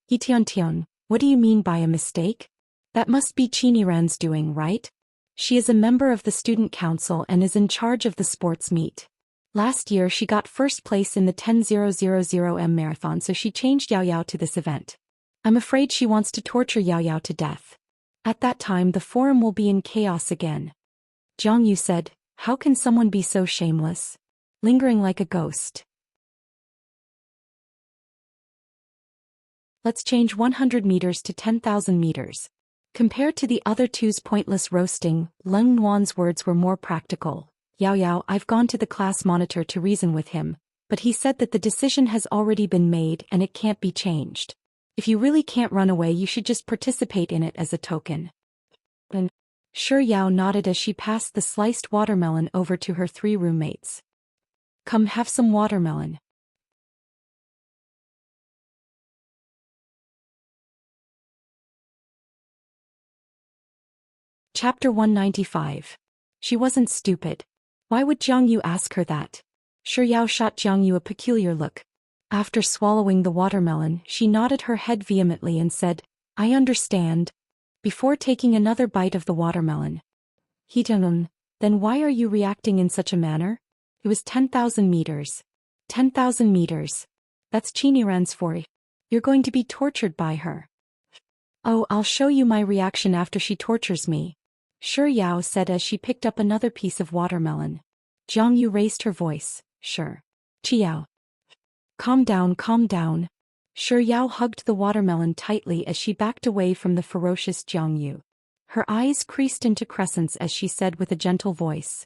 [SPEAKER 1] "Yi Tian, what do you mean by a mistake? That must be Qiniran's doing, right? She is a member of the student council and is in charge of the sports meet. Last year she got first place in the 10,000 m marathon, so she changed Yao to this event. I'm afraid she wants to torture Yao to death. At that time the forum will be in chaos again." Jiang Yu said, "How can someone be so shameless? Lingering like a ghost." "Let's change 100 meters to 10,000 meters. Compared to the other two's pointless roasting, Ling Wan's words were more practical. "Yao, I've gone to the class monitor to reason with him, but he said that the decision has already been made and it can't be changed. If you really can't run away you should just participate in it as a token." And Shi Yao nodded as she passed the sliced watermelon over to her three roommates. "Come have some watermelon." Chapter 195. She wasn't stupid. Why would Jiang Yu ask her that? Shi Yao shot Jiang Yu a peculiar look. After swallowing the watermelon, she nodded her head vehemently and said, "I understand," before taking another bite of the watermelon. "Then why are you reacting in such a manner? It was 10,000 meters. 10,000 meters. That's Qiniran's for. You're going to be tortured by her." "Oh, I'll show you my reaction after she tortures me," Shi Yao said as she picked up another piece of watermelon. Jiang Yu raised her voice. "Sure. Qiao. Calm down. Shi Yao hugged the watermelon tightly as she backed away from the ferocious Jiang Yu. Her eyes creased into crescents as she said with a gentle voice,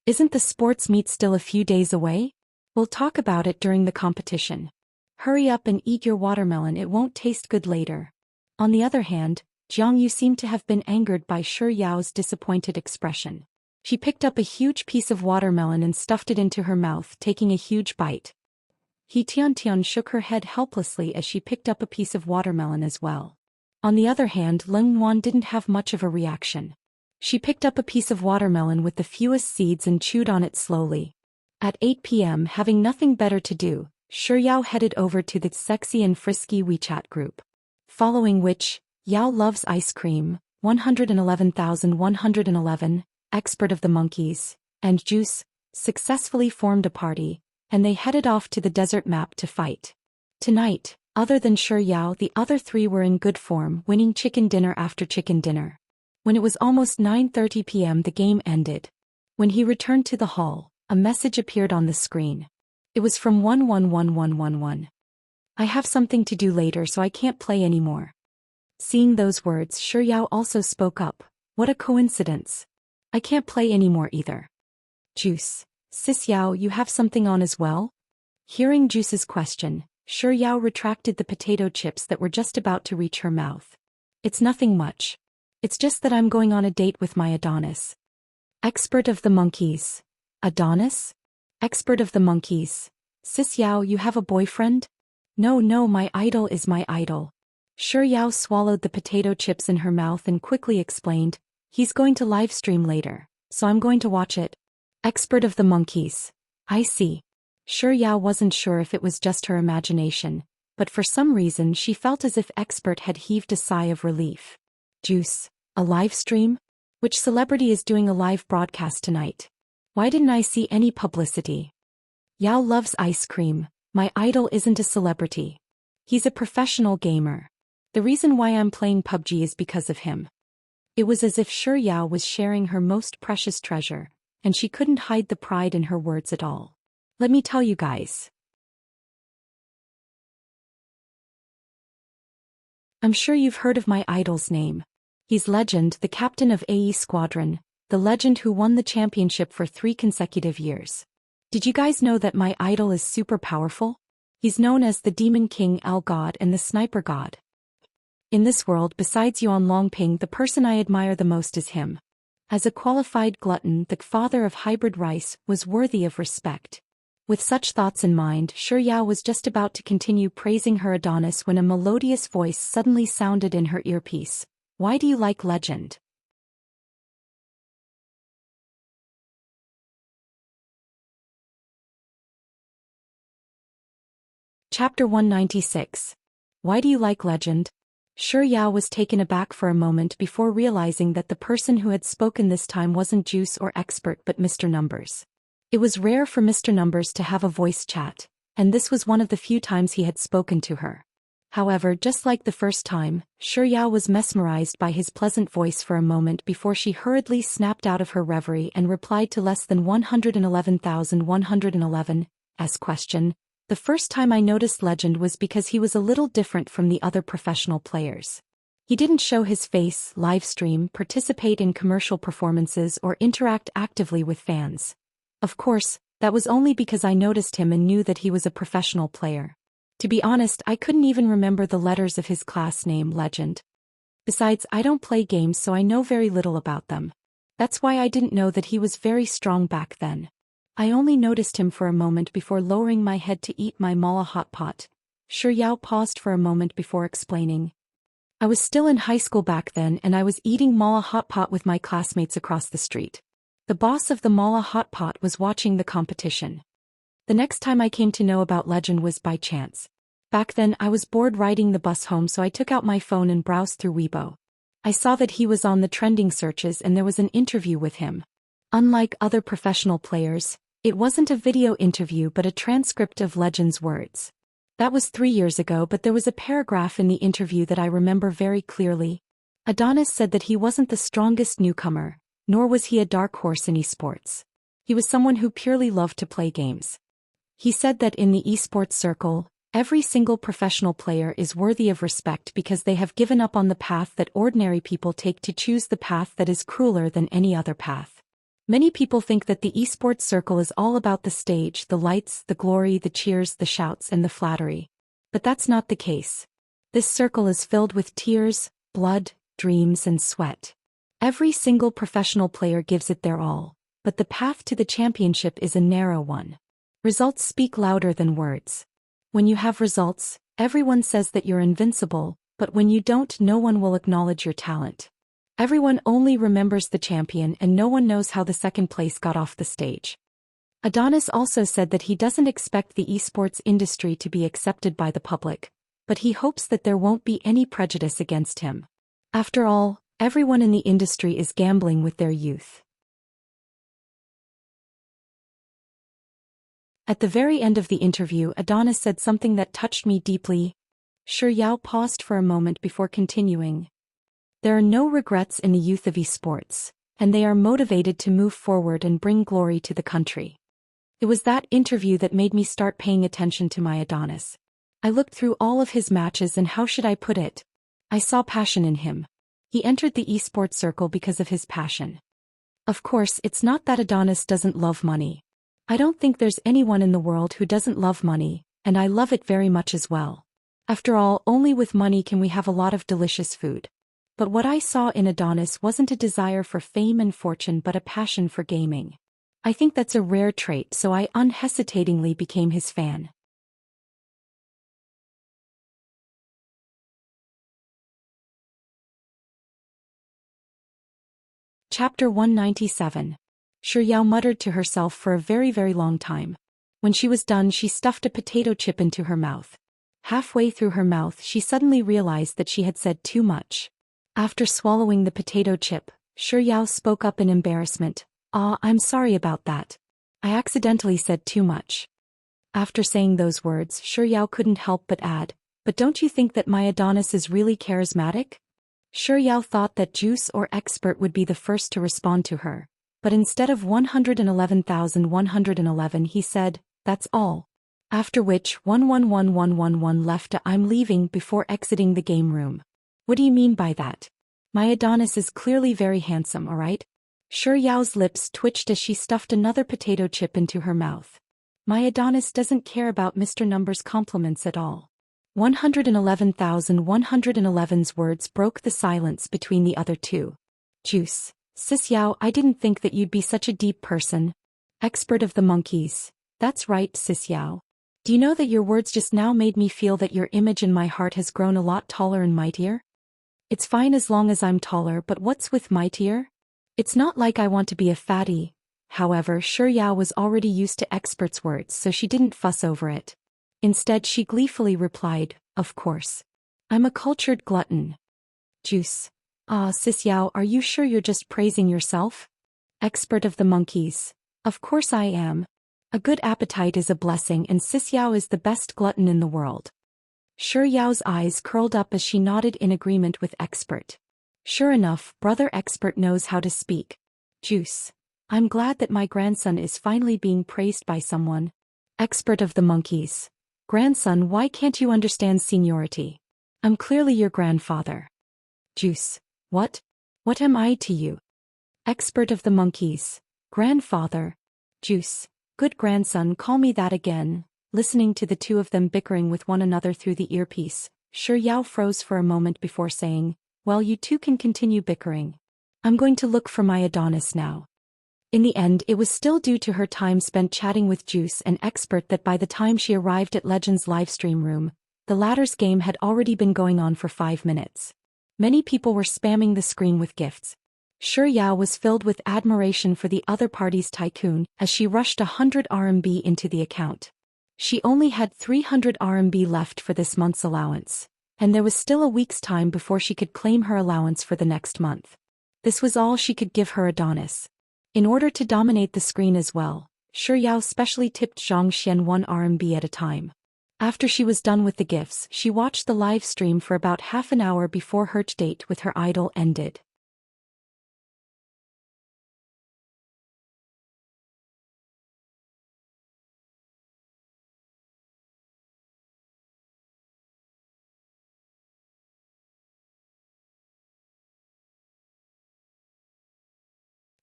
[SPEAKER 1] "Isn't the sports meet still a few days away? We'll talk about it during the competition. Hurry up and eat your watermelon, it won't taste good later." On the other hand, Jiang Yu seemed to have been angered by Shi Yao's disappointed expression. She picked up a huge piece of watermelon and stuffed it into her mouth, taking a huge bite. He Tian shook her head helplessly as she picked up a piece of watermelon as well. On the other hand, Leng Wan didn't have much of a reaction. She picked up a piece of watermelon with the fewest seeds and chewed on it slowly. At 8 p.m., having nothing better to do, Shi Yao headed over to the sexy and frisky WeChat group. Following which, Yao loves ice cream, 111,111, expert of the monkeys, and Juice, successfully formed a party, and they headed off to the desert map to fight. Tonight, other than Shi Yao, the other three were in good form, winning chicken dinner after chicken dinner. When it was almost 9:30 p.m., the game ended. When he returned to the hall, a message appeared on the screen. It was from 111111. I have something to do later, so I can't play anymore. Seeing those words, Shi Yao also spoke up. What a coincidence. I can't play anymore either. Juice. Sis Yao, you have something on as well? Hearing Juice's question, Shi Yao retracted the potato chips that were just about to reach her mouth. It's nothing much. It's just that I'm going on a date with my Adonis. Expert of the monkeys. Adonis? Expert of the monkeys. Sis Yao, you have a boyfriend? No, my idol is my idol. Shi Yao swallowed the potato chips in her mouth and quickly explained, he's going to live stream later, so I'm going to watch it. Expert of the monkeys. I see. Shi Yao wasn't sure if it was just her imagination, but for some reason she felt as if Expert had heaved a sigh of relief. Juice. A live stream? Which celebrity is doing a live broadcast tonight? Why didn't I see any publicity? Yao loves ice cream. My idol isn't a celebrity. He's a professional gamer. The reason why I'm playing PUBG is because of him. It was as if Shi Yao was sharing her most precious treasure, and she couldn't hide the pride in her words at all. Let me tell you guys. I'm sure you've heard of my idol's name. He's Legend, the captain of AE Squadron, the legend who won the championship for 3 consecutive years. Did you guys know that my idol is super powerful? He's known as the Demon King, Al God, and the Sniper God. In this world, besides Yuan Longping, the person I admire the most is him. As a qualified glutton, the father of hybrid rice was worthy of respect. With such thoughts in mind, Shi Yao was just about to continue praising her Adonis when a melodious voice suddenly sounded in her earpiece. Why do you like Legend? Chapter 196. Why do you like Legend? Shi Yao was taken aback for a moment before realizing that the person who had spoken this time wasn't Juice or Expert but Mr. Numbers. It was rare for Mr. Numbers to have a voice chat, and this was one of the few times he had spoken to her. However, just like the first time, Shi Yao was mesmerized by his pleasant voice for a moment before she hurriedly snapped out of her reverie and replied to less than 111,111 as question. The first time I noticed Legend was because he was a little different from the other professional players. He didn't show his face, live stream, participate in commercial performances, or interact actively with fans. Of course, that was only because I noticed him and knew that he was a professional player. To be honest, I couldn't even remember the letters of his class name, Legend. Besides, I don't play games, so I know very little about them. That's why I didn't know that he was very strong back then. I only noticed him for a moment before lowering my head to eat my mala hot pot. Shi Yao paused for a moment before explaining. I was still in high school back then and I was eating mala hot pot with my classmates across the street. The boss of the mala hot pot was watching the competition. The next time I came to know about Legend was by chance. Back then I was bored riding the bus home, so I took out my phone and browsed through Weibo. I saw that he was on the trending searches and there was an interview with him. Unlike other professional players, it wasn't a video interview but a transcript of Legend's words. That was 3 years ago, but there was a paragraph in the interview that I remember very clearly. Adonis said that he wasn't the strongest newcomer, nor was he a dark horse in esports. He was someone who purely loved to play games. He said that in the esports circle, every single professional player is worthy of respect because they have given up on the path that ordinary people take to choose the path that is crueler than any other path. Many people think that the esports circle is all about the stage, the lights, the glory, the cheers, the shouts, and the flattery. But that's not the case. This circle is filled with tears, blood, dreams, and sweat. Every single professional player gives it their all, but the path to the championship is a narrow one. Results speak louder than words. When you have results, everyone says that you're invincible, but when you don't, no one will acknowledge your talent. Everyone only remembers the champion and no one knows how the second place got off the stage. Adonis also said that he doesn't expect the esports industry to be accepted by the public, but he hopes that there won't be any prejudice against him. After all, everyone in the industry is gambling with their youth. At the very end of the interview, Adonis said something that touched me deeply. Shi Yao paused for a moment before continuing. There are no regrets in the youth of esports, and they are motivated to move forward and bring glory to the country. It was that interview that made me start paying attention to my Adonis. I looked through all of his matches and how should I put it? I saw passion in him. He entered the esports circle because of his passion. Of course, it's not that Adonis doesn't love money. I don't think there's anyone in the world who doesn't love money, and I love it very much as well. After all, only with money can we have a lot of delicious food. But what I saw in Adonis wasn't a desire for fame and fortune but a passion for gaming. I think that's a rare trait, so I unhesitatingly became his fan. Chapter 197. Shi Yao muttered to herself for a very, very long time. When she was done, she stuffed a potato chip into her mouth. Halfway through her mouth, she suddenly realized that she had said too much. After swallowing the potato chip, Shi Yao spoke up in embarrassment. I'm sorry about that. I accidentally said too much. After saying those words, Shi Yao couldn't help but add, but don't you think that my Adonis is really charismatic? Shi Yao thought that Juice or Expert would be the first to respond to her, but instead of 111,111 he said, that's all. After which 111111 left a I'm leaving before exiting the game room. What do you mean by that? My Adonis is clearly very handsome, alright? Shi Yao's lips twitched as she stuffed another potato chip into her mouth. My Adonis doesn't care about Mr. Number's compliments at all. 111,111's words broke the silence between the other two. Juice. Sis Yao, I didn't think that you'd be such a deep person. Expert of the monkeys. That's right, Sis Yao. Do you know that your words just now made me feel that your image in my heart has grown a lot taller and mightier? It's fine as long as I'm taller, but what's with mightier? It's not like I want to be a fatty. However, Shi Yao was already used to Expert's words, so she didn't fuss over it. Instead, she gleefully replied, of course. I'm a cultured glutton. Juice. Sis Yao, are you sure you're just praising yourself? Expert of the monkeys. Of course I am. A good appetite is a blessing and Sis Yao is the best glutton in the world. Shi Yao's eyes curled up as she nodded in agreement with Expert. Sure enough, Brother Expert knows how to speak. Juice. I'm glad that my grandson is finally being praised by someone. Expert of the monkeys. Grandson, why can't you understand seniority? I'm clearly your grandfather. Juice. What? What am I to you? Expert of the monkeys. Grandfather. Juice. Good grandson, call me that again. Listening to the two of them bickering with one another through the earpiece, Shi Yao froze for a moment before saying, well, you two can continue bickering. I'm going to look for my Adonis now. In the end, it was still due to her time spent chatting with Juice and Expert that by the time she arrived at Legend's livestream room, the latter's game had already been going on for 5 minutes. Many people were spamming the screen with gifts. Shi Yao was filled with admiration for the other party's tycoon as she rushed 100 RMB into the account. She only had 300 RMB left for this month's allowance, and there was still a week's time before she could claim her allowance for the next month. This was all she could give her Adonis. In order to dominate the screen as well, Shi Yao specially tipped Zhang Xian 1 RMB at a time. After she was done with the gifts, she watched the live stream for about half an hour before her date with her idol ended.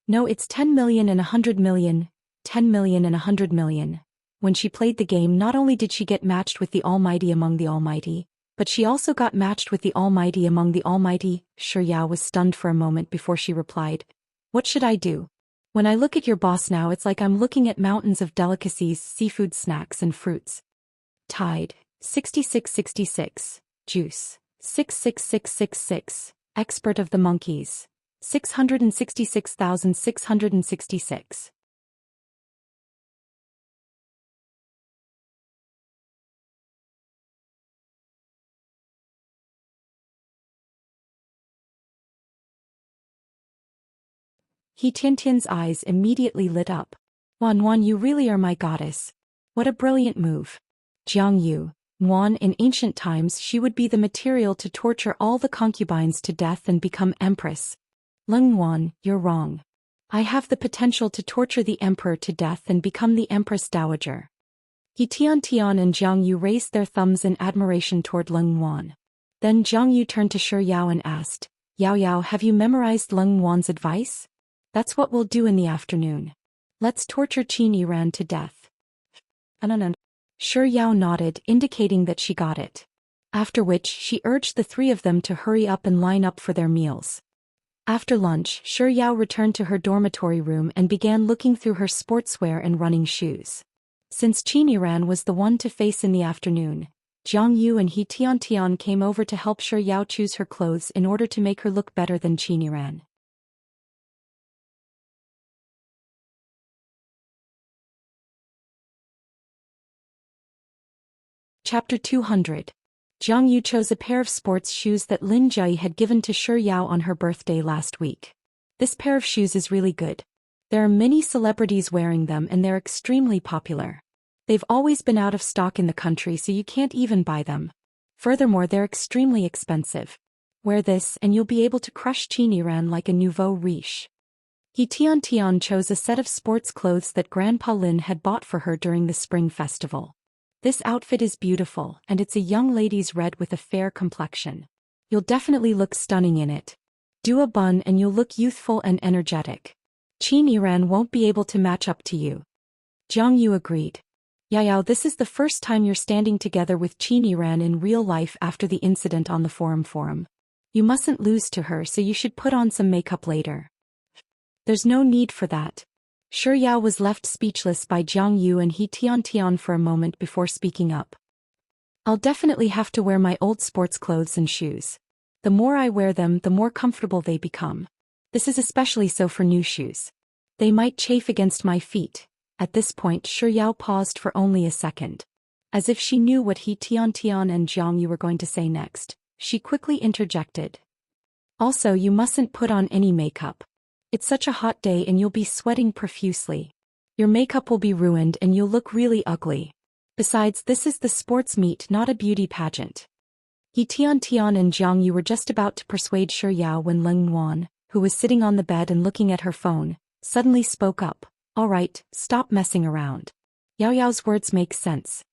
[SPEAKER 1] No, it's 10 million and 100 million, 10 million and 100 million. When she played the game, not only did she get matched with the Almighty among the Almighty, but she also got matched with the Almighty among the Almighty. Shi Yao was stunned for a moment before she replied, what should I do? When I look at your boss now, it's like I'm looking at mountains of delicacies, seafood snacks and fruits. Tide. 6666, Juice, 66666, Expert of the Monkeys, 666,666. He Tiantian's eyes immediately lit up. Wan Wan, you really are my goddess. What a brilliant move. Jiang Yu, Wan, in ancient times she would be the material to torture all the concubines to death and become empress. Leng Wan, you're wrong. I have the potential to torture the emperor to death and become the empress dowager. He Tian and Jiang Yu raised their thumbs in admiration toward Leng Wan. Then Jiang Yu turned to Shi Yao and asked, Yao Yao, have you memorized Leng Wan's advice? That's what we'll do in the afternoon. Let's torture Qin Yiran to death. Shi Yao nodded, indicating that she got it. After which she urged the three of them to hurry up and line up for their meals. After lunch, Shi Yao returned to her dormitory room and began looking through her sportswear and running shoes. Since Qin Yiran was the one to face in the afternoon, Jiang Yu and He Tian came over to help Shi Yao choose her clothes in order to make her look better than Qin Yiran. Chapter 200. Jiang Yu chose a pair of sports shoes that Lin Jia had given to Shi Yao on her birthday last week. This pair of shoes is really good. There are many celebrities wearing them and they're extremely popular. They've always been out of stock in the country, so you can't even buy them. Furthermore, they're extremely expensive. Wear this and you'll be able to crush Qin Yiran like a nouveau riche. He Tian chose a set of sports clothes that Grandpa Lin had bought for her during the spring festival. This outfit is beautiful, and it's a young lady's red with a fair complexion. You'll definitely look stunning in it. Do a bun and you'll look youthful and energetic. Qin Yiran won't be able to match up to you. Jiang Yu agreed. Yao, this is the first time you're standing together with Qin Yiran in real life after the incident on the forum. You mustn't lose to her, so you should put on some makeup later. There's no need for that. Shi Yao was left speechless by Jiang Yu and He Tian for a moment before speaking up. I'll definitely have to wear my old sports clothes and shoes. The more I wear them, the more comfortable they become. This is especially so for new shoes. They might chafe against my feet. At this point, Shi Yao paused for only a second. As if she knew what He Tian and Jiang Yu were going to say next, she quickly interjected. Also, you mustn't put on any makeup. It's such a hot day and you'll be sweating profusely. Your makeup will be ruined and you'll look really ugly. Besides, this is the sports meet, not a beauty pageant. He Tian and Jiang Yu were just about to persuade Shi Yao when Leng Wan, who was sitting on the bed and looking at her phone, suddenly spoke up. All right, stop messing around. Yao Yao's words make sense.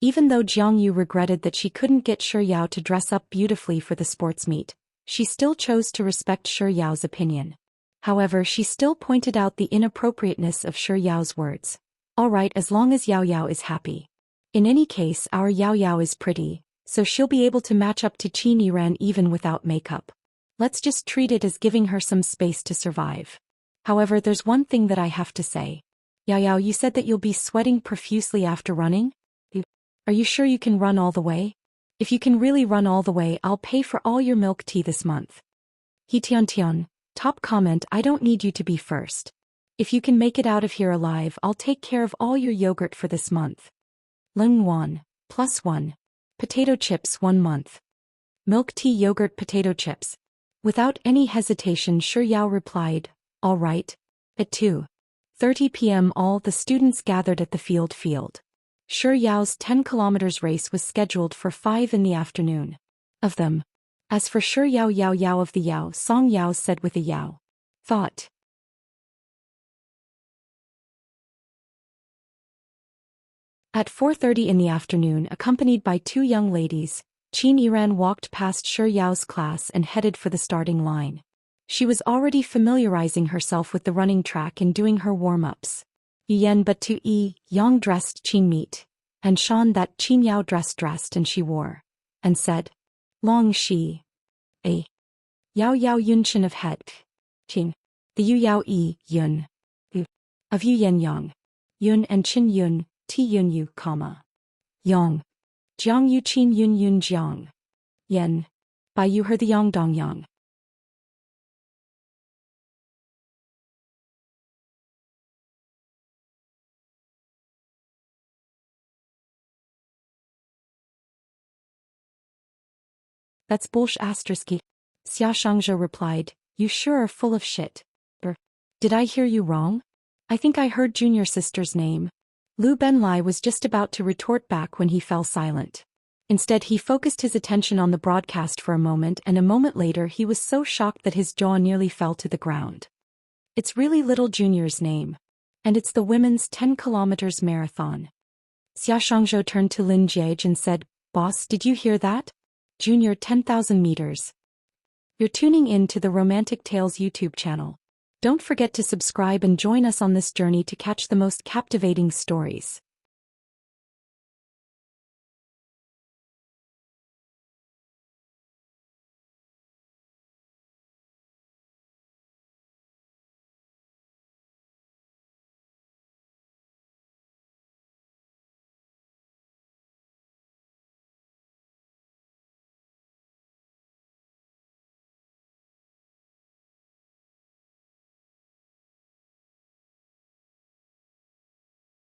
[SPEAKER 1] Even though Jiang Yu regretted that she couldn't get Shi Yao to dress up beautifully for the sports meet, she still chose to respect Shi Yao's opinion. However, she still pointed out the inappropriateness of Shi Yao's words. All right, as long as Yao Yao is happy. In any case, our Yao Yao is pretty, so she'll be able to match up to Qin Yiran even without makeup. Let's just treat it as giving her some space to survive. However, there's one thing that I have to say. Yao Yao, you said that you'll be sweating profusely after running? Are you sure you can run all the way? If you can really run all the way, I'll pay for all your milk tea this month. He Tian. Top comment, I don't need you to be first. If you can make it out of here alive, I'll take care of all your yogurt for this month. Leng Wan, +1. Potato chips 1 month. Milk tea yogurt potato chips. Without any hesitation, Shi Yao replied, all right. At 2:30 p.m. all the students gathered at the field. Shi Yao's 10 kilometers race was scheduled for 5 in the afternoon. Of them. As for Shi Yao, Yao of the Yao, Song Yao said with a Yao thought. At 4:30 in the afternoon, accompanied by 2 young ladies, Qin Yiran walked past Shi Yao's class and headed for the starting line. She was already familiarizing herself with the running track and doing her warm-ups. Yen but to Yang dressed Qin meet, and Shan that Qin Yao dressed and she wore, and said, Long Shi. A. Yao Yun Chen of Het. Qin. The Yu Yao Yun. Of Yu Yen Yang. Yun and Qin Yun, Ti Yun Yu, Yang. Jiang yu qin yun yun jiang. Yen. Bai yu her the yang dong yang. That's bullsh asterisk. Xia Shangzhe replied, you sure are full of shit. Did I hear you wrong? I think I heard junior sister's name. Lu Benlai was just about to retort back when he fell silent. Instead he focused his attention on the broadcast for a moment, and a moment later he was so shocked that his jaw nearly fell to the ground. It's really little Junior's name. And it's the women's 10 kilometers marathon. Xia Shangzhou turned to Lin Jiege and said, Boss, did you hear that? Junior 10,000 meters. You're tuning in to the Romantic Tales YouTube channel. Don't forget to subscribe and join us on this journey to catch the most captivating stories.